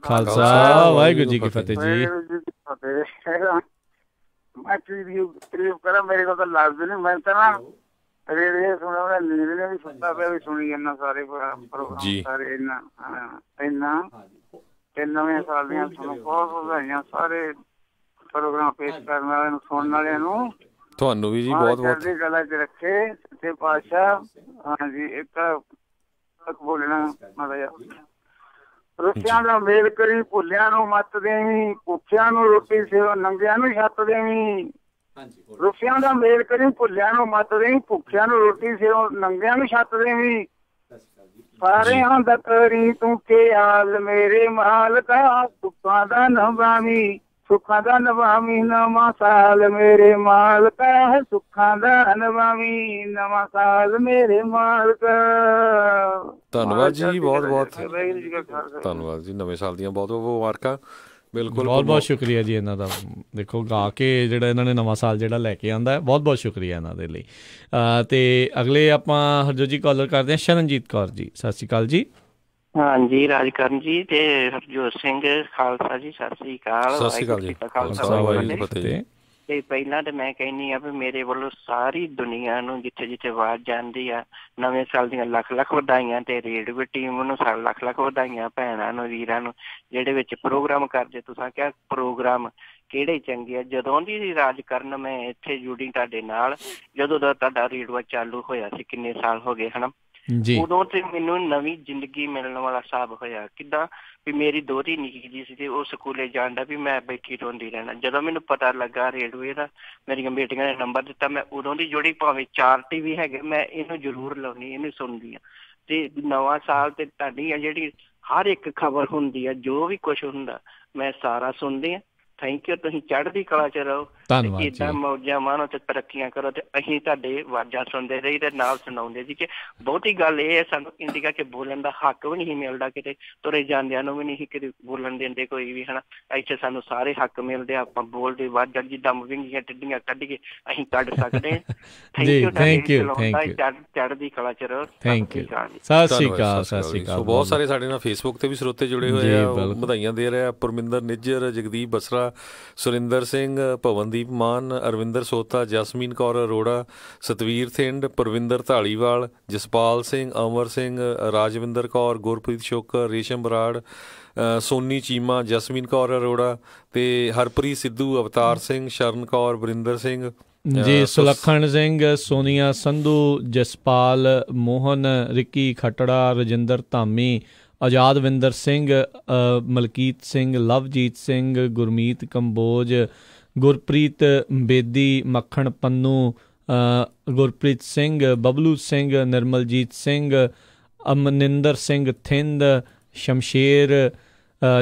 Speaker 1: ਖਾਲਸਾ ਵਾਹਿਗੁਰੂ ਜੀ ਕੀ ਫਤਿਹ ਜੀ।
Speaker 23: ਮੈਂ ਤਾਰੀਫ ਕਰਾਂ, ਮੇਰੇ ਕੋਲ ਤਾਂ ਲਫ਼ਜ਼ ਨਹੀਂ। ਮੈਂ ਤਾਂ ਨਾ ਰੇਡੀਓ ਸੁਣਿਆ, ਨੀਂਦ ਨੇ ਵੀ ਸੁਣਦਾ ਪਿਆ ਵੀ ਸੁਣੀ ਜਾਂਦਾ ਸਾਰੇ ਪ੍ਰੋਗਰਾਮ ਸਾਰੇ। ਇੰਨਾ ਤੇ ਨਵੇਂ ਸਾਲ ਦੀਆਂ ਤੁਹਾਨੂੰ ਬਹੁਤ ਵਧਾਈਆਂ ਸਾਰੇ ਪ੍ਰੋਗਰਾਮ ਪੇਸ਼ ਕਰਨ ਵਾਲਿਆਂ ਨੂੰ, ਸੁਣਨ ਵਾਲਿਆਂ ਨੂੰ।
Speaker 2: ਤੁਹਾਨੂੰ ਵੀ ਜੀ ਬਹੁਤ ਬਹੁਤ
Speaker 23: ਚੜ੍ਹਦੀ ਕਲਾ 'ਚ ਰੱਖੇ ਸੱਚੇ ਪਾਤਸ਼ਾਹ। ਹਾਂਜੀ ਇੱਕ ਬੋਲਣਾ ਮਾੜਾ ਜਿਹਾ। ਰੁੱਸਿਆਂ ਦਾ ਮੇਲ ਕਰੀ, ਭੁੱਲਿਆਂ ਨੂੰ ਮੱਤ ਦੇਵੀਂ, ਭੁੱਖਿਆਂ ਨੂੰ ਰੋਟੀ ਸਿਓ, ਨੰਗਿਆਂ ਨੂੰ ਛੱਤ ਦੇਵੀਂ। ਰੁੱਸਿਆਂ ਦਾ ਮੇਲ ਕਰੀ, ਭੁੱਲਿਆਂ ਨੂੰ ਮੱਤ ਦੇਵੀਂ, ਭੁੱਖਿਆਂ ਨੂੰ ਰੋਟੀ ਸਿਓ, ਨੰਗਿਆਂ ਨੂੰ ਛੱਤ ਦੇਵੀਂ। ਸਾਰਿਆਂ ਦਾ ਕਰੀ ਤੂੰ ਕੇ ਹਾਲ ਮੇਰੇ ਮਾਲਕਾ, ਸੁੱਖਾਂ ਦਾ ਨਵਾਵੀਂ, ਸੁੱਖਾਂ ਦਾ ਨਵਾਵੀਂ ਨਵਾਂ ਸਾਲ ਮੇਰੇ ਮਾਲਕਾ, ਸੁੱਖਾਂ ਦਾ ਨਵਾਵੀਂ ਨਵਾਂ ਸਾਲ ਮੇਰੇ ਮਾਲਕਾ।
Speaker 2: ਧੰਨਵਾਦ ਜੀ, ਬਹੁਤ ਬਹੁਤ ਧੰਨਵਾਦ ਜੀ। ਨਵੇਂ ਸਾਲ ਦੀਆਂ ਬਹੁਤ ਬਹੁਤ ਮੁਬਾਰਕਾਂ। ਬਿਲਕੁਲ,
Speaker 1: ਬਹੁਤ ਬਹੁਤ ਸ਼ੁਕਰੀਆ ਜੀ ਇਹਨਾਂ ਦਾ। ਦੇਖੋ ਗਾ ਕੇ ਜਿਹੜਾ ਇਹਨਾਂ ਨੇ ਨਵਾਂ ਸਾਲ ਜਿਹੜਾ ਲੈ ਕੇ ਆਂਦਾ, ਬਹੁਤ ਬਹੁਤ ਸ਼ੁਕਰੀਆ ਇਹਨਾਂ ਦੇ ਲਈ। ਤੇ ਅਗਲੇ ਆਪਾਂ ਹਰਜੋਤ ਜੀ ਕਾਲਰ ਕਰਦੇ ਹਾਂ, ਸ਼ਰਨਜੀਤ ਕੌਰ ਜੀ। ਸਤਿ ਸ਼੍ਰੀ ਅਕਾਲ ਜੀ।
Speaker 24: ਹਾਂਜੀ ਰਾਜਕਰਨ ਜੀ ਤੇ ਹਰਜੋਤ ਸਿੰਘ ਖਾਲਸਾ ਜੀ, ਸਤਿ ਸ੍ਰੀ ਅਕਾਲ।
Speaker 2: ਸਤਿ ਸ਼੍ਰੀ ਅਕਾਲ ਜੀ।
Speaker 24: ਖਾਲਸਾ। ਤੇ ਪਹਿਲਾਂ ਤੇ ਮੈਂ ਕਹਿੰਦੀ ਆ ਵੀ ਮੇਰੇ ਵੱਲੋਂ ਸਾਰੀ ਦੁਨੀਆ ਨੂੰ ਜਿੱਥੇ ਜਿੱਥੇ ਆਵਾਜ਼ ਜਾਂਦੀ ਆ, ਨਵੇਂ ਸਾਲ ਦੀਆਂ ਲੱਖ ਲੱਖ ਵਧਾਈਆਂ। ਤੇ ਰੇਡੀਓ ਟੀਮ ਨੂੰ ਲੱਖ ਲੱਖ ਵਧਾਈਆਂ, ਭੈਣਾਂ ਨੂੰ, ਵੀਰਾਂ ਨੂੰ ਜਿਹੜੇ ਵਿੱਚ ਪ੍ਰੋਗਰਾਮ ਕਰਦੇ। ਤੁਸੀਂ ਕਿਹਾ ਪ੍ਰੋਗਰਾਮ ਕਿਹੜੇ ਚੰਗੇ ਆ। ਜਦੋਂ ਦੀ ਰਾਜ ਕਰਨ ਮੈਂ ਇੱਥੇ ਜੁੜੀ ਤੁਹਾਡੇ ਨਾਲ, ਜਦੋਂ ਦਾ ਤੁਹਾਡਾ ਰੇਡੀਓ ਚਾਲੂ ਹੋਇਆ ਸੀ, ਕਿੰਨੇ ਸਾਲ ਹੋ ਗਏ ਹਨਾ, ਉਦੋਂ ਤੇ ਮੈਨੂੰ ਨਵੀਂ ਜ਼ਿੰਦਗੀ ਮਿਲਣ ਵਾਲਾ ਹਿਸਾਬ ਹੋਇਆ। ਕਿੱਦਾਂ ਵੀ ਮੇਰੀ ਦੋਹਰੀ ਨਿੱਕੀ ਜੀ ਸੀ ਤੇ ਉਹ ਸਕੂਲੇ ਜਾਣ ਦਾ ਵੀ ਮੈਂ ਬੈਠੀ ਰੋਂਦੀ ਰਹਿਣਾ। ਜਦੋਂ ਮੈਨੂੰ ਪਤਾ ਲੱਗਾ ਰੇਡੀਓ ਦਾ, ਮੇਰੀਆਂ ਬੇਟੀਆਂ ਨੇ ਨੰਬਰ ਦਿੱਤਾ, ਮੈਂ ਉਦੋਂ ਦੀ ਜੁੜੀ। ਭਾਵੇਂ 4 TV ਹੈਗੇ, ਮੈਂ ਇਹਨੂੰ ਜ਼ਰੂਰ ਲਾਉਣੀ, ਇਹਨੂੰ ਸੁਣਦੀ ਆ। ਤੇ ਨਵਾਂ ਸਾਲ ਤੇ ਤੁਹਾਡੀ ਆ ਜਿਹੜੀ ਹਰ ਇੱਕ ਖਬਰ ਹੁੰਦੀ ਆ, ਜੋ ਵੀ ਕੁਛ ਹੁੰਦਾ ਮੈਂ ਸਾਰਾ ਸੁਣਦੀ ਆ। Thank you. ਤੁਸੀਂ ਚੜ੍ਹਦੀ ਕਲਾ ਚ ਰਹੋ, ਏਦਾਂ ਮੌਜਾਂ ਮਾਣੋ ਤੇ ਤਰੱਕੀਆਂ ਕਰੋ। ਤੇ ਅਸੀਂ ਤੁਹਾਡੇ ਆਵਾਜ਼ਾਂ ਸੁਣਦੇ ਰਹੀ ਤੇ ਨਾਲ ਸੁਣਾਉਂਦੇ ਸੀ। ਕਿ ਬਹੁਤੀ ਗੱਲ ਇਹ ਹੈ, ਸਾਨੂੰ ਇੰਡੀਆ ਕੇ ਬੋਲਣ ਦਾ ਹੱਕ ਵੀ ਨਹੀਂ ਮਿਲਦਾ, ਕਿਤੇ ਤੁਰੇ ਜਾਂਦਿਆਂ ਨੂੰ ਵੀ ਨਹੀਂ ਕਿਤੇ ਬੋਲਣ ਦਿੰਦੇ ਕੋਈ ਵੀ ਹਨਾ। ਇੱਥੇ ਸਾਨੂੰ ਸਾਰੇ ਹੱਕ ਮਿਲਦੇ, ਆਪਾਂ ਬੋਲਦੇ ਆਵਾਜ਼ਾਂ ਜਿੱਦਾਂ ਵਿੰਗੀਆਂ ਟਿੱਡੀਆਂ ਕੱਢ ਕੇ ਅਸੀਂ ਕੱਢ ਸਕਦੇ ਹਾਂ। Thank you. ਚੜ੍ਹਦੀ ਕਲਾ ਚ ਰਹੋ।
Speaker 1: Thank you. ਸਤਿ ਸ਼੍ਰੀ ਅਕਾਲ। ਸਤਿ ਸ਼੍ਰੀ ਅਕਾਲ।
Speaker 2: ਬਹੁਤ ਸਾਰੇ ਸਾਡੇ ਨਾਲ ਫੇਸਬੁੱਕ ਤੇ ਵੀ ਸਰੋਤੇ ਜੁੜੇ ਹੋਏ ਆ, ਵਧਾਈਆਂ ਦੇ ਰਹੇ ਆ। ਪਰਮਿੰਦਰ ਨਿੱਜਰ, ਜਗਦੀਪ ਬਸਰਾ, ਸੁਰਿੰਦਰ ਸਿੰਘ, ਭਵਨਦੀਪ ਮਾਨ, ਅਰਵਿੰਦਰ ਸੋਤਾ, ਜਸਮੀਨ ਕੌਰ ਅਰੋੜਾ, ਸਤਵੀਰ ਥਿੰਡ, ਪਰਵਿੰਦਰ ਢਾਲੀਵਾਲ, ਜਸਪਾਲ ਸਿੰਘ, ਅਮਰ ਸਿੰਘ, ਰਾਜਵਿੰਦਰ ਕੌਰ, ਗੁਰਪ੍ਰੀਤ ਸ਼ੋਕਰ, ਰੇਸ਼ਮ ਬਰਾੜ, ਸੋਨੀ ਚੀਮਾ, ਜਸਮੀਨ ਕੌਰ ਅਰੋੜਾ ਤੇ ਹਰਪ੍ਰੀਤ ਸਿੱਧੂ, ਅਵਤਾਰ ਸਿੰਘ, ਸ਼ਰਨ ਕੌਰ, ਵਰਿੰਦਰ ਸਿੰਘ
Speaker 1: ਜੀ, ਸੁਲੱਖਣ ਸਿੰਘ, ਸੋਨੀਆ ਸੰਧੂ, ਜਸਪਾਲ, ਮੋਹਨ, ਰਿੱਕੀ ਖੱਟੜਾ, ਰਜਿੰਦਰ ਧਾਮੀ, ਆਜ਼ਾਦਵਿੰਦਰ ਸਿੰਘ, ਮਲਕੀਤ ਸਿੰਘ, ਲਵਜੀਤ ਸਿੰਘ, ਗੁਰਮੀਤ ਕੰਬੋਜ, ਗੁਰਪ੍ਰੀਤ ਬੇਦੀ, ਮੱਖਣ ਪੰਨੂ, ਗੁਰਪ੍ਰੀਤ ਸਿੰਘ, ਬਬਲੂ ਸਿੰਘ, ਨਿਰਮਲਜੀਤ ਸਿੰਘ, ਅਮਨਿੰਦਰ ਸਿੰਘ ਥਿੰਦ, ਸ਼ਮਸ਼ੇਰ,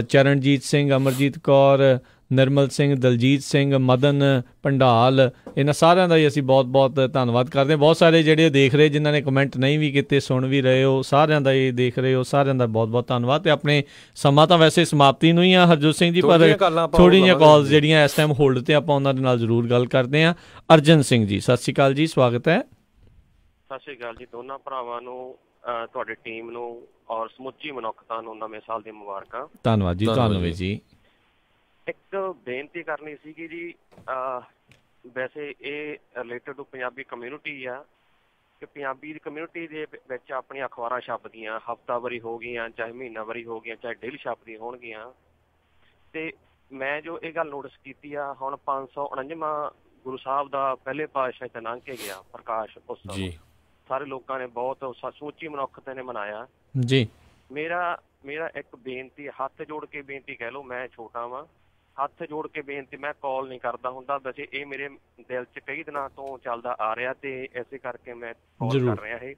Speaker 1: ਚਰਨਜੀਤ ਸਿੰਘ, ਅਮਰਜੀਤ ਕੌਰ, ਨਿਰਮਲ ਸਿੰਘ, ਦਲਜੀਤ ਸਿੰਘ, ਮਦਨ ਭੰਡਾਲ, ਇਹਨਾਂ ਸਾਰਿਆਂ ਦਾ ਹੀ ਅਸੀਂ ਬਹੁਤ ਬਹੁਤ ਧੰਨਵਾਦ ਕਰਦੇ ਹਾਂ। ਬਹੁਤ ਸਾਰੇ ਜਿਹੜੇ ਦੇਖ ਰਹੇ, ਜਿਨ੍ਹਾਂ ਨੇ ਕਮੈਂਟ ਨਹੀਂ ਵੀ ਕੀਤੇ, ਸੁਣ ਵੀ ਰਹੇ ਹੋ, ਸਾਰਿਆਂ ਦਾ ਹੀ ਦੇਖ ਰਹੇ ਹੋ, ਸਾਰਿਆਂ ਦਾ ਬਹੁਤ ਬਹੁਤ ਧੰਨਵਾਦ। ਅਤੇ ਆਪਣੇ ਸਮਾਂ ਤਾਂ ਵੈਸੇ ਸਮਾਪਤੀ ਨੂੰ ਹੀ ਆ ਹਰਜੋਤ ਸਿੰਘ ਜੀ, ਪਰ ਥੋੜ੍ਹੀਆਂ ਜਿਹੀਆਂ ਕਾਲਸ ਜਿਹੜੀਆਂ ਇਸ ਟਾਈਮ ਹੋਲਡ 'ਤੇ, ਆਪਾਂ ਉਹਨਾਂ ਦੇ ਨਾਲ ਜ਼ਰੂਰ ਗੱਲ ਕਰਦੇ ਹਾਂ। ਅਰਜਨ ਸਿੰਘ ਜੀ, ਸਤਿ ਸ਼੍ਰੀ ਅਕਾਲ ਜੀ, ਸਵਾਗਤ ਹੈ।
Speaker 6: ਸਤਿ ਸ਼੍ਰੀ ਅਕਾਲ ਜੀ ਦੋਨਾਂ ਭਰਾਵਾਂ ਨੂੰ, ਤੁਹਾਡੀ ਟੀਮ ਨੂੰ ਔਰ ਸਮੁੱਚੀ ਮਨੁੱਖਤਾ ਨੂੰ ਨਵੇਂ ਸਾਲ ਦੀਆਂ ਮੁਬਾਰਕਾਂ।
Speaker 1: ਧੰਨਵਾਦ ਜੀ। ਤੁਹਾਨੂੰ ਵੀ ਜੀ।
Speaker 6: ਇੱਕ ਬੇਨਤੀ ਕਰਨੀ ਸੀਗੀ ਜੀ, ਵੈਸੇ ਇਹ ਰਿਲੇਟਡ ਟੂ ਪੰਜਾਬੀ ਕਮਿਊਨਿਟੀ ਆ, ਕਿ ਪੰਜਾਬੀ ਦੀ ਕਮਿਊਨਿਟੀ ਦੇ ਵਿੱਚ ਆਪਣੀਆਂ ਅਖਬਾਰਾਂ ਛਪਦੀਆਂ, ਹਫ਼ਤਾਵਾਰੀ ਹੋ ਗਈਆਂ, ਚਾਹੇ ਮਹੀਨਾਵਾਰੀ ਹੋ ਗਈਆਂ, ਚਾਹੇ ਡੇਲੀ ਛਪਦੀਆਂ ਹੋਣਗੀਆਂ। ਅਤੇ ਮੈਂ ਜੋ ਇਹ ਗੱਲ ਨੋਟਿਸ ਕੀਤੀ ਆ, ਹੁਣ 549ਵਾਂ ਗੁਰੂ ਸਾਹਿਬ ਦਾ ਪਹਿਲੇ ਪਾਤਸ਼ਾਹ ਤੇ ਲੰਘ ਕੇ ਗਿਆ ਪ੍ਰਕਾਸ਼ ਉਤਸਵ, ਸਾਰੇ ਲੋਕਾਂ ਨੇ ਬਹੁਤ ਸਮੁੱਚੀ ਮਨੁੱਖਤਾ ਨੇ ਮਨਾਇਆ
Speaker 1: ਜੀ।
Speaker 6: ਮੇਰਾ ਇੱਕ ਬੇਨਤੀ, ਹੱਥ ਜੋੜ ਕੇ ਬੇਨਤੀ ਕਹਿ ਲਓ, ਮੈਂ ਛੋਟਾ ਵਾਂ, ਹੱਥ ਜੋੜ ਕੇ ਬੇਨਤੀ, ਮੈਂ ਕਾਲ ਨਹੀਂ ਕਰਦਾ ਹੁੰਦਾ, ਵੈਸੇ ਇਹ ਮੇਰੇ ਦਿਲ 'ਚ ਕਈ ਦਿਨਾਂ ਤੋਂ ਚੱਲਦਾ ਆ ਰਿਹਾ ਤੇ ਇਸੇ ਕਰਕੇ ਮੈਂ ਕਾਲ ਕਰ ਰਿਹਾ। ਇਹ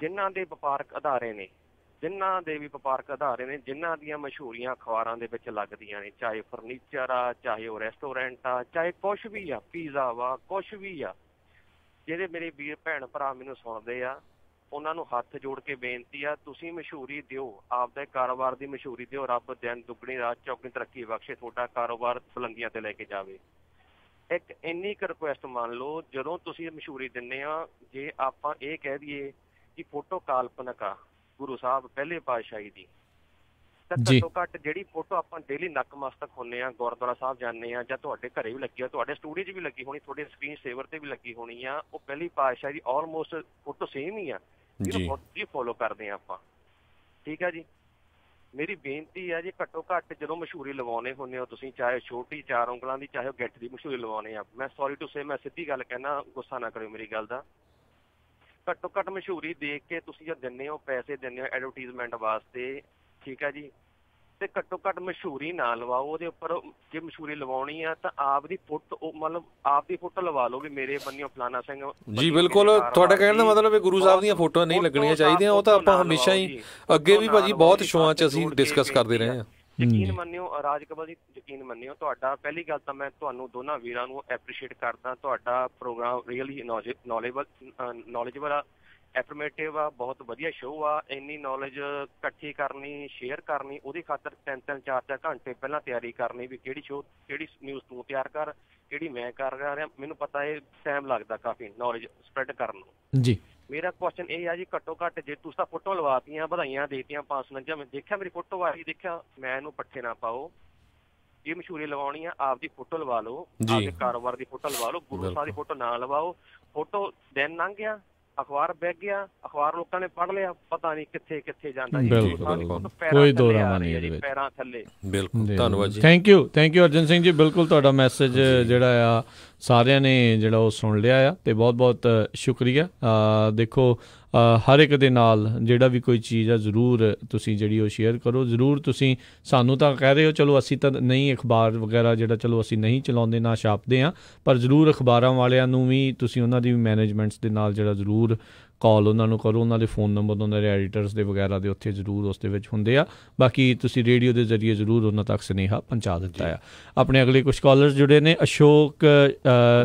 Speaker 6: ਜਿਨ੍ਹਾਂ ਦੇ ਵਪਾਰਕ ਅਦਾਰੇ ਨੇ, ਜਿਨ੍ਹਾਂ ਦੀਆਂ ਮਸ਼ਹੂਰੀਆਂ ਅਖਬਾਰਾਂ ਦੇ ਵਿੱਚ ਲੱਗਦੀਆਂ ਨੇ, ਚਾਹੇ ਫਰਨੀਚਰ ਆ, ਚਾਹੇ ਉਹ ਰੈਸਟੋਰੈਂਟ ਆ, ਚਾਹੇ ਕੁਛ ਵੀ ਆ, ਪੀਜ਼ਾ ਵਾ, ਕੁਛ ਵੀ ਆ, ਜਿਹੜੇ ਮੇਰੇ ਵੀਰ ਭੈਣ ਭਰਾ ਮੈਨੂੰ ਸੁਣਦੇ ਆ, ਉਹਨਾਂ ਨੂੰ ਹੱਥ ਜੋੜ ਕੇ ਬੇਨਤੀ ਆ, ਤੁਸੀਂ ਮਸ਼ਹੂਰੀ ਦਿਓ, ਆਪਦੇ ਕਾਰੋਬਾਰ ਦੀ ਮਸ਼ਹੂਰੀ ਦਿਓ। ਰੱਬ ਦਿਨ ਦੁੱਗਣੀ ਰਾਤ ਚੌਗਣੀ ਤਰੱਕੀ ਬਖਸ਼ੇ, ਤੁਹਾਡਾ ਕਾਰੋਬਾਰ ਬੁਲੰਦੀਆਂ ਤੇ ਲੈ ਕੇ ਜਾਵੇ। ਇੱਕ ਇੰਨੀ ਕੁ ਰਿਕੁਐਸਟ ਮੰਨ ਲਓ, ਜਦੋਂ ਤੁਸੀਂ ਮਸ਼ਹੂਰੀ ਦਿੰਦੇ ਆ, ਜੇ ਆਪਾਂ ਇਹ ਕਹਿ ਦਈਏ ਕਿ ਫੋਟੋ ਕਾਲਪਨਿਕ ਆ ਗੁਰੂ ਸਾਹਿਬ ਪਹਿਲੇ ਪਾਤਸ਼ਾਹੀ ਦੀ, ਤਾਂ ਘੱਟੋ ਘੱਟ ਜਿਹੜੀ ਫੋਟੋ ਆਪਾਂ ਡੇਲੀ ਨਕਮਸਤਕ ਹੁੰਦੇ ਆ, ਗੁਰਦੁਆਰਾ ਸਾਹਿਬ ਜਾਂਦੇ ਆ, ਜਾਂ ਤੁਹਾਡੇ ਘਰੇ ਵੀ ਲੱਗੀ ਆ, ਤੁਹਾਡੇ ਸਟੂਡੀਓ 'ਚ ਵੀ ਲੱਗੀ ਹੋਣੀ, ਤੁਹਾਡੇ ਸਕਰੀਨ ਸੇਵਰ ਤੇ ਵੀ ਲੱਗੀ ਹੋਣੀ ਆ, ਉਹ ਪਹਿਲੀ ਪਾਤਸ਼ਾਹੀ ਦੀ ਆਲਮੋਸਟ ਫੋਟੋ ਸੇਮ ਹੀ ਆ, ਜਿਹਨੂੰ ਫੋਲੋ ਕਰਦੇ ਆ ਆਪਾਂ। ਠੀਕ ਆ ਜੀ, ਮੇਰੀ ਬੇਨਤੀ ਆ ਜੀ, ਘੱਟੋ ਘੱਟ ਜਦੋਂ ਮਸ਼ਹੂਰੀ ਲਵਾਉਣੇ ਹੁੰਦੇ ਹੋ ਤੁਸੀਂ, ਚਾਹੇ ਛੋਟੀ 4 ਉਂਗਲਾਂ ਦੀ, ਚਾਹੇ ਉਹ ਗਿੱਠ ਦੀ ਮਸ਼ਹੂਰੀ ਲਵਾਉਣੇ ਆ, ਮੈਂ ਸੌਰੀ ਟੂ ਸੇ, ਮੈਂ ਸਿੱਧੀ ਗੱਲ ਕਹਿਣਾ, ਗੁੱਸਾ ਨਾ ਕਰਿਓ ਮੇਰੀ ਗੱਲ ਦਾ, ਘੱਟੋ ਘੱਟ ਮਸ਼ਹੂਰੀ ਦੇਖ ਕੇ ਤੁਸੀਂ ਜੋ ਦਿੰਦੇ ਹੋ, ਪੈਸੇ ਦਿੰਦੇ ਹੋ ਐਡਵਰਟੀਜ਼ਮੈਂਟ ਵਾਸਤੇ, ਠੀਕ ਹੈ ਜੀ, ਤੇ ਘੱਟੋ ਘੱਟ ਮਸ਼ਹੂਰੀ ਨਾ ਲਵਾਓ ਉਹਦੇ ਉੱਪਰ। ਜੇ ਮਸ਼ਹੂਰੀ ਲਵਾਉਣੀ ਆ ਤਾਂ ਆਪਦੀ ਫੋਟੋ, ਮਤਲਬ ਆਪਦੀ ਫੋਟੋ ਲਵਾ ਲਓ ਵੀ ਮੇਰੇ ਬੰਨਿਓ ਫਲਾਣਾ ਸਿੰਘ
Speaker 2: ਜੀ। ਬਿਲਕੁਲ, ਤੁਹਾਡਾ ਕਹਿਣ ਦਾ ਮਤਲਬ ਹੈ ਗੁਰੂ ਸਾਹਿਬ ਦੀਆਂ ਫੋਟੋਆਂ ਨਹੀਂ ਲੱਗਣੀਆਂ ਚਾਹੀਦੀਆਂ, ਉਹ ਤਾਂ ਆਪਾਂ ਹਮੇਸ਼ਾ ਹੀ ਅੱਗੇ ਵੀ ਭਾਜੀ ਬਹੁਤ ਸ਼ੋਆਂ 'ਚ ਅਸੀਂ ਡਿਸਕਸ ਕਰਦੇ ਰਹੇ ਹਾਂ।
Speaker 6: ਯਕੀਨ ਮੰਨਿਓ ਰਾਜ ਕਬਲ ਜੀ, ਯਕੀਨ ਮੰਨਿਓ, ਤੁਹਾਡਾ ਪਹਿਲੀ ਗੱਲ ਤਾਂ ਮੈਂ ਤੁਹਾਨੂੰ ਦੋਨਾਂ ਵੀਰਾਂ ਨੂੰ ਐਪਰੀਸ਼ੀਏਟ ਕਰਦਾ, ਤੁਹਾਡਾ ਪ੍ਰੋਗਰਾਮ ਰੀਅਲੀ ਨੌਲੇਜਬਲ ਆ, ਐਫਰਮੇਟਿਵ ਆ, ਬਹੁਤ ਵਧੀਆ ਸ਼ੋਅ ਆ। ਇੰਨੀ ਨੌਲੇਜ ਇਕੱਠੀ ਕਰਨੀ, ਸ਼ੇਅਰ ਕਰਨੀ, ਉਹਦੀ ਖਾਤਰ 3-3 4-4 ਘੰਟੇ ਪਹਿਲਾਂ ਤਿਆਰੀ ਕਰਨੀ ਵੀ ਕਿਹੜੀ ਨਿਊਜ਼ ਤੂੰ ਤਿਆਰ ਕਰ, ਕਿਹੜੀ ਮੈਂ ਕਰ ਰਿਹਾ, ਮੈਨੂੰ ਪਤਾ ਇਹ ਟਾਈਮ ਲੱਗਦਾ ਕਾਫੀ ਨੌਲੇਜ ਸਪਰੈਡ ਕਰਨ ਨੂੰ ਜੀ। ਮੇਰਾ ਕੁਐਸਚਨ ਇਹ ਆ ਜੀ, ਘੱਟੋ ਘੱਟ ਜੇ ਤੁਸੀਂ ਤਾਂ ਫੋਟੋ ਲਵਾਤੀਆਂ, ਵਧਾਈਆਂ ਦੇਤੀਆਂ, 549, ਮੈਂ ਦੇਖਿਆ ਮੇਰੀ ਫੋਟੋ ਆਈ, ਦੇਖਿਆ, ਮੈਂ ਇਹਨੂੰ ਪੱਠੇ ਨਾ ਪਾਓ, ਇਹ ਮਸ਼ਹੂਰੀ ਲਵਾਉਣੀ ਆ, ਆਪਦੀ ਫੋਟੋ ਲਵਾ ਲਓ, ਆਪਦੇ ਕਾਰੋਬਾਰ ਦੀ ਫੋਟੋ ਲਵਾ ਲਓ, ਗੁਰੂ ਸਾਹਿਬ ਦੀ ਫੋਟੋ ਨਾ ਲਵਾਓ। ਫੋਟੋ ਦਿਨ ਲੰਘ ਗਿਆ, ਅਖਬਾਰ ਵਿਕ ਗਿਆ, ਅਖਬਾਰ ਲੋਕਾਂ ਨੇ ਪੜ੍ਹ ਲਿਆ, ਪਤਾ ਨਹੀਂ ਕਿੱਥੇ ਕਿੱਥੇ ਜਾਂਦਾ
Speaker 1: ਜੀ। ਕੋਈ ਦੋ ਰਾਵਾਂ ਨਹੀਂ ਇਹਦੇ ਵਿੱਚ।
Speaker 6: ਪੈਰਾਂ ਥੱਲੇ।
Speaker 2: ਬਿਲਕੁਲ, ਧੰਨਵਾਦ ਜੀ।
Speaker 1: Thank you Arjan Singh ji. ਬਿਲਕੁਲ ਤੁਹਾਡਾ ਮੈਸੇਜ ਜਿਹੜਾ ਆ ਸਾਰਿਆਂ ਨੇ ਜਿਹੜਾ ਉਹ ਸੁਣ ਲਿਆ ਆ, ਅਤੇ ਬਹੁਤ ਬਹੁਤ ਸ਼ੁਕਰੀਆ। ਦੇਖੋ ਹਰ ਇੱਕ ਦੇ ਨਾਲ ਜਿਹੜਾ ਵੀ ਕੋਈ ਚੀਜ਼ ਆ ਜ਼ਰੂਰ ਤੁਸੀਂ ਜਿਹੜੀ ਉਹ ਸ਼ੇਅਰ ਕਰੋ। ਜ਼ਰੂਰ ਤੁਸੀਂ ਸਾਨੂੰ ਤਾਂ ਕਹਿ ਰਹੇ ਹੋ, ਚਲੋ ਅਸੀਂ ਤਾਂ ਨਹੀਂ ਅਖਬਾਰ ਵਗੈਰਾ ਜਿਹੜਾ ਚਲੋ ਅਸੀਂ ਨਹੀਂ ਚਲਾਉਂਦੇ, ਨਾ ਛਾਪਦੇ ਹਾਂ, ਪਰ ਜ਼ਰੂਰ ਅਖਬਾਰਾਂ ਵਾਲਿਆਂ ਨੂੰ ਵੀ ਤੁਸੀਂ ਉਹਨਾਂ ਦੀ ਮੈਨੇਜਮੈਂਟਸ ਦੇ ਨਾਲ ਜਿਹੜਾ ਜ਼ਰੂਰ ਕਾਲ ਉਹਨਾਂ ਨੂੰ ਕਰੋ। ਉਹਨਾਂ ਦੇ ਫੋਨ ਨੰਬਰ ਉਹਨਾਂ ਦੇ ਐਡੀਟਰਸ ਦੇ ਵਗੈਰਾ ਦੇ ਉੱਥੇ ਜ਼ਰੂਰ ਉਸ ਦੇ ਵਿੱਚ ਹੁੰਦੇ ਆ। ਬਾਕੀ ਤੁਸੀਂ ਰੇਡੀਓ ਦੇ ਜ਼ਰੀਏ ਜ਼ਰੂਰ ਉਹਨਾਂ ਤੱਕ ਸੁਨੇਹਾ ਪਹੁੰਚਾ ਦਿੱਤਾ ਆ। ਆਪਣੇ ਅਗਲੇ ਕੁਛ ਕਾਲਰਸ ਜੁੜੇ ਨੇ। ਅਸ਼ੋਕ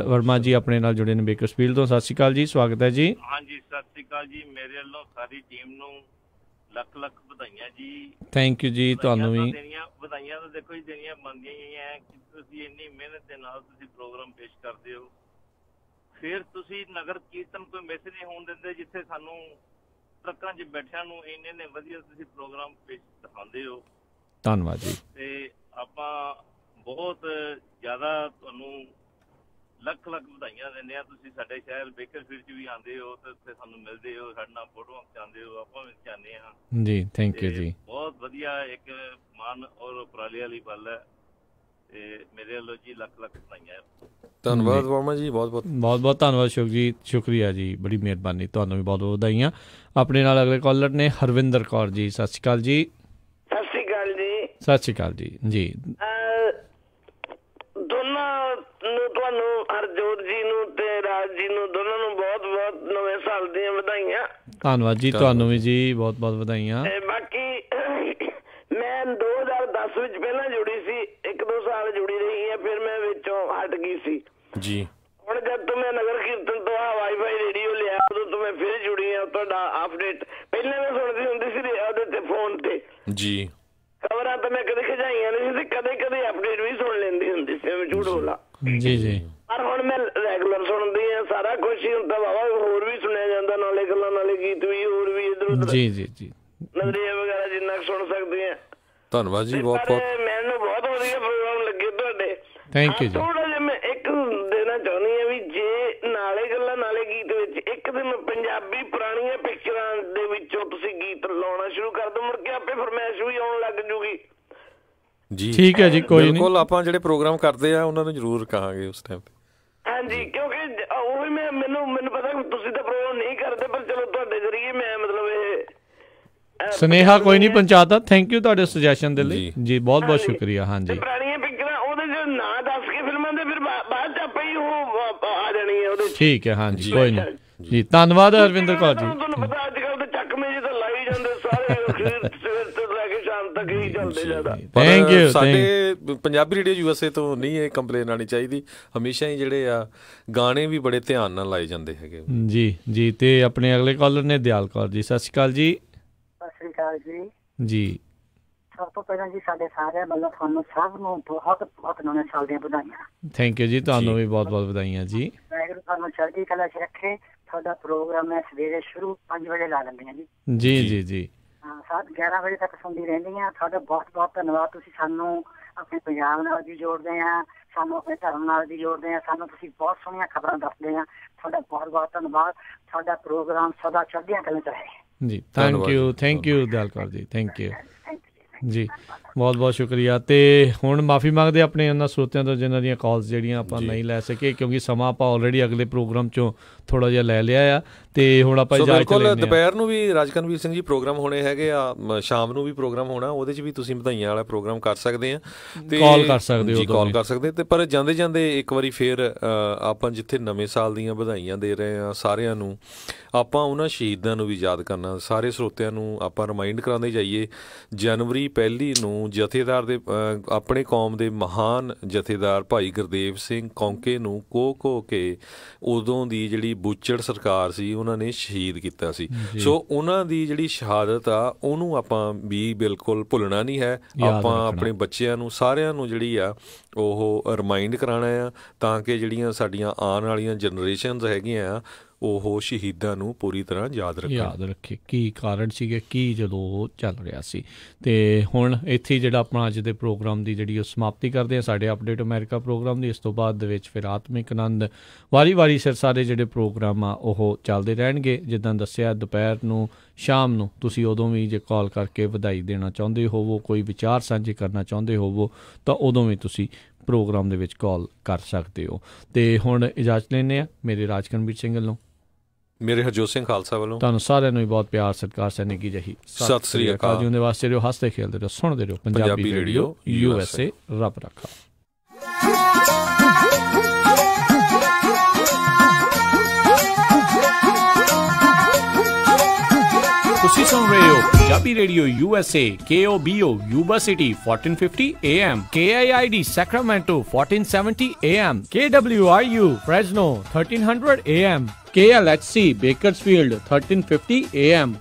Speaker 1: ਵਰਮਾ ਜੀ ਆਪਣੇ ਨਾਲ ਜੁੜੇ ਨੇ ਬੇਕਰਸਫੀਲਡ ਤੋਂ। ਸਤਿ ਸ਼੍ਰੀ ਅਕਾਲ ਜੀ, ਸਵਾਗਤ ਹੈ ਜੀ।
Speaker 7: ਹਾਂਜੀ, ਸਤਿ ਸ਼੍ਰੀ ਅਕਾਲ ਜੀ। ਮੇਰੇ ਵੱਲੋਂ ਸਾਰੀ ਟੀਮ ਨੂੰ ਲੱਖ ਲੱਖ ਵਧਾਈਆਂ ਜੀ।
Speaker 1: ਥੈਂਕ ਯੂ ਜੀ। ਤੁਹਾਨੂੰ ਵੀ
Speaker 7: ਵਧਾਈਆਂ ਤਾਂ ਦੇਖੋ ਜੀ ਦੇਣੀਆਂ ਬਣਦੀਆਂ ਹੀ ਹੈ ਕਿ ਤੁਸੀਂ ਇੰਨੀ ਮਿਹਨਤ ਦੇ ਨਾਲ ਤੁਸੀਂ ਪ੍ਰੋਗਰਾਮ ਪੇਸ਼ ਕਰਦੇ ਹੋ। ਫਿਰ ਤੁਸੀਂ ਨਗਰ ਕੀਰਤਨ ਕੋਈ ਮਿਸ ਨਹੀਂ ਹੋਣ ਦਿੰਦੇ, ਜਿੱਥੇ ਸਾਨੂੰ ਟਰੱਕਾਂ 'ਚ ਬੈਠਿਆਂ ਨੂੰ ਇੰਨੇ ਵਧੀਆ ਤੁਸੀਂ ਪ੍ਰੋਗਰਾਮ ਪੇਸ਼ ਦਿਖਾਉਂਦੇ ਹੋ।
Speaker 1: ਧੰਨਵਾਦ ਜੀ।
Speaker 7: ਤੇ ਆਪਾਂ ਬਹੁਤ ਜ਼ਿਆਦਾ ਤੁਹਾਨੂੰ ਲੱਖ ਲੱਖ ਵਧਾਈਆਂ ਦਿੰਦੇ ਹਾਂ। ਤੁਸੀਂ ਸਾਡੇ ਸ਼ਹਿਰ ਬੇਕਰਫੀਲਡ 'ਚ ਵੀ ਆਉਂਦੇ ਹੋ ਤੇ ਉੱਥੇ ਸਾਨੂੰ ਮਿਲਦੇ ਹੋ, ਸਾਡੇ ਨਾਲ ਫੋਟੋਆਂ ਖਿਚਾਉਂਦੇ ਹੋ, ਆਪਾਂ ਵੀ ਖਿਚਾਉਂਦੇ ਹਾਂ
Speaker 1: ਜੀ। ਥੈਂਕ ਯੂ ਜੀ।
Speaker 7: ਬਹੁਤ ਵਧੀਆ ਇੱਕ ਮਾਣ ਔਰ ਉਪਰਾਲੇ ਵਾਲੀ ਗੱਲ ਹੈ, ਤੇ ਮੇਰੇ ਵੱਲੋਂ ਜੀ ਲੱਖ ਲੱਖ ਵਧਾਈਆਂ।
Speaker 2: ਧੰਨਵਾਦ ਵਰਮਾ ਜੀ, ਬਹੁਤ
Speaker 1: ਬਹੁਤ ਧੰਨਵਾਦ ਅਸ਼ੋਕ ਜੀ, ਸ਼ੁਕਰੀਆ ਜੀ, ਬੜੀ ਮਿਹਰਬਾਨੀ। ਤੁਹਾਨੂੰ ਵੀ ਬਹੁਤ ਬਹੁਤ ਵਧਾਈਆਂ। ਆਪਣੇ ਨਾਲ ਅਗਲੇ ਕਾਲਰ ਨੇ ਹਰਵਿੰਦਰ ਕੌਰ ਜੀ। ਸਤਿ ਸ਼੍ਰੀ ਅਕਾਲ ਜੀ।
Speaker 8: ਸਤਿ ਸ਼੍ਰੀ ਅਕਾਲ ਜੀ।
Speaker 1: ਸਤਿ ਸ਼੍ਰੀ ਅਕਾਲ ਜੀ। ਜੀ
Speaker 8: ਦੋਨਾਂ ਨੂੰ, ਤੁਹਾਨੂੰ ਹਰਜੋਤ ਜੀ ਨੂੰ ਤੇ ਰਾਜ ਜੀ ਨੂੰ, ਦੋਨਾਂ ਨੂੰ ਬਹੁਤ ਬਹੁਤ ਨਵੇਂ ਸਾਲ ਦੀਆਂ ਵਧਾਈਆਂ।
Speaker 1: ਧੰਨਵਾਦ ਜੀ, ਤੁਹਾਨੂੰ ਵੀ ਜੀ ਬਹੁਤ ਬਹੁਤ ਵਧਾਈਆਂ।
Speaker 8: ਬਾਕੀ ਮੈਂ 2010 ਵਿੱਚ ਪਹਿਲਾਂ ਜੁੜੀ ਸੀ, 1-2 ਸਾਲ ਜੁੜੀ ਰਹੀ ਹੈ, ਫਿਰ ਮੈਂ ਵਿੱਚੋਂ ਹਟ ਗਈ ਸੀ
Speaker 2: ਜੀ।
Speaker 8: ਹੁਣ ਜਦ ਤੋਂ ਮੈਂ ਨਗਰ ਕੀਰਤਨ ਤੋਂ ਵਾਈਫਾਈ ਰੇਡੀਓ ਲਿਆ, ਉਦੋਂ ਤੋਂ ਮੈਂ ਫਿਰ ਜੁੜੀ ਹਾਂ। ਤੁਹਾਡਾ ਅਪਡੇਟ ਪਹਿਲਾਂ ਮੈਂ ਸੁਣਦੀ ਹੁੰਦੀ ਸੀ ਉਹਦੇ ਤੇ ਫੋਨ ਤੇ ਜੀ, ਖਬਰਾਂ ਤਾਂ ਮੈਂ ਕਦੇ ਖਿਚਾਈਆਂ ਨਹੀਂ ਸੀ, ਤੇ ਕਦੇ ਅਪਡੇਟ ਵੀ ਸੁਣ ਲੈਂਦੀ ਹੁੰਦੀ ਸੀ, ਮੈਂ ਝੂਠ ਬੋਲਾਂ
Speaker 1: ਜੀ।
Speaker 8: ਪਰ ਹੁਣ ਮੈਂ ਰੈਗੂਲਰ ਸੁਣਦੀ ਹਾਂ, ਸਾਰਾ ਕੁਛ ਹੀ ਹੁੰਦਾ ਬਾਬਾ, ਹੋਰ ਵੀ ਸੁਣਿਆ ਜਾਂਦਾ, ਨਾਲੇ ਗੱਲਾਂ ਨਾਲੇ ਗੀਤ ਵੀ, ਹੋਰ ਵੀ ਇੱਧਰ ਉੱਧਰ
Speaker 1: ਜੀ
Speaker 8: ਨਜ਼ਰੀਆ ਵਗੈਰਾ ਜਿੰਨਾ ਸੁਣ ਸਕਦੇ ਆ।
Speaker 2: ਧੰਨਵਾਦ ਜੀ, ਬਹੁਤ
Speaker 8: ਮੈਨੂੰ ਬਹੁਤ ਵਧੀਆ ਪ੍ਰੋਗਰਾਮ ਲੱਗੇ ਤੁਹਾਡੇ।
Speaker 1: ਥੈਂਕ ਯੂ ਜੀ।
Speaker 8: ਥੋੜਾ ਜਿਹਾ ਮੈਂ ਇੱਕ ਦੇਣਾ ਚਾਹੁੰਦੀ ਹਾਂ ਵੀ ਜੇ ਨਾਲੇ ਗੱਲਾਂ ਨਾਲੇ ਗੀਤ ਵਿੱਚ ਇੱਕ ਦਿਨ ਪੰਜਾਬੀ ਪੁਰਾਣੀਆਂ ਪਿਕਚਰਾਂ ਦੇ ਵਿੱਚੋਂ ਤੁਸੀਂ ਗੀਤ ਲਾਉਣਾ ਸ਼ੁਰੂ ਕਰ ਦਿਓ, ਮੁੜ ਕੇ ਆਪੇ ਫਰਮਾਇਸ਼ ਵੀ ਆਉਣ ਲੱਗ ਜੂਗੀ
Speaker 2: ਜੀ।
Speaker 1: ਠੀਕ ਹੈ ਜੀ, ਕੋਈ ਨਹੀਂ।
Speaker 2: ਬਿਲਕੁਲ, ਆਪਾਂ ਜਿਹੜੇ ਪ੍ਰੋਗਰਾਮ ਕਰਦੇ ਆ ਉਹਨਾਂ ਨੂੰ ਜ਼ਰੂਰ ਕਹਾਂਗੇ ਉਸ ਟਾਈਮ ਤੇ।
Speaker 8: ਹਾਂਜੀ, ਕਿਉਂਕਿ ਉਹ ਵੀ ਮੈਨੂੰ ਪਤਾ ਤੁਸੀਂ ਤਾਂ ਪ੍ਰੋਗਰਾਮ ਨਹੀਂ ਕਰਦੇ, ਪਰ ਚਲੋ ਤੁਹਾਡੇ ਜ਼ਰੀਏ ਮੈਂ ਮਤਲਬ ਇਹ
Speaker 1: ਸੁਨੇਹਾ ਕੋਈ ਨਹੀਂ ਪਹੁੰਚਾਤਾ। ਥੈਂਕ ਯੂ ਤੁਹਾਡੇ ਸੁਜੈਸ਼ਨ ਦੇ ਲਈ ਜੀ, ਬਹੁਤ ਬਹੁਤ ਸ਼ੁਕਰੀਆ। ਹਾਂਜੀ,
Speaker 8: ਪੁਰਾਣੀਆਂ ਪਿਕਚਰਾਂ ਉਹਦੇ ਚ ਨਾਂ ਦੱਸ ਕੇ ਫਿਲਮਾਂ ਦੇ ਫਿਰ ਬਾਅਦ ਚ ਆਪੇ ਹੀ ਉਹ ਆ ਜਾਣੀ ਹੈ ਉਹਦੇ।
Speaker 1: ਠੀਕ ਹੈ, ਹਾਂਜੀ, ਕੋਈ ਨਹੀਂ ਜੀ। ਧੰਨਵਾਦ ਹਰਵਿੰਦਰ ਕੌਰ ਜੀ।
Speaker 8: ਤੁਹਾਨੂੰ ਪਤਾ ਅੱਜ ਕੱਲ ਤੇ ਚੱਕਵੇਂ ਜੀ ਤਾਂ ਲਾਈ ਜਾਂਦੇ ਸਾਰੇ, ਸਵੇਰ ਤੋਂ ਲੈ ਕੇ ਸ਼ਾਮ ਤੱਕ ਹੀ ਚੱਲਦੇ ਜ਼ਿਆਦਾ।
Speaker 1: Thank you.
Speaker 2: ਸਾਡੇ ਪੰਜਾਬੀ ਰੇਡੀਓ USA ਤੋਂ ਨਹੀਂ ਇਹ ਕੰਪਲੇਨ ਆਉਣੀ ਚਾਹੀਦੀ, ਹਮੇਸ਼ਾ ਹੀ ਜਿਹੜੇ ਆ ਗਾਣੇ ਵੀ ਬੜੇ ਧਿਆਨ ਨਾਲ ਲਾਏ ਜਾਂਦੇ ਹੈਗੇ
Speaker 1: ਜੀ। ਤੇ ਆਪਣੇ ਅਗਲੇ ਕਾਲਰ ਨੇ ਦਿਆਲ ਕੌਰ ਜੀ। ਸਤਿ ਸ਼੍ਰੀ ਅਕਾਲ ਜੀ।
Speaker 10: ਸਤਿ ਸ਼੍ਰੀ ਅਕਾਲ
Speaker 1: ਜੀ।
Speaker 10: ਸਭ ਤੋਂ ਪਹਿਲਾਂ ਜੀ ਸਾਡੇ ਸਾਰਿਆਂ ਵੱਲੋਂ ਤੁਹਾਨੂੰ ਸਭ ਨੂੰ ਬਹੁਤ ਬਹੁਤ ਨਵੇਂ ਸਾਲ ਦੀਆਂ ਵਧਾਈਆਂ।
Speaker 1: ਥੈਂਕ ਯੂ ਜੀ, ਤੁਹਾਨੂੰ ਵੀ ਬਹੁਤ ਬਹੁਤ ਵਧਾਈਆਂ ਜੀ।
Speaker 10: ਵਾਹਿਗੁਰੂ ਤੁਹਾਨੂੰ ਚੜ੍ਹਦੀ ਕਲਾ 'ਚ ਰੱਖੇ। ਤੁਹਾਡਾ ਪ੍ਰੋਗਰਾਮ ਮੈਂ ਸਵੇਰੇ ਸ਼ੁਰੂ 5 ਵਜੇ ਲਾ ਲੈਂਦੀ ਹਾਂ ਜੀ।
Speaker 1: ਜੀ।
Speaker 10: ਹਾਂ, 11 ਵਜੇ ਤੱਕ ਸੁਣਦੀ ਰਹਿੰਦੀ ਹਾਂ। ਤੁਹਾਡਾ ਬਹੁਤ ਬਹੁਤ ਧੰਨਵਾਦ। ਤੁਸੀਂ ਸਾਨੂੰ ਆਪਣੇ ਪੰਜਾਬ ਨਾਲ ਵੀ ਜੋੜਦੇ ਆ, ਸਾਨੂੰ ਆਪਣੇ ਧਰਮ ਨਾਲ ਵੀ ਜੋੜਦੇ ਆ, ਸਾਨੂੰ ਤੁਸੀਂ ਬਹੁਤ ਸੋਹਣੀਆਂ ਖਬਰਾਂ ਦੱਸਦੇ ਆ। ਤੁਹਾਡਾ ਬਹੁਤ ਬਹੁਤ ਧੰਨਵਾਦ। ਤੁਹਾਡਾ ਪ੍ਰੋਗਰਾਮ ਸਦਾ ਚੜ੍ਹਦੀਆਂ ਕਲਾ 'ਚ ਰਹੇ
Speaker 1: ਜੀ। Thank you Dyal Kaur ji, thank you ਜੀ, ਬਹੁਤ ਬਹੁਤ ਸ਼ੁਕਰੀਆ। ਤੇ ਹੁਣ ਮਾਫੀ ਮੰਗਦੇ ਆਪਣੇ ਉਹਨਾਂ ਸਰੋਤਿਆਂ ਤੋਂ ਜਿਨ੍ਹਾਂ ਦੀਆਂ ਕਾਲਸ ਜਿਹੜੀਆਂ ਆਪਾਂ ਨਹੀਂ ਲੈ ਸਕੇ, ਕਿਉਂਕਿ ਸਮਾਂ ਆਪਾਂ ਆਲਰੇਡੀ ਅਗਲੇ ਪ੍ਰੋਗਰਾਮ 'ਚੋਂ ਥੋੜ੍ਹਾ ਜਿਹਾ ਲੈ ਲਿਆ ਆ, ਤੇ ਹੁਣ ਆਪਾਂ
Speaker 2: ਬਿਲਕੁਲ ਦੁਪਹਿਰ ਨੂੰ ਵੀ ਰਾਜਕਨਵੀਰ ਸਿੰਘ ਜੀ ਪ੍ਰੋਗਰਾਮ ਹੋਣੇ ਹੈਗੇ ਆ, ਸ਼ਾਮ ਨੂੰ ਵੀ ਪ੍ਰੋਗਰਾਮ ਹੋਣਾ, ਉਹਦੇ 'ਚ ਵੀ ਤੁਸੀਂ ਵਧਾਈਆਂ ਵਾਲਾ ਪ੍ਰੋਗਰਾਮ ਕਰ ਸਕਦੇ ਆ ਤੇ
Speaker 1: ਕਾਲ ਕਰ ਸਕਦੇ ਹੋ,
Speaker 2: ਕਾਲ ਕਰ ਸਕਦੇ। ਤੇ ਪਰ ਜਾਂਦੇ ਜਾਂਦੇ ਇੱਕ ਵਾਰੀ ਫੇਰ ਆਪਾਂ ਜਿੱਥੇ ਨਵੇਂ ਸਾਲ ਦੀਆਂ ਵਧਾਈਆਂ ਦੇ ਰਹੇ ਆ ਸਾਰਿਆਂ ਨੂੰ, ਆਪਾਂ ਉਹਨਾਂ ਸ਼ਹੀਦਾਂ ਨੂੰ ਵੀ ਯਾਦ ਕਰਨਾ, ਸਾਰੇ ਸਰੋਤਿਆਂ ਨੂੰ ਆਪਾਂ ਰਿਮਾਈਂਡ ਕਰਾਉਂਦੇ ਜਾਈਏ। ਜਨਵਰੀ 1 ਨੂੰ ਜਥੇਦਾਰ ਦੇ ਆਪਣੇ ਕੌਮ ਦੇ ਮਹਾਨ ਜਥੇਦਾਰ ਭਾਈ ਗੁਰਦੇਵ ਸਿੰਘ ਕੌਂਕੇ ਨੂੰ ਕੋਹ ਕੇ ਉਦੋਂ ਦੀ ਜਿਹੜੀ ਬੁੱਚੜ ਸਰਕਾਰ ਸੀ ਉਹਨਾਂ ਨੇ ਸ਼ਹੀਦ ਕੀਤਾ ਸੀ। ਸੋ ਉਹਨਾਂ ਦੀ ਜਿਹੜੀ ਸ਼ਹਾਦਤ ਆ ਉਹਨੂੰ ਆਪਾਂ ਵੀ ਬਿਲਕੁਲ ਭੁੱਲਣਾ ਨਹੀਂ ਹੈ। ਆਪਾਂ ਆਪਣੇ ਬੱਚਿਆਂ ਨੂੰ ਸਾਰਿਆਂ ਨੂੰ ਜਿਹੜੀ ਆ ਉਹ ਰਿਮਾਈਂਡ ਕਰਾਉਣਾ ਆ, ਤਾਂ ਕਿ ਜਿਹੜੀਆਂ ਸਾਡੀਆਂ ਆਉਣ ਵਾਲੀਆਂ ਜਨਰੇਸ਼ਨਸ ਹੈਗੀਆਂ ਆ ਉਹ ਸ਼ਹੀਦਾਂ ਨੂੰ ਪੂਰੀ ਤਰ੍ਹਾਂ ਯਾਦ
Speaker 1: ਰੱਖੇ ਕੀ ਕਾਰਨ ਸੀਗੇ, ਕੀ ਜਦੋਂ ਚੱਲ ਰਿਹਾ ਸੀ। ਤੇ ਹੁਣ ਇੱਥੇ ਜਿਹੜਾ ਆਪਣਾ ਅੱਜ ਦੇ ਪ੍ਰੋਗਰਾਮ ਦੀ ਜਿਹੜੀ ਉਹ ਸਮਾਪਤੀ ਕਰਦੇ ਹਾਂ, ਸਾਡੇ ਅਪਡੇਟ ਅਮਰੀਕਾ ਪ੍ਰੋਗਰਾਮ ਦੀ। ਇਸ ਤੋਂ ਬਾਅਦ ਦੇ ਵਿੱਚ ਫਿਰ ਆਤਮਿਕ ਆਨੰਦ, ਵਾਰੀ ਸਿਰ ਸਾਰੇ ਜਿਹੜੇ ਪ੍ਰੋਗਰਾਮ ਆ ਉਹ ਚੱਲਦੇ ਰਹਿਣਗੇ। ਜਿੱਦਾਂ ਦੱਸਿਆ, ਦੁਪਹਿਰ ਨੂੰ, ਸ਼ਾਮ ਨੂੰ ਤੁਸੀਂ ਉਦੋਂ ਵੀ ਜੇ ਕਾਲ ਕਰਕੇ ਵਧਾਈ ਦੇਣਾ ਚਾਹੁੰਦੇ ਹੋਵੋ, ਕੋਈ ਵਿਚਾਰ ਸਾਂਝੇ ਕਰਨਾ ਚਾਹੁੰਦੇ ਹੋਵੋ, ਤਾਂ ਉਦੋਂ ਵੀ ਤੁਸੀਂ ਪ੍ਰੋਗਰਾਮ ਦੇ ਵਿੱਚ ਕਾਲ ਕਰ ਸਕਦੇ ਹੋ। ਤੇ ਹੁਣ ਇਜਾਜ਼ਤ ਲੈਂਦੇ ਹਾਂ ਮੇਰੇ ਰਾਜਕਰਨਵੀਰ ਸਿੰਘ ਵੱਲੋਂ,
Speaker 2: ਮੇਰੇ ਹਰਜੋਤ ਸਿੰਘ ਖਾਲਸਾ ਵੱਲੋਂ।
Speaker 1: ਤੁਹਾਨੂੰ ਸਾਰਿਆਂ ਨੂੰ ਬਹੁਤ ਪਿਆਰ ਸਤਿਕਾਰ ਸੈਨਿਕ ਜੀ ਜਹੀ
Speaker 2: ਸਤਿ ਸ੍ਰੀ ਅਕਾਲ।
Speaker 1: ਜਿਉਂਦੇ ਵਾਸਤੇ ਰਹੋ, ਹੱਸਦੇ ਖੇਡਦੇ ਰਹੋ, ਸੁਣਦੇ ਰਹੋ ਪੰਜਾਬੀ ਰੇਡੀਓ USA। ਰੱਬ ਰੱਖਾ। ਤੁਸੀਂ ਸੁਣ ਰਹੇ ਹੋ Punjabi radio USA, KOBO Yuba City 1450 AM, KIID Sacramento 1470 AM, KWRU Fresno 1300 AM, KLHC Bakersfield 1350 AM.